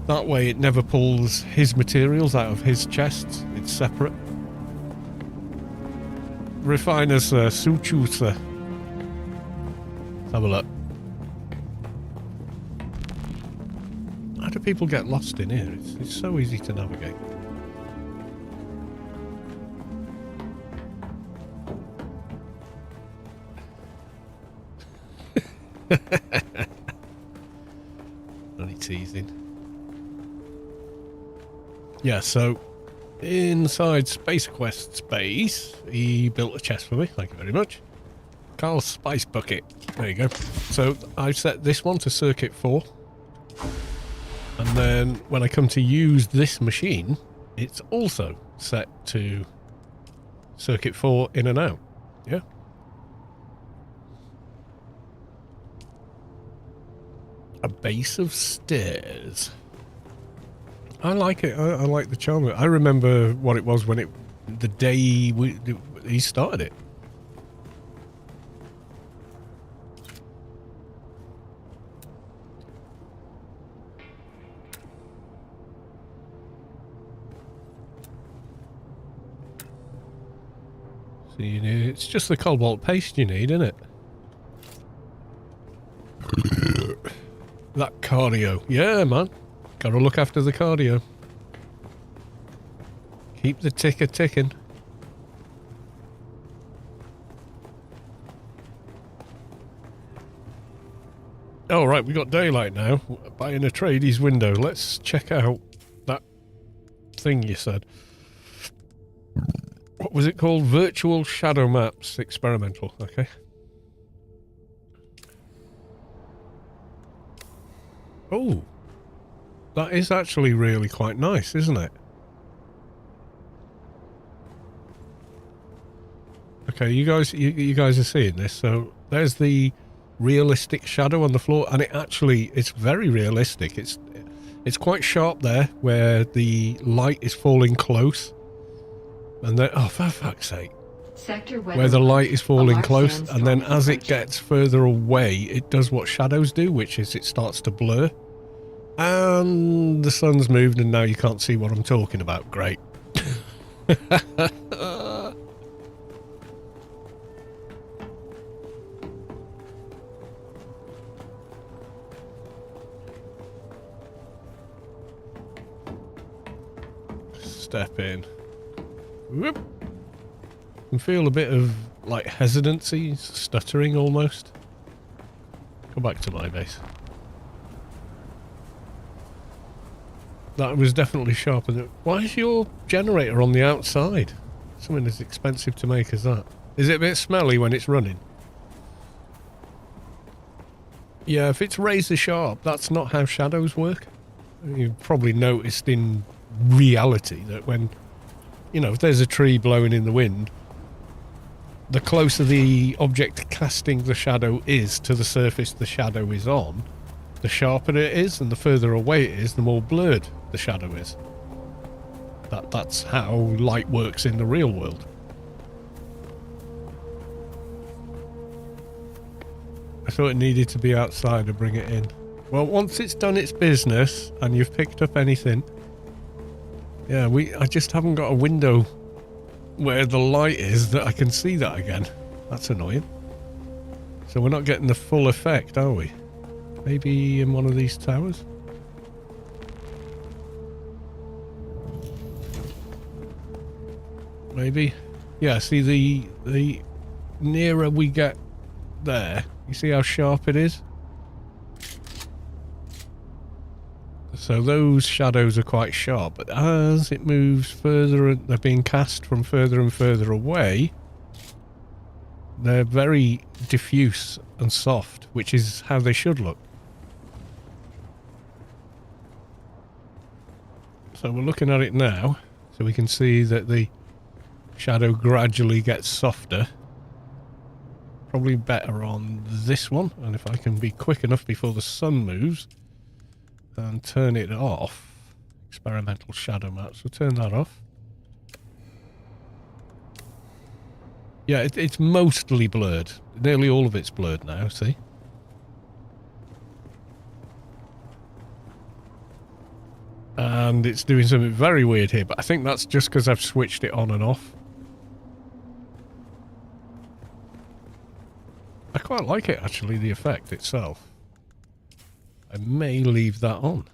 That way it never pulls his materials out of his chests. It's separate. Refiners Suchusa. Let's have a look. How do people get lost in here? It's so easy to navigate. Only teasing. Yeah, so inside Space Quest space, he built a chest for me. Thank you very much. Carl's Spice Bucket. There you go. So I've set this one to circuit 4. And then when I come to use this machine, it's also set to circuit 4 in and out. Yeah. A base of stairs. I like it. I like the charm of it. I remember what it was when the day he started it. So it's just the cobalt paste you need, isn't it? That cardio. Yeah, man. Gotta look after the cardio. Keep the ticker ticking. Oh, right, we got daylight now. Buying a tradies window. Let's check out that thing you said. What was it called? Virtual Shadow Maps Experimental. Okay. Oh. That is actually really quite nice, isn't it? Okay, you guys are seeing this. So there's the realistic shadow on the floor, and it's very realistic. It's quite sharp there where the light is falling close. And then, oh, for fuck's sake. Where the light is falling close, and then as it gets further away, it does what shadows do, which is it starts to blur. And the sun's moved, and now you can't see what I'm talking about. Great. Step in. Whoop. I can feel a bit of, like, hesitancy, stuttering almost. Go back to my base. That was definitely sharper than... Why is your generator on the outside? Something as expensive to make as that. Is it a bit smelly when it's running? Yeah, if it's razor sharp, that's not how shadows work. You've probably noticed in reality that when, you know, if there's a tree blowing in the wind, the closer the object casting the shadow is to the surface the shadow is on, the sharper it is, and the further away it is, the more blurred the shadow is. That's how light works in the real world. I thought it needed to be outside to bring it in. Well, once it's done its business and you've picked up anything, yeah, I just haven't got a window where the light is that I can see that again. That's annoying. So we're not getting the full effect, are we? Maybe in one of these towers? Maybe. Yeah, see the nearer we get there, you see how sharp it is? So those shadows are quite sharp, but as it moves further, and they're being cast from further and further away, they're very diffuse and soft, which is how they should look. So we're looking at it now, so we can see that the shadow gradually gets softer. Probably better on this one, and if I can be quick enough before the sun moves and turn it off. Experimental shadow map, so turn that off. Yeah, it's mostly blurred. Nearly all of it's blurred now, see? And it's doing something very weird here, but I think that's just because I've switched it on and off. I quite like it, actually, the effect itself. I may leave that on.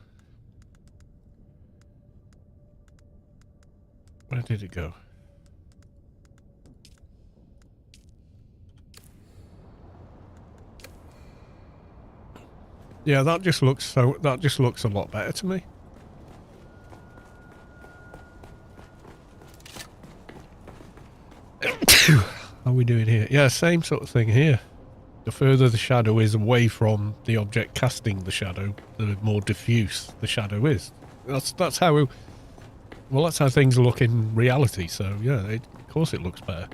Where did it go? Yeah, that just looks a lot better to me. How are we doing here? Yeah, same sort of thing here. The further the shadow is away from the object casting the shadow, the more diffuse the shadow is. That's how that's how things look in reality. So yeah, of course it looks better.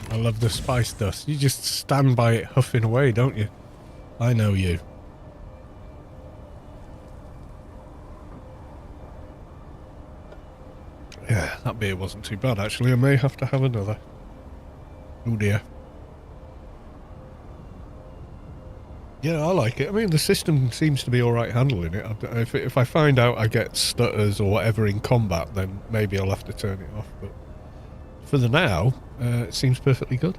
I love the spice dust. You just stand by it huffing away, don't you? I know you. Yeah, that beer wasn't too bad, actually. I may have to have another. Oh, dear. Yeah, I like it. I mean, the system seems to be alright handling it. If I find out I get stutters or whatever in combat, then maybe I'll have to turn it off. But for the now, it seems perfectly good.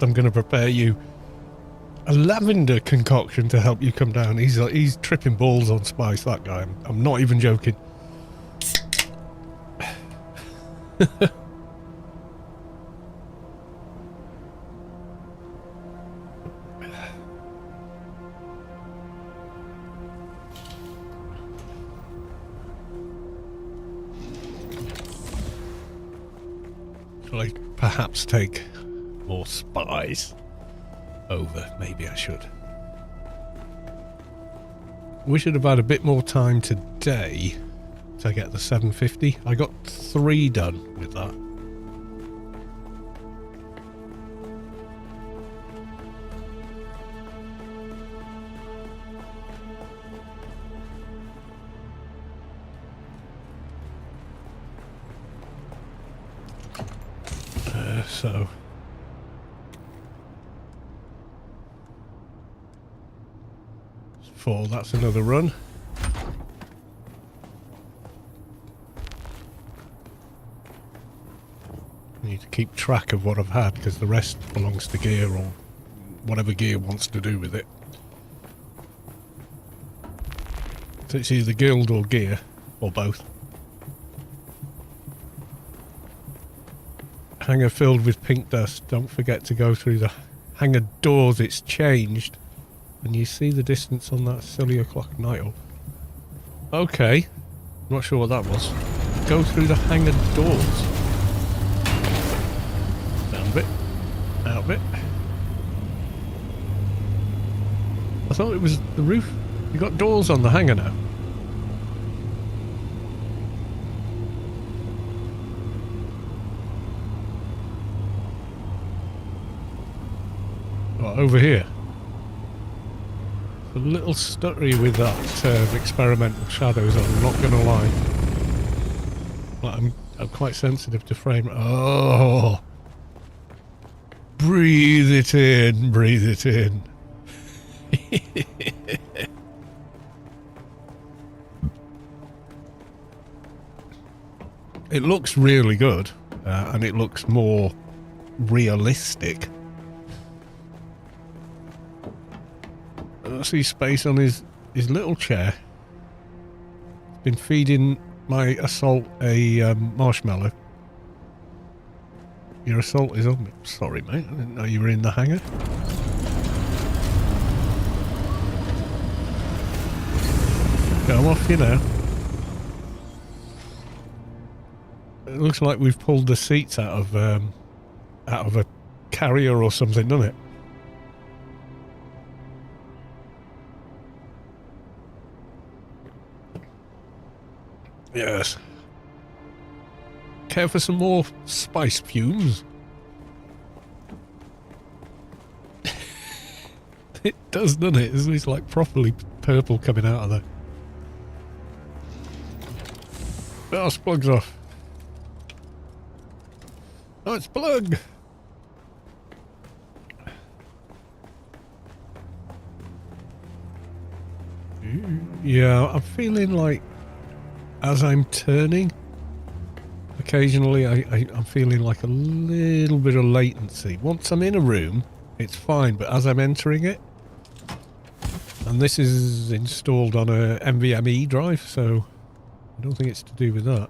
I'm going to prepare you a lavender concoction to help you come down. He's tripping balls on spice, that guy. I'm not even joking. Shall I perhaps take more spies over? Maybe I should. We should have had a bit more time today to get the 750. I got 3 done with that. so... Four, that's another run. I need to keep track of what I've had, because the rest belongs to gear, or whatever gear wants to do with it. So it's either guild or gear, or both. Hangar filled with pink dust. Don't forget to go through the hangar doors. It's changed. And you see the distance on that silly o'clock night up. Okay. Not sure what that was. Go through the hangar doors. Down a bit. Out a bit. I thought it was the roof. You got doors on the hangar now. Oh, over here. A little stuttery with that experimental shadows, I'm not going to lie. But I'm quite sensitive to frame. Oh! Breathe it in, breathe it in. It looks really good, and it looks more realistic. I see space on his little chair. Been feeding my assault a marshmallow. Your assault is on me. Sorry, mate. I didn't know you were in the hangar. Come off you now. It looks like we've pulled the seats out of a carrier or something, doesn't it? Yes. Care for some more spice fumes? It does, doesn't it? It's like properly purple coming out of there. Oh, plug's off. Oh, it's plug! Yeah, I'm feeling like as I'm turning, occasionally I'm feeling like a little bit of latency. Once I'm in a room, it's fine, but as I'm entering it, and this is installed on a NVMe drive, so I don't think it's to do with that.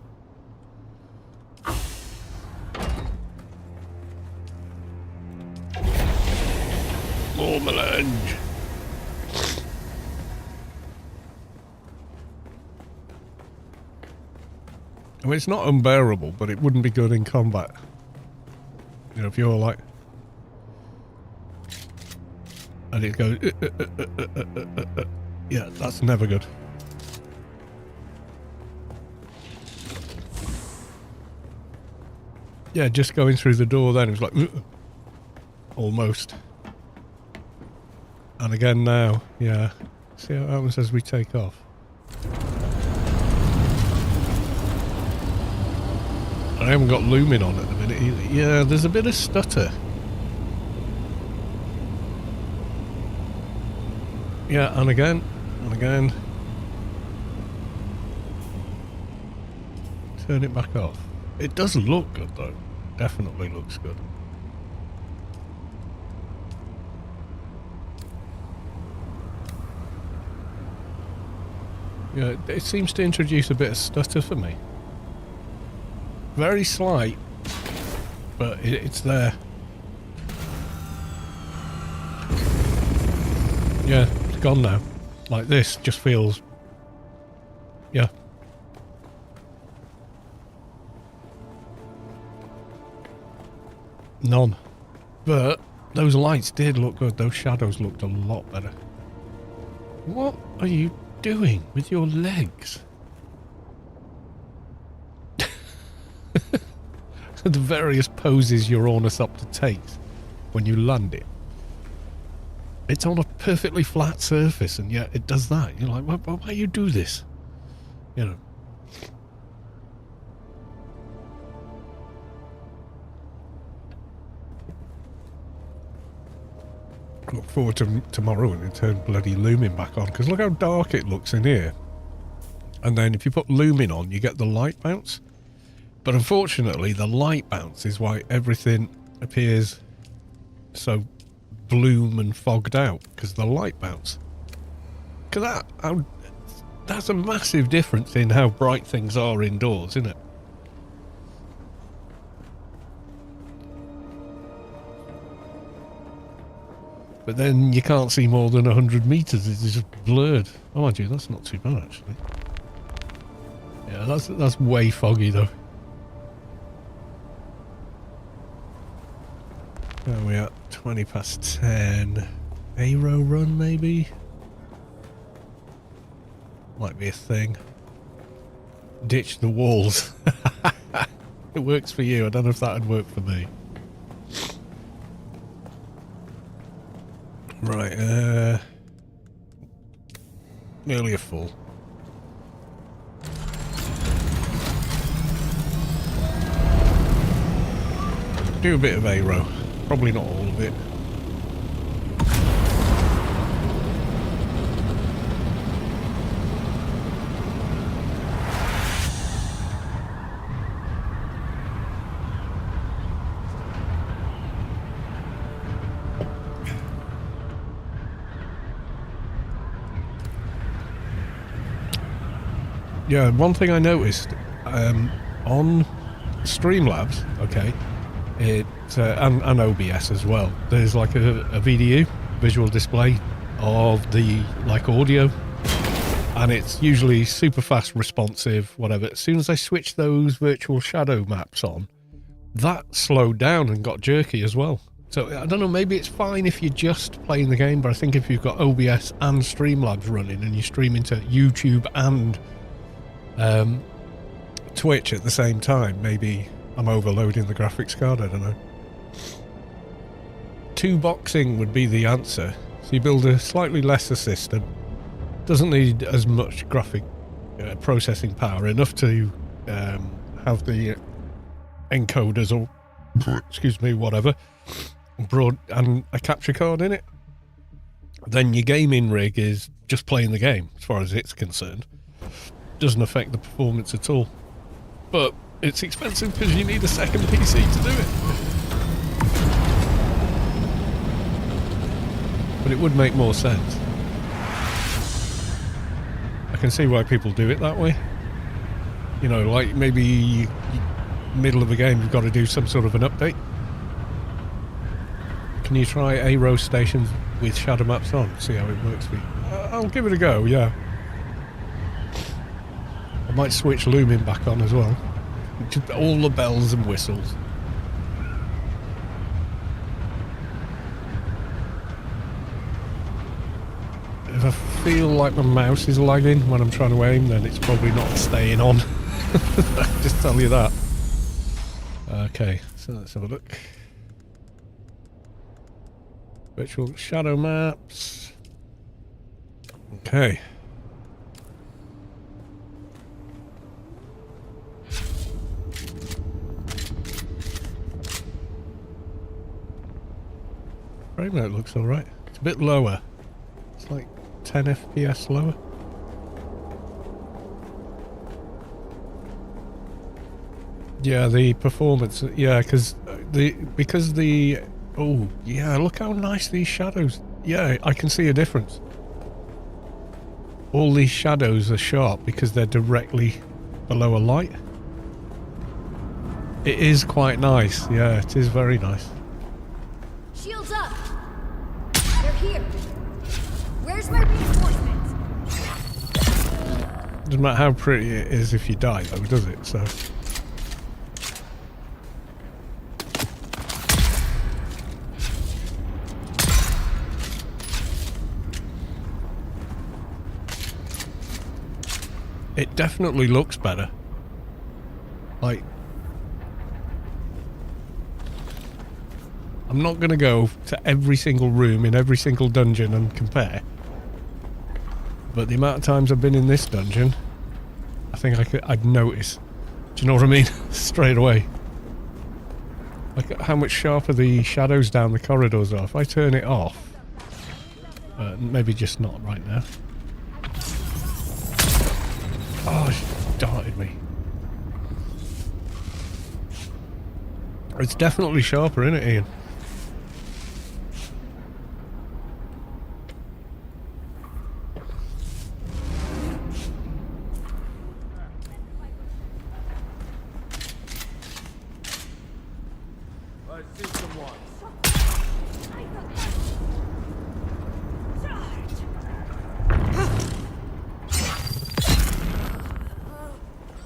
More melange. I mean, it's not unbearable, but it wouldn't be good in combat. You know, if you're like... And it goes... Yeah, that's never good. Yeah, just going through the door then, it was like... Almost. And again now, yeah. See how it happens as we take off. I haven't got looming on at the minute either. Yeah, there's a bit of stutter. Yeah, and again, and again. Turn it back off. It does look good though. Definitely looks good. Yeah, it seems to introduce a bit of stutter for me. Very slight, but it's there. Yeah, it's gone now. Like this just feels... Yeah. None. But those lights did look good. Those shadows looked a lot better. What are you doing with your legs? The various poses your Ornithopter takes when you land it. It's on a perfectly flat surface, and yet it does that. You're like, why you do this? You know. look forward to tomorrow when they turn bloody Lumen back on, because look how dark it looks in here. And then if you put Lumen on, you get the light bounce. But unfortunately, the light bounce is why everything appears so bloom and fogged out, because the light bounce. Because that's a massive difference in how bright things are indoors, isn't it? But then you can't see more than 100 meters. It's just blurred. Oh, mind you, that's not too bad actually. Yeah, that's way foggy though. Where are we at? 20 past 10. Aero run maybe? Might be a thing. Ditch the walls. It works for you. I don't know if that would work for me. Right, nearly a full. Do a bit of aero. Probably not all of it. Yeah, one thing I noticed on Streamlabs, okay, it and OBS as well. There's like a VDU, visual display of the audio, and it's usually super fast, responsive, whatever. As soon as I switch those virtual shadow maps on, that slowed down and got jerky as well. So I don't know, maybe it's fine if you're just playing the game, but I think if you've got OBS and Streamlabs running and you stream into YouTube and Twitch at the same time, maybe I'm overloading the graphics card, I don't know. 2 boxing would be the answer. So you build a slightly lesser system, doesn't need as much graphic processing power, enough to have the encoders or excuse me, whatever, and a capture card in it. Then your gaming rig is just playing the game as far as it's concerned. Doesn't affect the performance at all. But it's expensive because you need a second PC to do it. But it would make more sense. I can see why people do it that way. You know, like maybe middle of a game you've got to do some sort of an update. Can you try Aero stations with shadow maps on? See how it works for you. I'll give it a go, yeah. I might switch Lumen back on as well. Just all the bells and whistles. If I feel like my mouse is lagging when I'm trying to aim, then it's probably not staying on. Just tell you that. Okay, so let's have a look. Virtual shadow maps. Okay. Frame rate looks alright. It's a bit lower. It's like 10 FPS lower. Yeah, the performance. Yeah, because the oh yeah, look how nice these shadows. Yeah, I can see a difference. All these shadows are sharp because they're directly below a light. It is quite nice. Yeah, it is very nice. Shields up! They're here! Where's my reinforcements? Doesn't matter how pretty it is if you die though, does it? So it definitely looks better. Like, I'm not going to go to every single room in every single dungeon and compare. But the amount of times I've been in this dungeon, I think I'd notice. Do you know what I mean? Straight away. Like how much sharper the shadows down the corridors are. If I turn it off, Maybe just not right now. Oh, she darted me. It's definitely sharper, isn't it, Ian?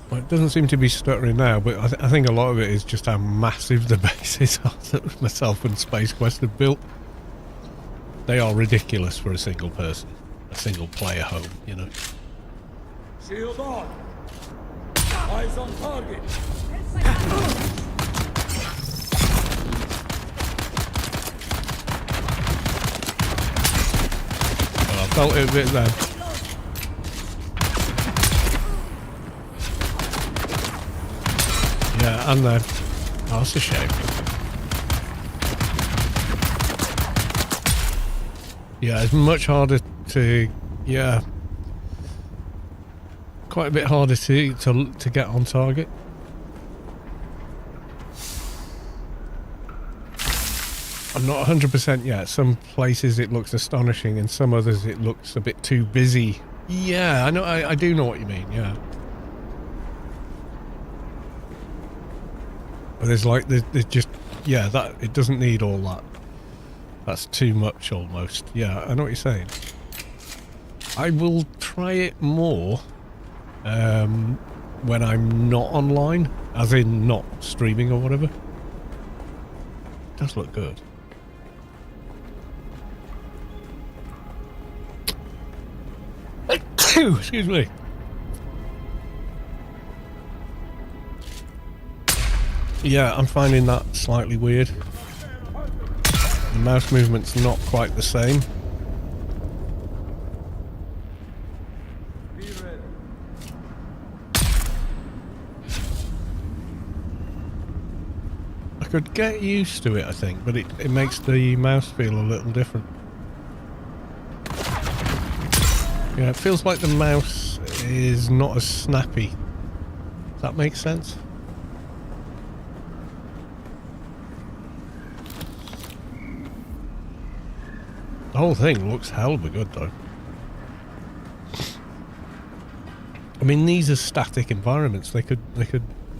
Well, it doesn't seem to be stuttering now, but I think a lot of it is just how massive the bases are that myself and Space Quest have built. They are ridiculous for a single person, a single player home, you know. Shield on! Eyes on target! Well, I felt it a bit then. Yeah, and then. Oh, that's a shame. Yeah, it's much harder to. Yeah. Quite a bit harder to get on target. I'm not 100% yet. Some places it looks astonishing, and some others it looks a bit too busy. Yeah, I know. I do know what you mean. Yeah. But there's just, yeah, that it doesn't need all that. That's too much almost. Yeah, I know what you're saying. I will try it more when I'm not online, as in not streaming or whatever. It does look good. Excuse me. Yeah, I'm finding that slightly weird. The mouse movement's not quite the same. I could get used to it, I think, but it makes the mouse feel a little different. Yeah, it feels like the mouse is not as snappy. Does that make sense? The whole thing looks hell of a good though. I mean, these are static environments. They could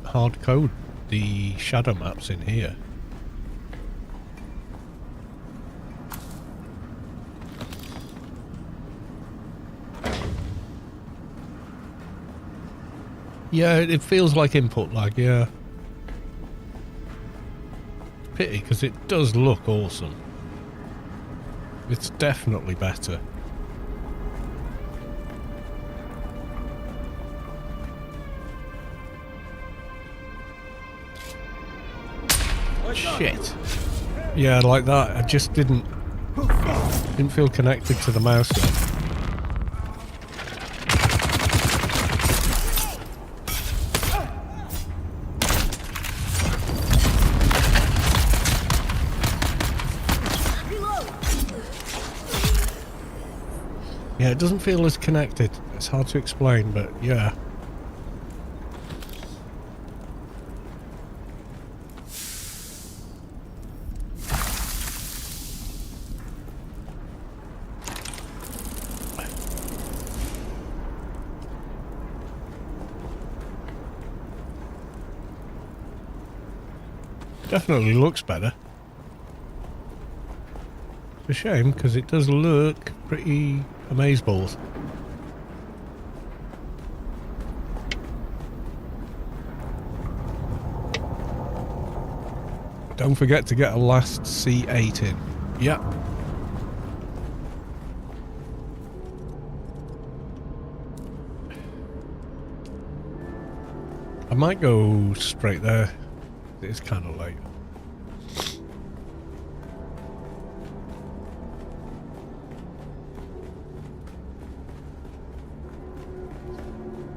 hard code the shadow maps in here. Yeah, it feels like input lag, yeah. Pity, because it does look awesome. It's definitely better. Shit. Yeah, like that. I just didn't feel connected to the mouse then. Yeah, it doesn't feel as connected. It's hard to explain, but yeah. Definitely looks better. It's a shame, because it does look pretty amazeballs. Don't forget to get a last C8 in. Yep. I might go straight there. It's kind of late.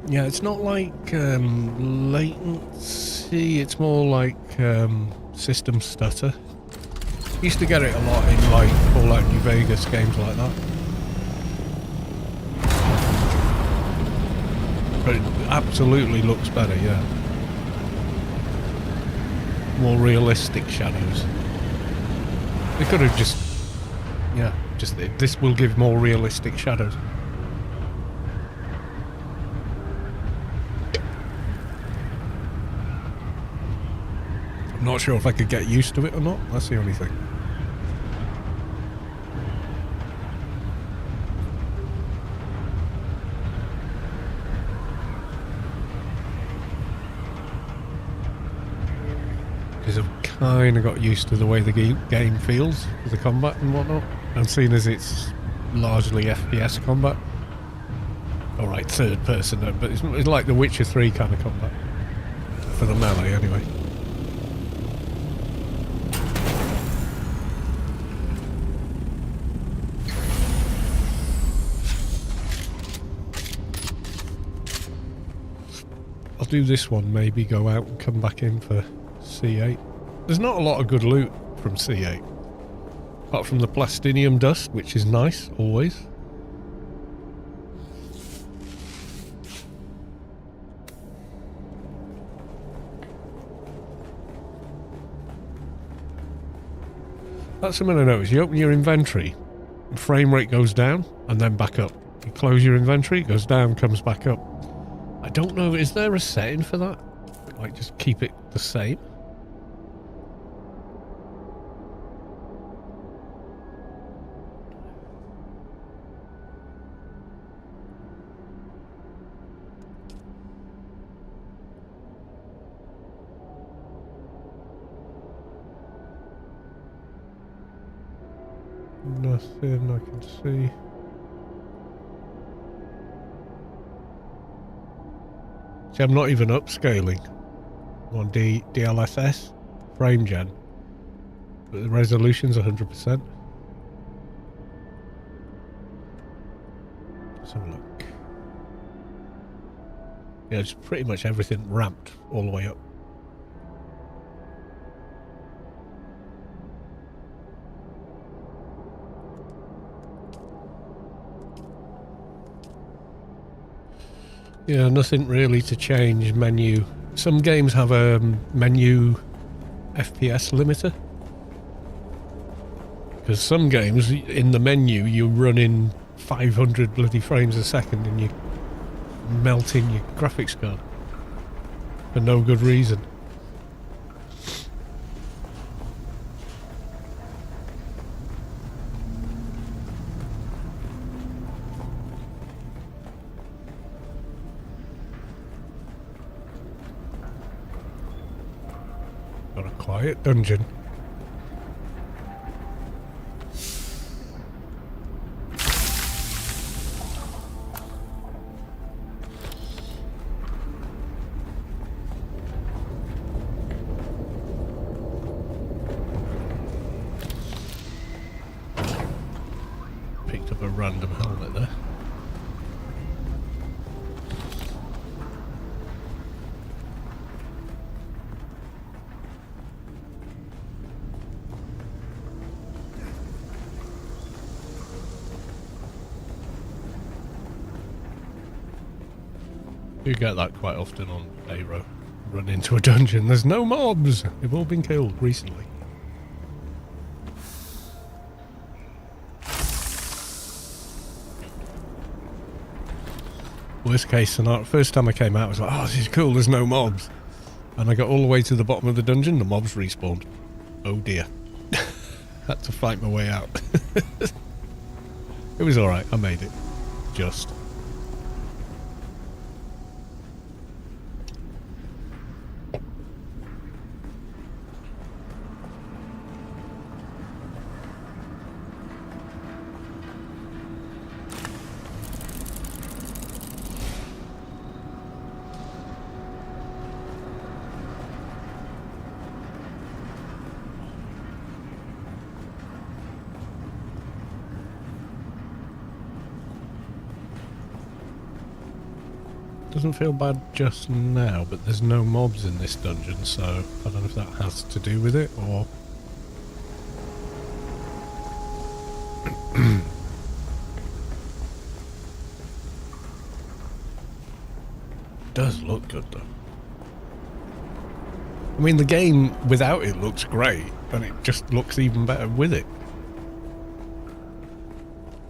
Yeah, it's not like latency, it's more like system stutter. Used to get it a lot in like Fallout New Vegas, games like that. But it absolutely looks better, yeah. More realistic shadows. They could have just... Yeah, just this will give more realistic shadows. I'm not sure if I could get used to it or not. That's the only thing. Because I've kind of got used to the way the game feels, the combat and whatnot. And seeing as it's largely FPS combat. Alright, third person, but it's like the Witcher 3 kind of combat. For the melee, anyway. I'll do this one, maybe go out and come back in for C8. There's not a lot of good loot from C8. Apart from the plastinium dust, which is nice, always. That's something I noticed. You open your inventory, frame rate goes down, and then back up. You close your inventory, it goes down, comes back up. I don't know, is there a setting for that? Like, just keep it the same? Nothing I can see. See, I'm not even upscaling on DLSS frame gen, but the resolution's 100%. Let's have a look. Yeah, it's pretty much everything ramped all the way up. Yeah, nothing really to change menu. Some games have a menu FPS limiter. Because some games, in the menu, you're running 500 bloody frames a second and you're melting your graphics card. For no good reason. Got a quiet dungeon. Picked up a random helmet there. You get that quite often on Aero. Run into a dungeon, there's no mobs! They've all been killed recently. Worst case scenario, first time I came out I was like, oh, this is cool, there's no mobs. And I got all the way to the bottom of the dungeon, the mobs respawned. Oh dear. Had to fight my way out. It was alright, I made it. Just. Doesn't feel bad just now, but there's no mobs in this dungeon, so I don't know if that has to do with it, or... does look good though. I mean, the game without it looks great, and it just looks even better with it.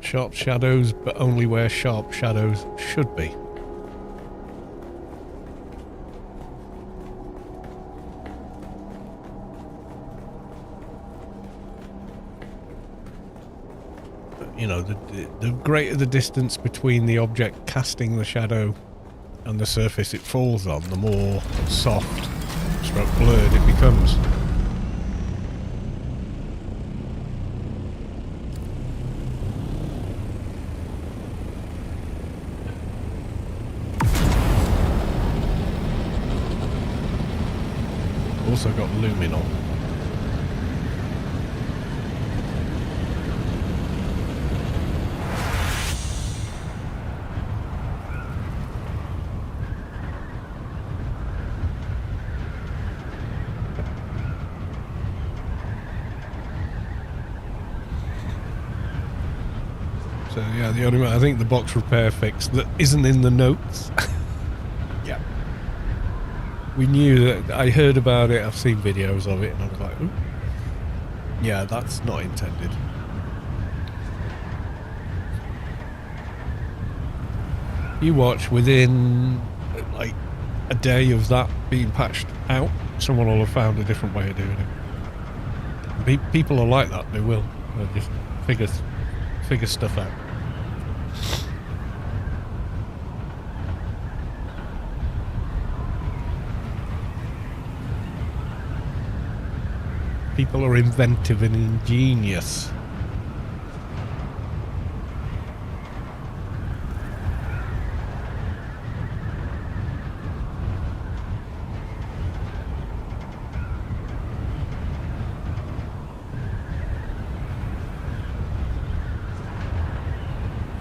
Sharp shadows, but only where sharp shadows should be. You know, the greater the distance between the object casting the shadow and the surface it falls on, the more soft stroke blurred it becomes. Also got looming on. So yeah, the only I think the box repair fix that isn't in the notes. Yeah. We knew that. I heard about it, I've seen videos of it, and I was like, ooh. Yeah, that's not intended. You watch, within like a day of that being patched out, someone will have found a different way of doing it. People are like that, they will. They'll just figure stuff out. People are inventive and ingenious.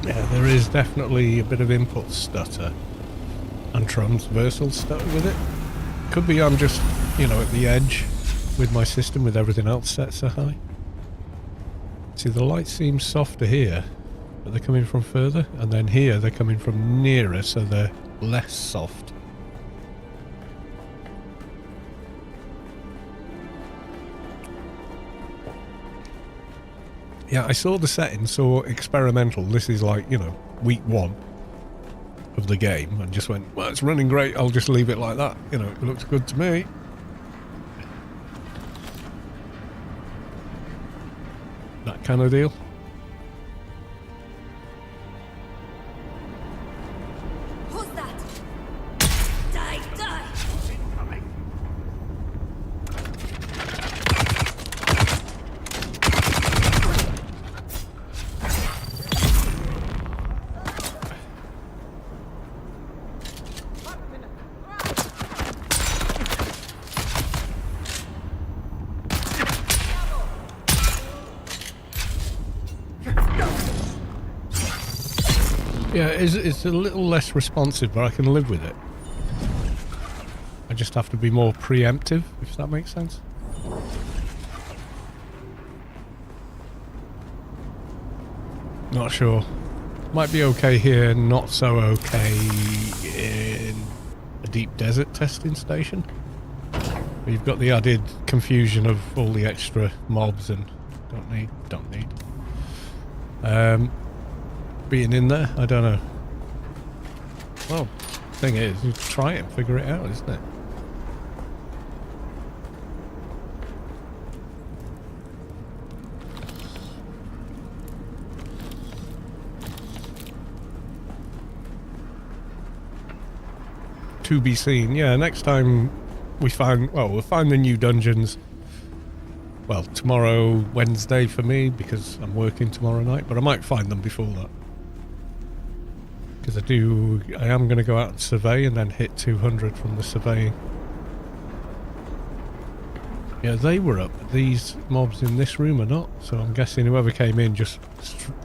Yeah, there is definitely a bit of input stutter and transversal stutter with it. Could be I'm just, you know, at the edge with my system with everything else set so high. See, the light seems softer here, but they're coming from further, and then here they're coming from nearer, so they're less soft. Yeah, I saw the settings, saw experimental. This is like, you know, week 1 of the game, and just went, well, it's running great, I'll just leave it like that. You know, it looks good to me. That kind of deal. Who's that? Die, die! Yeah, it's a little less responsive, but I can live with it. I just have to be more preemptive, if that makes sense. Not sure. Might be okay here, not so okay in a deep desert testing station. But you've got the added confusion of all the extra mobs and don't need. Being in there, I don't know. Well, thing is, you try it and figure it out, isn't it? To be seen. Yeah, next time we'll find the new dungeons. Well, tomorrow, Wednesday for me, because I'm working tomorrow night, but I might find them before that. Because I am going to go out and survey and then hit 200 from the surveying. Yeah, they were up. These mobs in this room are not. So I'm guessing whoever came in just,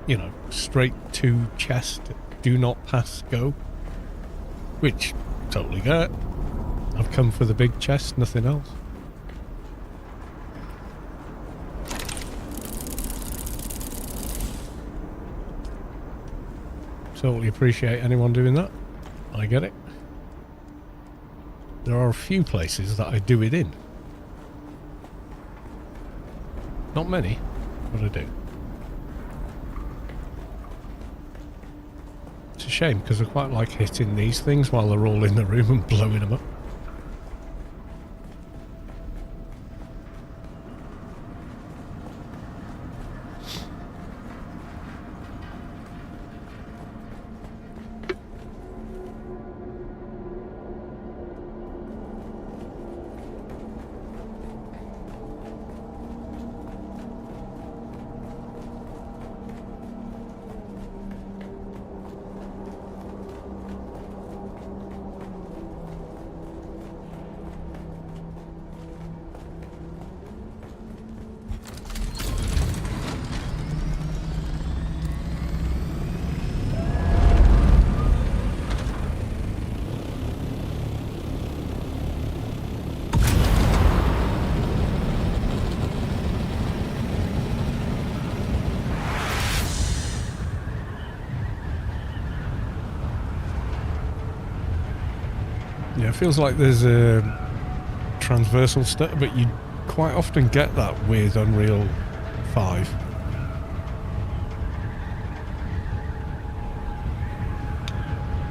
you know, straight to chest, do not pass, go. Which, totally get it. I've come for the big chest, nothing else. Totally appreciate anyone doing that. I get it. there are a few places that I do it in. Not many, but I do. It's a shame because I quite like hitting these things while they're all in the room and blowing them up. Yeah, it feels like there's a transversal stutter, but you quite often get that with Unreal 5.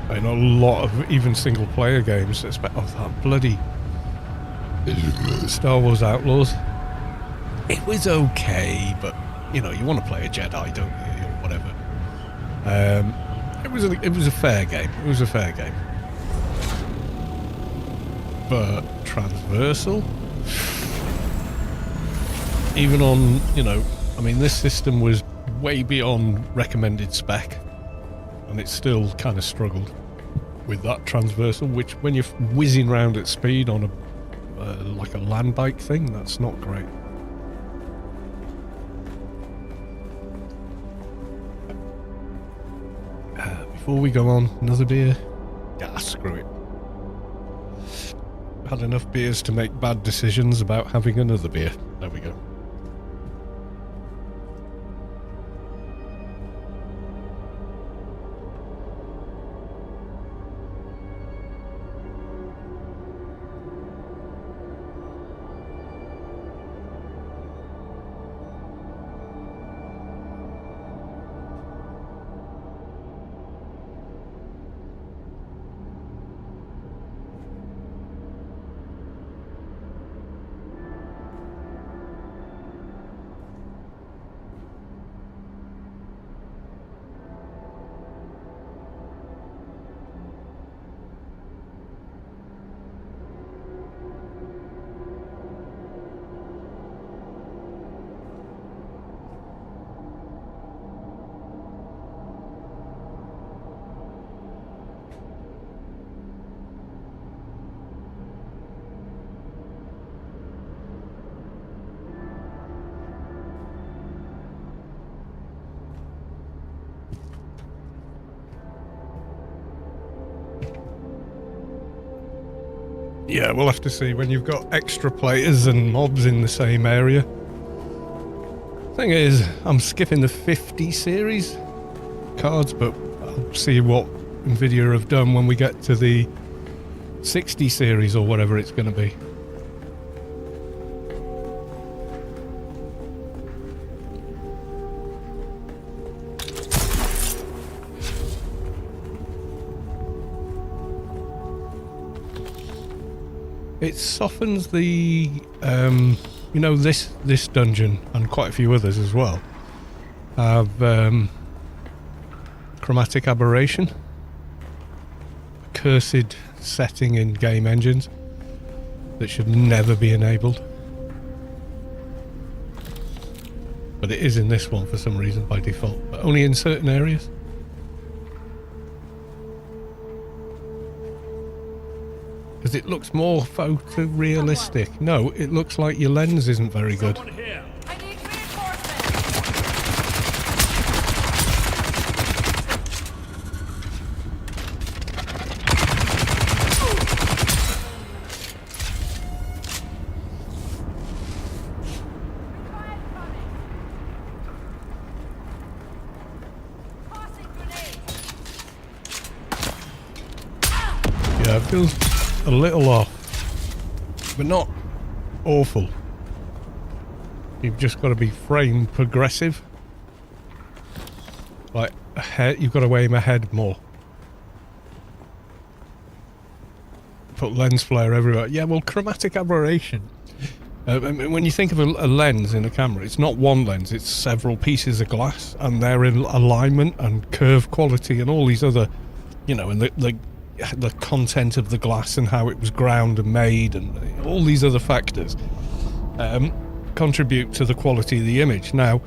In a lot of even single player games, especially that bloody Star Wars Outlaws. It was okay, but you know, you want to play a Jedi, don't you, or whatever. It was a fair game. It was a fair game. But transversal, even on, you know, I mean, this system was way beyond recommended spec, and it still kind of struggled with that transversal, which when you're whizzing around at speed on a like a land bike thing, that's not great. Before we go on, another beer? Ah, screw it. Had enough beers to make bad decisions about having another beer. There we go. Yeah, we'll have to see when you've got extra players and mobs in the same area. Thing is, I'm skipping the 50 series cards, but I'll see what Nvidia have done when we get to the 60 series or whatever it's going to be. It softens the, you know, this dungeon and quite a few others as well have chromatic aberration, a cursed setting in game engines that should never be enabled. But it is in this one for some reason by default, but only in certain areas. Because it looks more photorealistic. No, it looks like your lens isn't very good. I need reinforcements. Tossing grenades. Yeah, it feels a little off. but not awful. You've just got to be frame progressive. Like ahead, you've got to aim ahead more. Put lens flare everywhere. Yeah, well, chromatic aberration. When you think of a lens in a camera, it's not one lens, it's several pieces of glass, and they're in alignment and curve quality and all these other, you know, and the content of the glass and how it was ground and made and all these other factors contribute to the quality of the image. Now,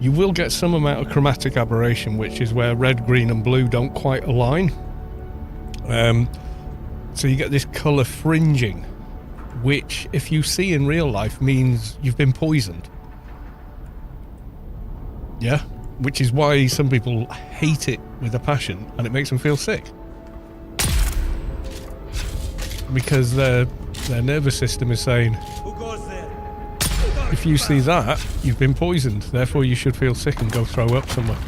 you will get some amount of chromatic aberration, which is where red, green and blue don't quite align. So you get this colour fringing, which, if you see in real life, means you've been poisoned. Yeah? Which is why some people hate it with a passion, and it makes them feel sick. Because their nervous system is saying, Who goes there? if you see that, you've been poisoned, therefore you should feel sick and go throw up somewhere.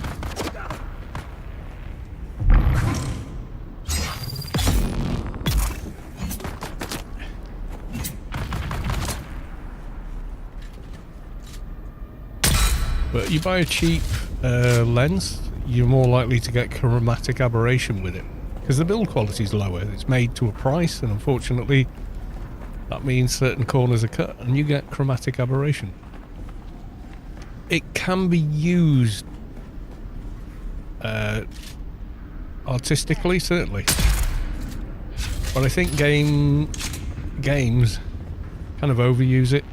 But you buy a cheap lens, you're more likely to get chromatic aberration with it. Because the build quality is lower. It's made to a price, and unfortunately, that means certain corners are cut, and you get chromatic aberration. It can be used artistically, certainly. But I think games kind of overuse it.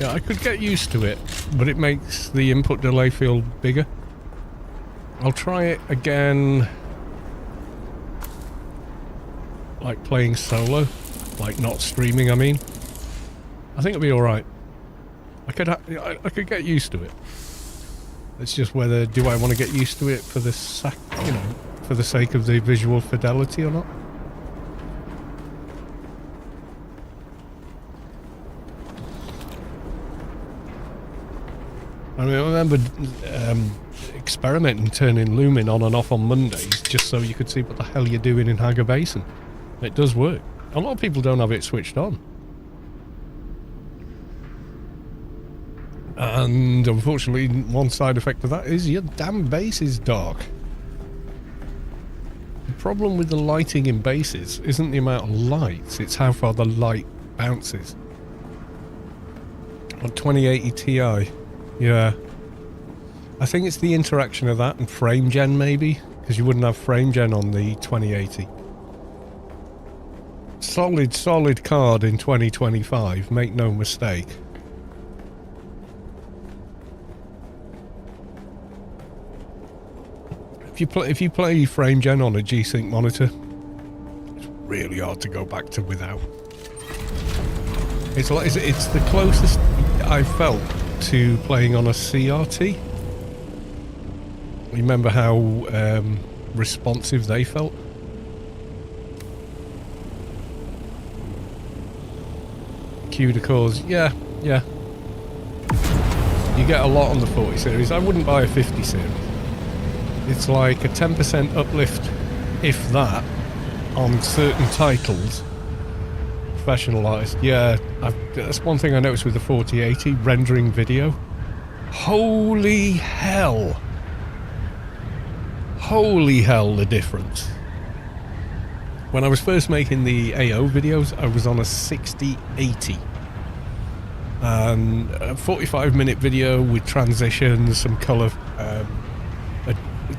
Yeah, I could get used to it, but it makes the input delay feel bigger. I'll try it again, like playing solo, like not streaming, I mean. I think it'll be alright. I could get used to it. It's just whether, do I want to get used to it for the for the sake of the visual fidelity or not? I mean, I remember experimenting turning Lumen on and off on Mondays just so you could see what the hell you're doing in Hager Basin. It does work. A lot of people don't have it switched on. And unfortunately, one side effect of that is your damn base is dark. The problem with the lighting in bases isn't the amount of lights, it's how far the light bounces. On 2080 Ti. Yeah. I think it's the interaction of that and frame gen, maybe, because you wouldn't have frame gen on the 2080. Solid card in 2025, make no mistake. If you play frame gen on a G-Sync monitor, it's really hard to go back to without. It's the closest I've felt to playing on a CRT. Remember how responsive they felt? Q to cause, yeah. You get a lot on the 40 series. I wouldn't buy a 50 series. It's like a 10% uplift, if that, on certain titles. Professional artist, yeah. That's one thing I noticed with the 4080 rendering video. Holy hell, the difference. When I was first making the AO videos, I was on a 6080, and a 45-minute video with transitions, some colour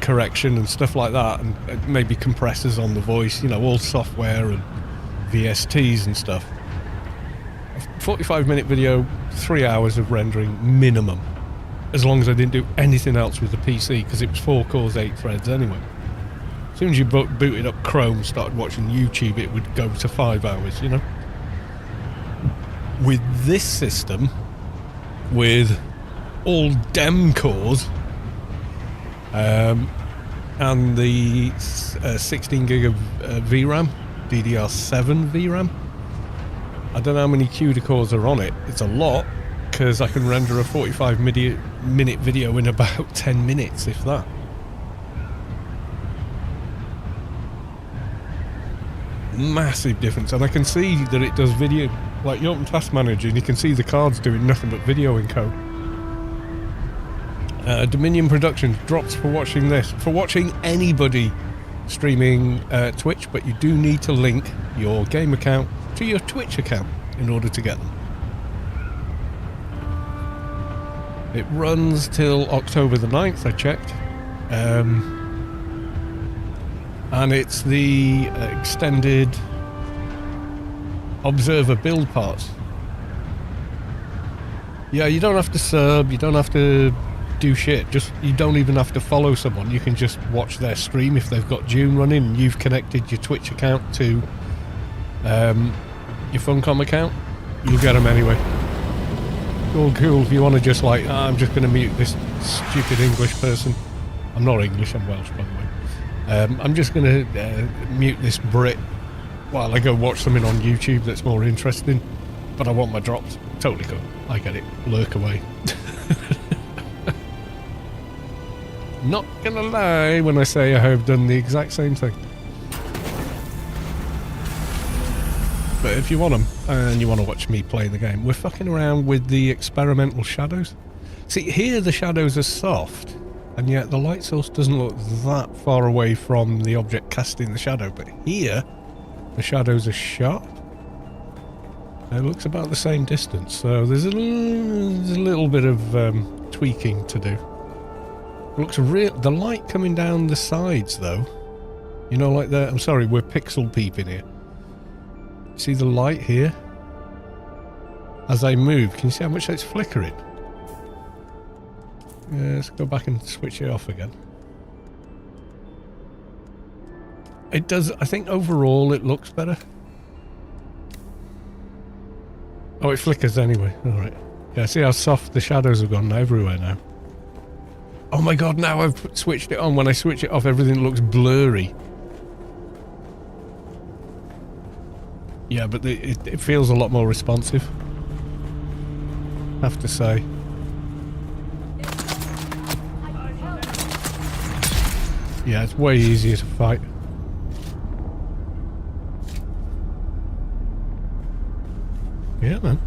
correction and stuff like that, and maybe compressors on the voice, you know, all software and VSTs and stuff. A 45-minute video, 3 hours of rendering minimum, as long as I didn't do anything else with the PC, because it was 4 cores, 8 threads anyway. As soon as you booted up Chrome, started watching YouTube, it would go to 5 hours, you know. With this system, with all DEM cores, and the 16 gig of VRAM, DDR7 VRAM, I don't know how many CUDA cores are on it. It's a lot, because I can render a 45-minute video in about 10 minutes, if that. Massive difference, and I can see that it does video. Like, you open Task Manager and you can see the cards doing nothing but video encode. Dominion Productions drops for watching this. For watching anybody streaming Twitch, but you do need to link your game account to your Twitch account in order to get them. It runs till October the 9th, I checked. And it's the extended Observer build parts. Yeah, you don't have to sub, you don't have to do shit. You don't even have to follow someone. You can just watch their stream if they've got DUNE running and you've connected your Twitch account to your Funcom account. You'll get them anyway. Cool. If you want to just like, I'm just going to mute this stupid English person. I'm not English, I'm Welsh, by the way. I'm just going to mute this Brit while I go watch something on YouTube that's more interesting. But I want my drops. Totally cool. I get it. Lurk away. Not going to lie when I say I have done the exact same thing. But if you want them, and you want to watch me play the game, we're fucking around with the experimental shadows. See, here the shadows are soft, and yet the light source doesn't look that far away from the object casting the shadow. But here, the shadows are sharp. It looks about the same distance, so there's a little bit of tweaking to do. It looks real. The light coming down the sides, though, you know, like the. I'm sorry, we're pixel peeping here. See the light here? As I move, can you see how much it's flickering? Yeah, let's go back and switch it off again. It does, I think overall it looks better. Oh, it flickers anyway. Alright. Yeah, see how soft the shadows have gone everywhere now. Oh my god, now I've switched it on. When I switch it off, everything looks blurry. Yeah, but it feels a lot more responsive, I have to say. Yeah, it's way easier to fight. Yeah, man.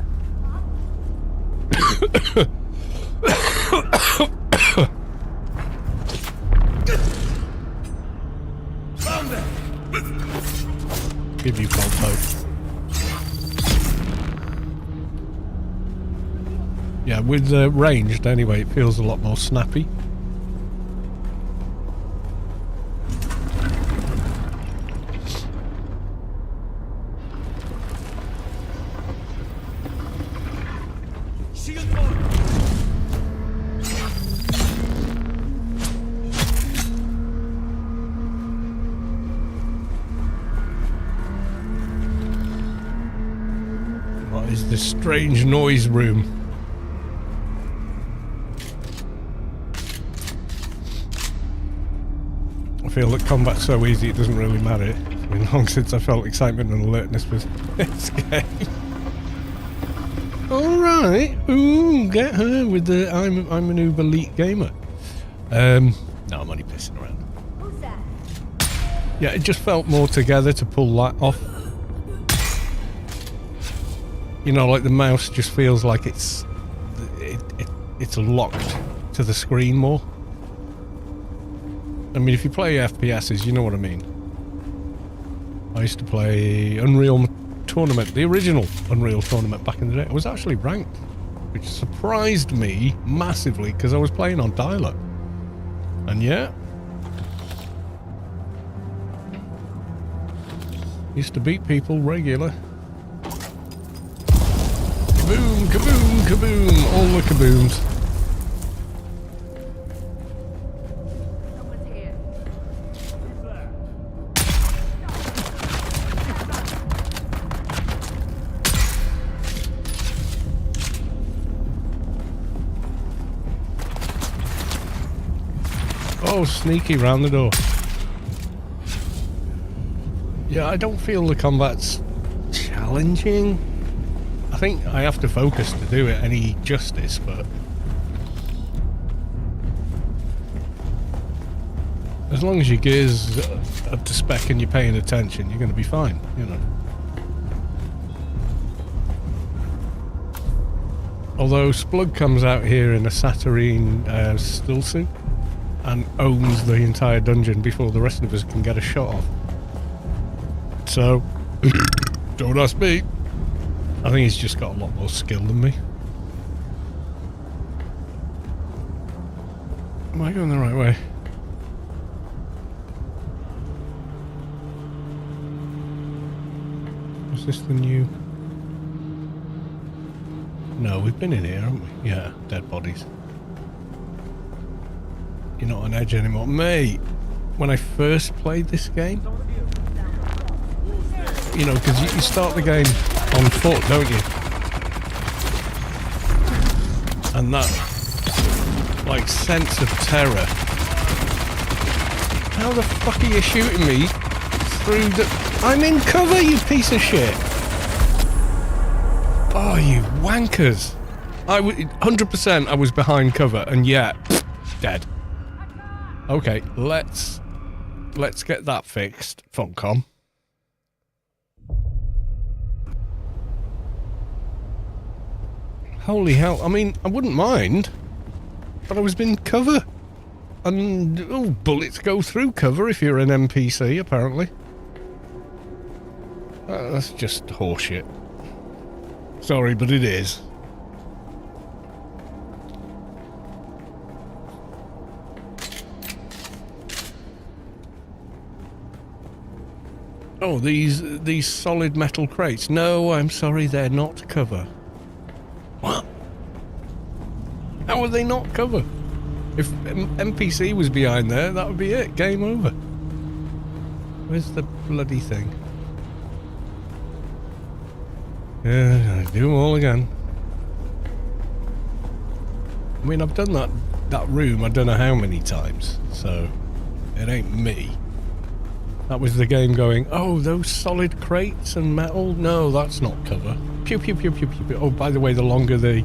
Give you both hope. Yeah, with the ranged anyway, it feels a lot more snappy. What is this strange noise room? I feel that combat's so easy it doesn't really matter. It's been long since I felt excitement and alertness with this game. Alright, ooh, get her with the I'm an uber elite gamer. No, I'm only pissing around. Who's that? Yeah, it just felt more together to pull that off. You know, like the mouse just feels like it's locked to the screen more. I mean, if you play FPSs, you know what I mean. I used to play Unreal Tournament, the original Unreal Tournament back in the day. I was actually ranked, which surprised me massively because I was playing on dial-up. And yeah, used to beat people regular. Kaboom, kaboom, kaboom, all the kabooms. Someone's here. Oh, sneaky round the door. Yeah, I don't feel the combat's challenging. I think I have to focus to do it any justice, but as long as your gear's up to spec and you're paying attention, you're going to be fine, you know. Although Splug comes out here in a Saturnine still suit and owns the entire dungeon before the rest of us can get a shot off. So, don't ask me. I think he's just got a lot more skill than me. Am I going the right way? Is this the new... No, we've been in here, haven't we? Yeah, dead bodies. You're not on edge anymore. Mate, when I first played this game, you know, because you start the game on foot, don't you? And that, like, sense of terror. How the fuck are you shooting me through the... I'm in cover, you piece of shit! Oh, you wankers! 100% I was behind cover, and yeah, dead. Okay, let's get that fixed, Funcom. Holy hell, I mean, I wouldn't mind, but I was in cover. And, oh, bullets go through cover if you're an NPC, apparently. That's just horseshit. Sorry, but it is. Oh, these solid metal crates. No, I'm sorry, they're not cover. What? How are they not cover? If NPC was behind there, that would be it. Game over. Where's the bloody thing? Yeah, I do them all again. I mean, I've done that room I don't know how many times, so it ain't me. That was the game going, oh, those solid crates and metal? No, that's not cover. Pew, pew, pew, pew, pew, pew. Oh, by the way, the longer the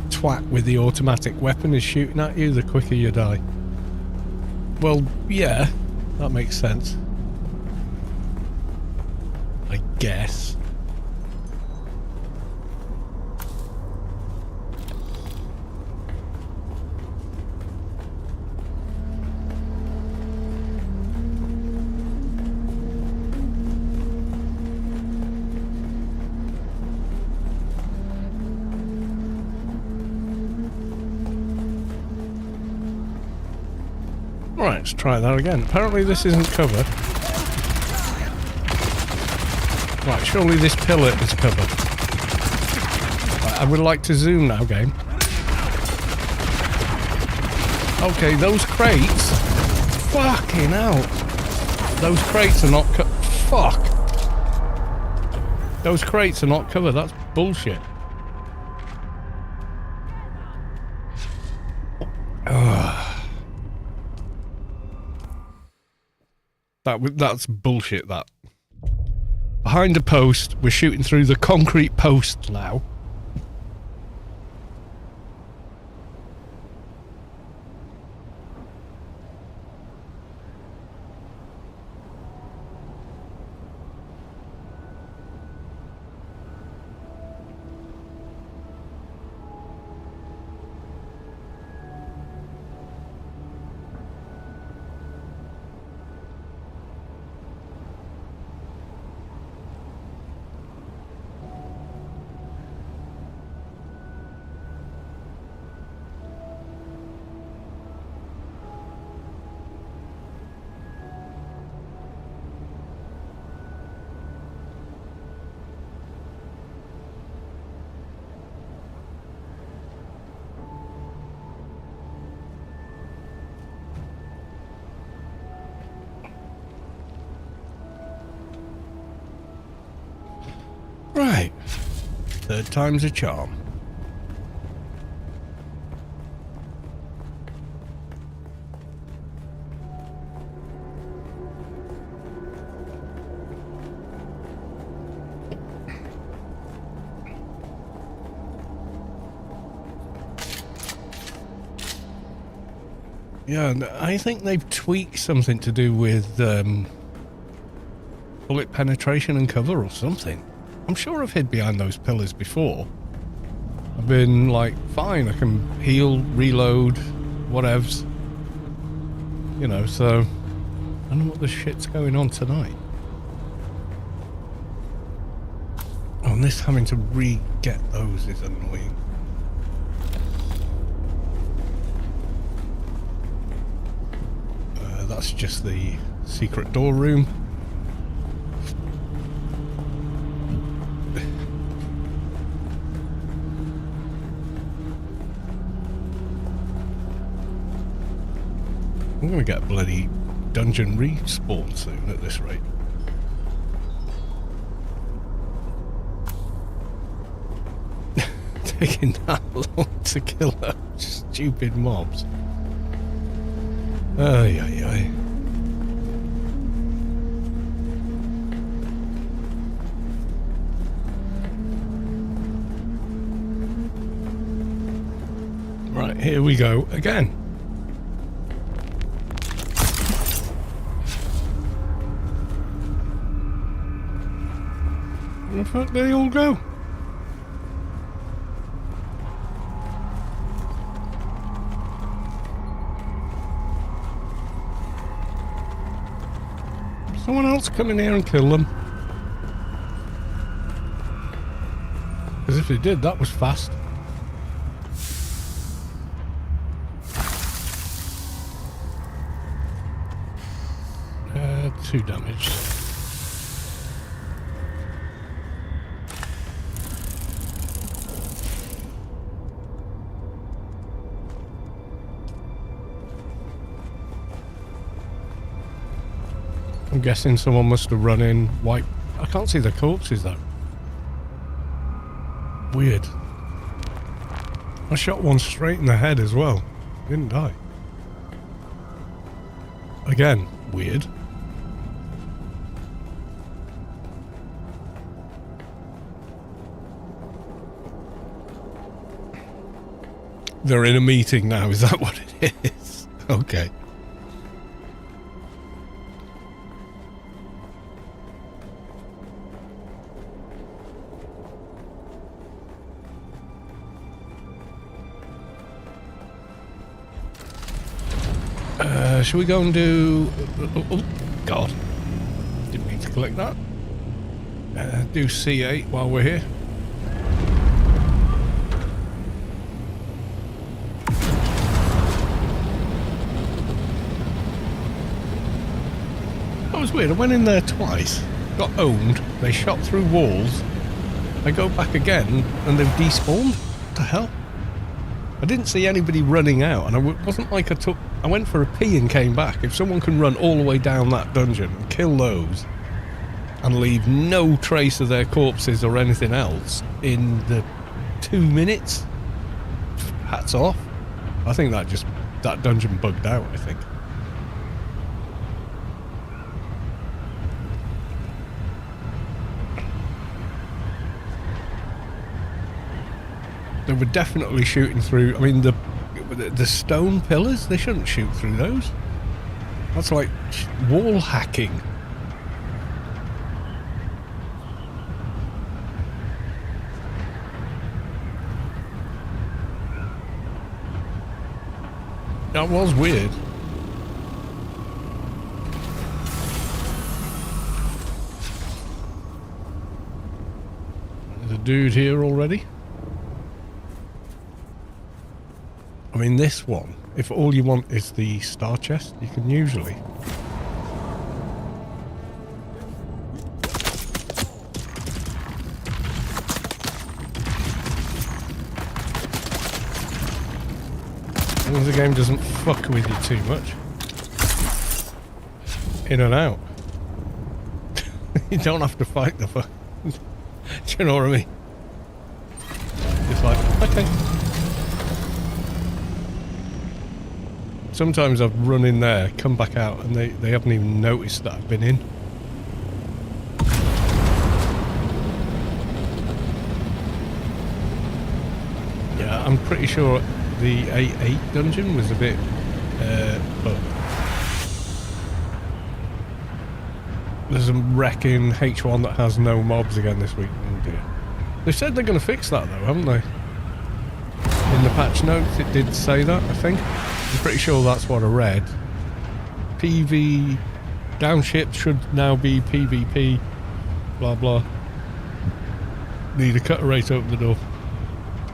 twat with the automatic weapon is shooting at you, the quicker you die. Well, yeah, that makes sense. I guess. Right, let's try that again. Apparently this isn't covered. Right, surely this pillar is covered. Right, I would like to zoom now, game. Okay, those crates... Fucking hell. Those crates are not Fuck. Those crates are not covered, that's bullshit. That's bullshit, that. Behind a post, we're shooting through the concrete post now. Right. Third time's a charm. Yeah, and I think they've tweaked something to do with bullet penetration and cover or something. I'm sure I've hid behind those pillars before. I've been like, fine, I can heal, reload, whatevs. You know, so I don't know what the shit's going on tonight. Oh, and this having to re-get those is annoying. That's just the secret door room. I'm gonna get a bloody dungeon respawn soon at this rate. Taking that long to kill those stupid mobs. Ay, ay, ay. Right, here we go again. Where the fuck they all go? Someone else come in here and kill them. Because if they did, that was fast. 2 damage. I'm guessing someone must have run in, wiped. I can't see the corpses though. Weird. I shot one straight in the head as well. Didn't die. Again, weird. They're in a meeting now, is that what it is? Okay. Shall we go and do... Oh, God. Didn't mean to collect that. Do C8 while we're here. That was weird. I went in there twice, got owned, they shot through walls. I go back again and they've despawned. What the hell? I didn't see anybody running out, and it wasn't like I went for a pee and came back. If someone can run all the way down that dungeon and kill those and leave no trace of their corpses or anything else in the 2 minutes, hats off. I think that dungeon bugged out, I think. They were definitely shooting through. I mean, the stone pillars, they shouldn't shoot through those. That's like wall hacking. That was weird. There's a dude here already. I mean, this one, if all you want is the star chest, you can usually... As long as the game doesn't fuck with you too much. In and out. You don't have to fight the fuck. Do you know what I mean? It's like, okay. Sometimes I've run in there, come back out, and they haven't even noticed that I've been in. Yeah, I'm pretty sure the A8 dungeon was a bit But there's a wreck in H1 that has no mobs again this week. Oh dear. They said they're going to fix that though, haven't they? In the patch notes it did say that, I think. I'm pretty sure that's what I read. PV downships should now be PvP, blah blah. Need a cutter rate open the door.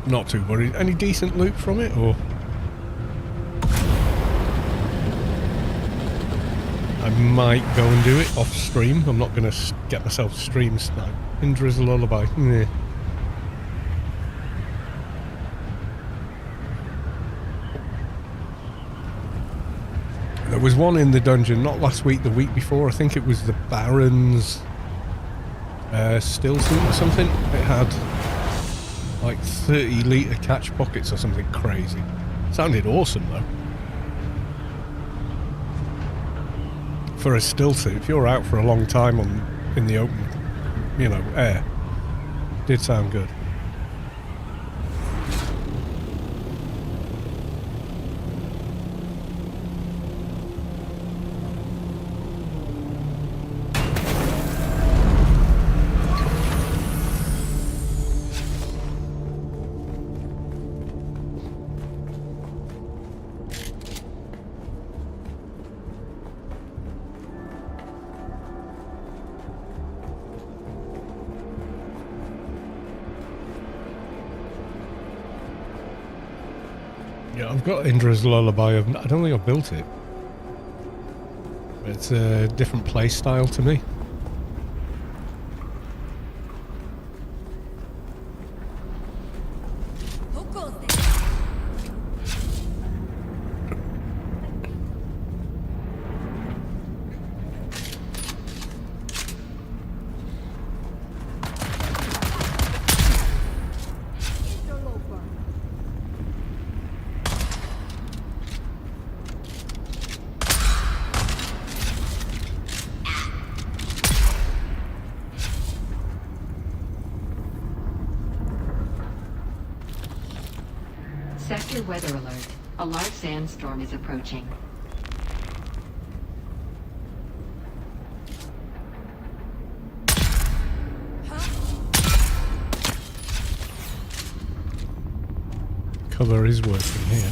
Not too worried. Any decent loot from it, or? I might go and do it off stream. I'm not going to get myself stream sniped. Indra's Lullaby. Yeah. There was one in the dungeon, not last week, the week before. I think it was the Baron's still suit or something. It had like 30-litre catch pockets or something crazy. Sounded awesome though. For a still suit, if you're out for a long time in the open, you know, air, did sound good. Yeah, I've got Indra's Lullaby. I don't think I've built it. It's a different play style to me. Who goes there? Interloper. Sector weather alert. A large sandstorm is approaching. Cover is working here.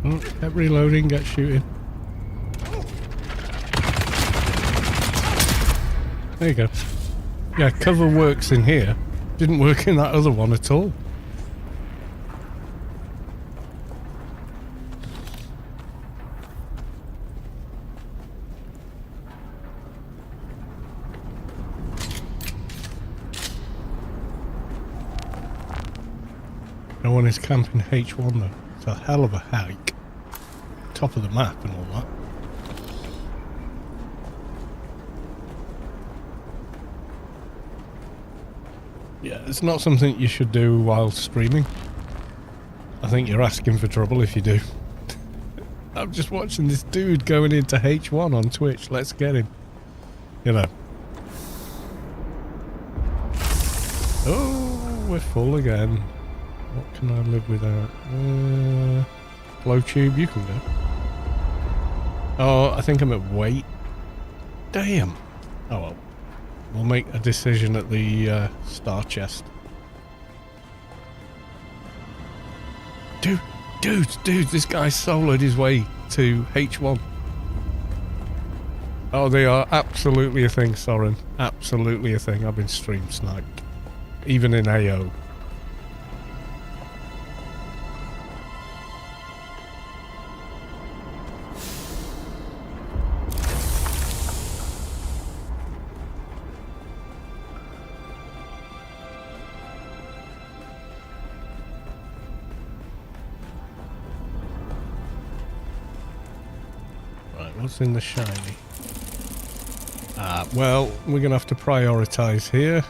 Oh, get reloading, get shooting. There you go. Yeah, cover works in here. Didn't work in that other one at all. No one is camping H1 though. It's a hell of a hike. Top of the map and all that. Yeah, it's not something you should do while streaming. I think you're asking for trouble if you do. I'm just watching this dude going into H1 on Twitch. Let's get him. You know. Oh, we're full again. What can I live without? Glow tube, you can go. Oh, I think I'm at weight. Damn. Oh well. We'll make a decision at the star chest. Dude, this guy soloed his way to H1. Oh, they are absolutely a thing, Soren. Absolutely a thing. I've been stream sniped. Even in AO. What's in the shiny? Well, we're going to have to prioritise here.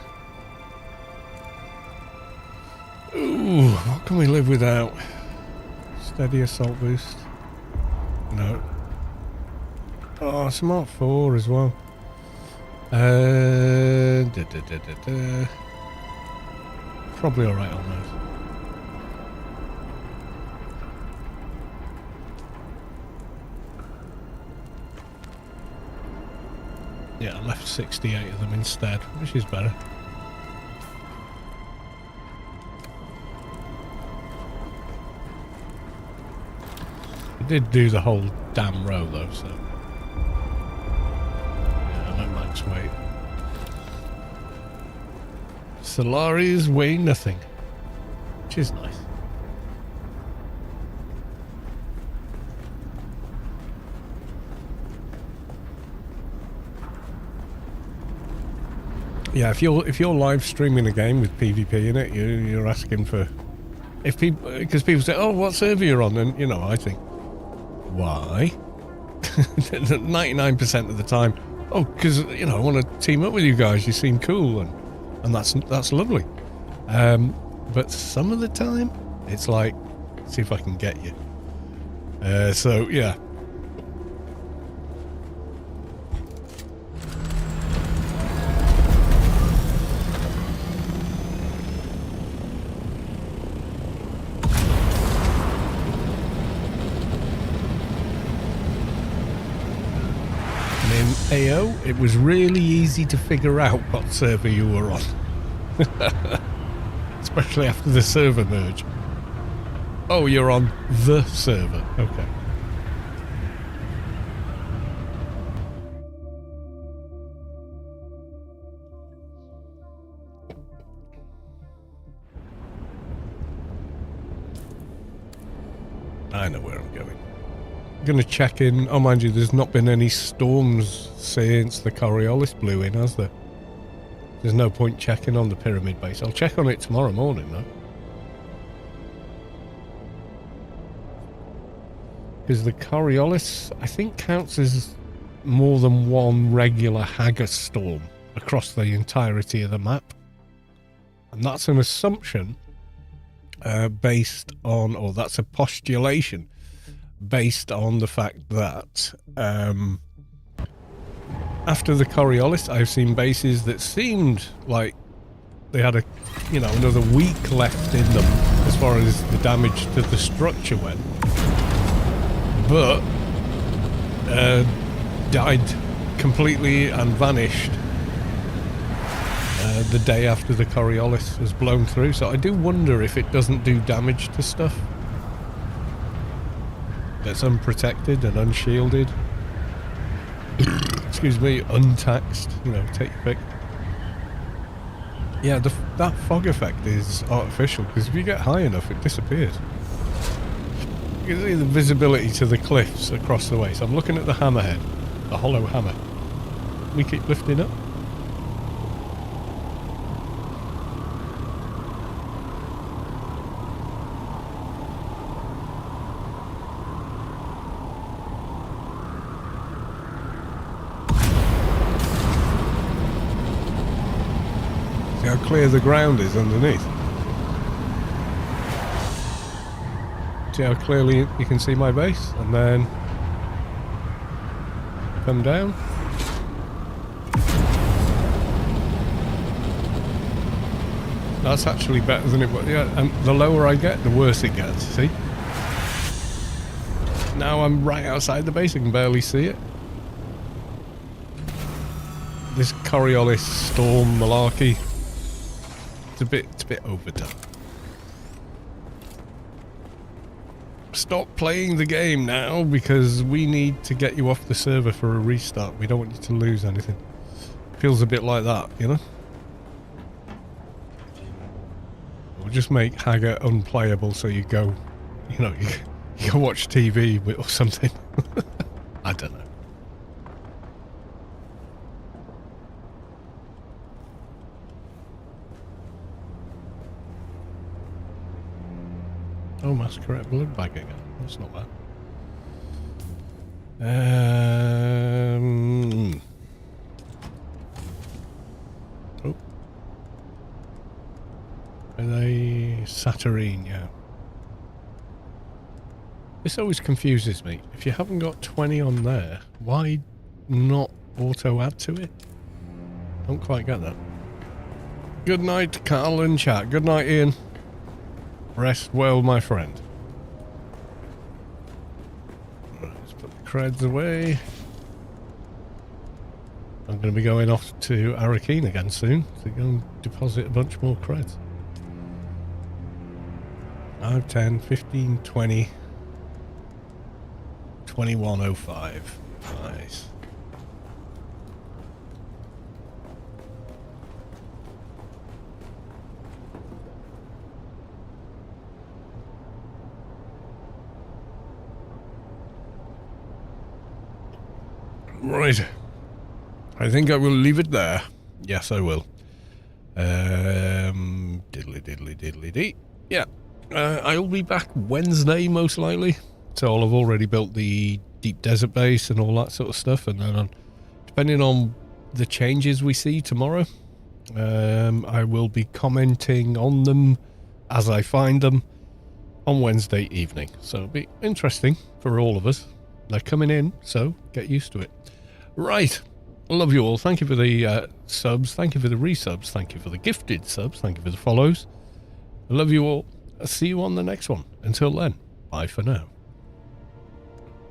What can we live without? Steady assault boost. No. Oh, Smart 4 as well. Probably alright on those. Yeah, I left 68 of them instead, which is better. I did do the whole damn row though, so... Yeah, no max weight. Solaris weigh nothing, which is nice. Yeah, if you're live streaming a game with PvP in it, you're asking for, if people, because people say, oh, what server you're on, and you know, I think, why? 99% of the time, oh, because you know, I want to team up with you guys. You seem cool, and that's lovely. But some of the time, it's like, see if I can get you. So yeah. AO, it was really easy to figure out what server you were on. Especially after the server merge. Oh, you're on the server. Okay. I know where I'm going. Going to check in. Oh, mind you, there's not been any storms since the Coriolis blew in, has there? There's no point checking on the pyramid base. I'll check on it tomorrow morning, though. Because the Coriolis, I think, counts as more than one regular Haggard storm across the entirety of the map. And that's an assumption based on, or that's a postulation based on the fact that after the Coriolis, I've seen bases that seemed like they had another week left in them as far as the damage to the structure went, but died completely and vanished the day after the Coriolis was blown through. So I do wonder if it doesn't do damage to stuff that's unprotected and unshielded. Excuse me, untaxed. You know, take your pick. Yeah, that fog effect is artificial, because if you get high enough, it disappears. You can see the visibility to the cliffs across the way. So I'm looking at the hammerhead, the hollow hammer. We keep lifting up. See how clear the ground is underneath. See how clearly you can see my base, and then come down. That's actually better than it was. Yeah, and the lower I get, the worse it gets. See? Now I'm right outside the base. I can barely see it. This Coriolis storm malarkey. It's a bit overdone. Stop playing the game now, because we need to get you off the server for a restart. We don't want you to lose anything. Feels a bit like that, you know? We'll just make Haggard unplayable, so you go, you know, you go watch TV or something. I don't know. Oh, Masquerade blood bag again. That's not bad. Oh. Are they Saturnine? Yeah. This always confuses me. If you haven't got 20 on there, why not auto add to it? Don't quite get that. Good night, Carl and chat. Good night, Ian. Rest well, my friend. Right, let's put the creds away. I'm going to be going off to Arakeen again soon to go and deposit a bunch more creds. 5, 10, 15, 20, 2105. Nice. Right. I think I will leave it there. Yes, I will. Diddly dee. Yeah. I'll be back Wednesday, most likely. So I'll have already built the deep desert base and all that sort of stuff. And then, depending on the changes we see tomorrow, I will be commenting on them as I find them on Wednesday evening. So it'll be interesting for all of us. They're coming in, so get used to it. Right. I love you all. Thank you for the subs. Thank you for the resubs. Thank you for the gifted subs. Thank you for the follows. I love you all. I'll see you on the next one. Until then, bye for now.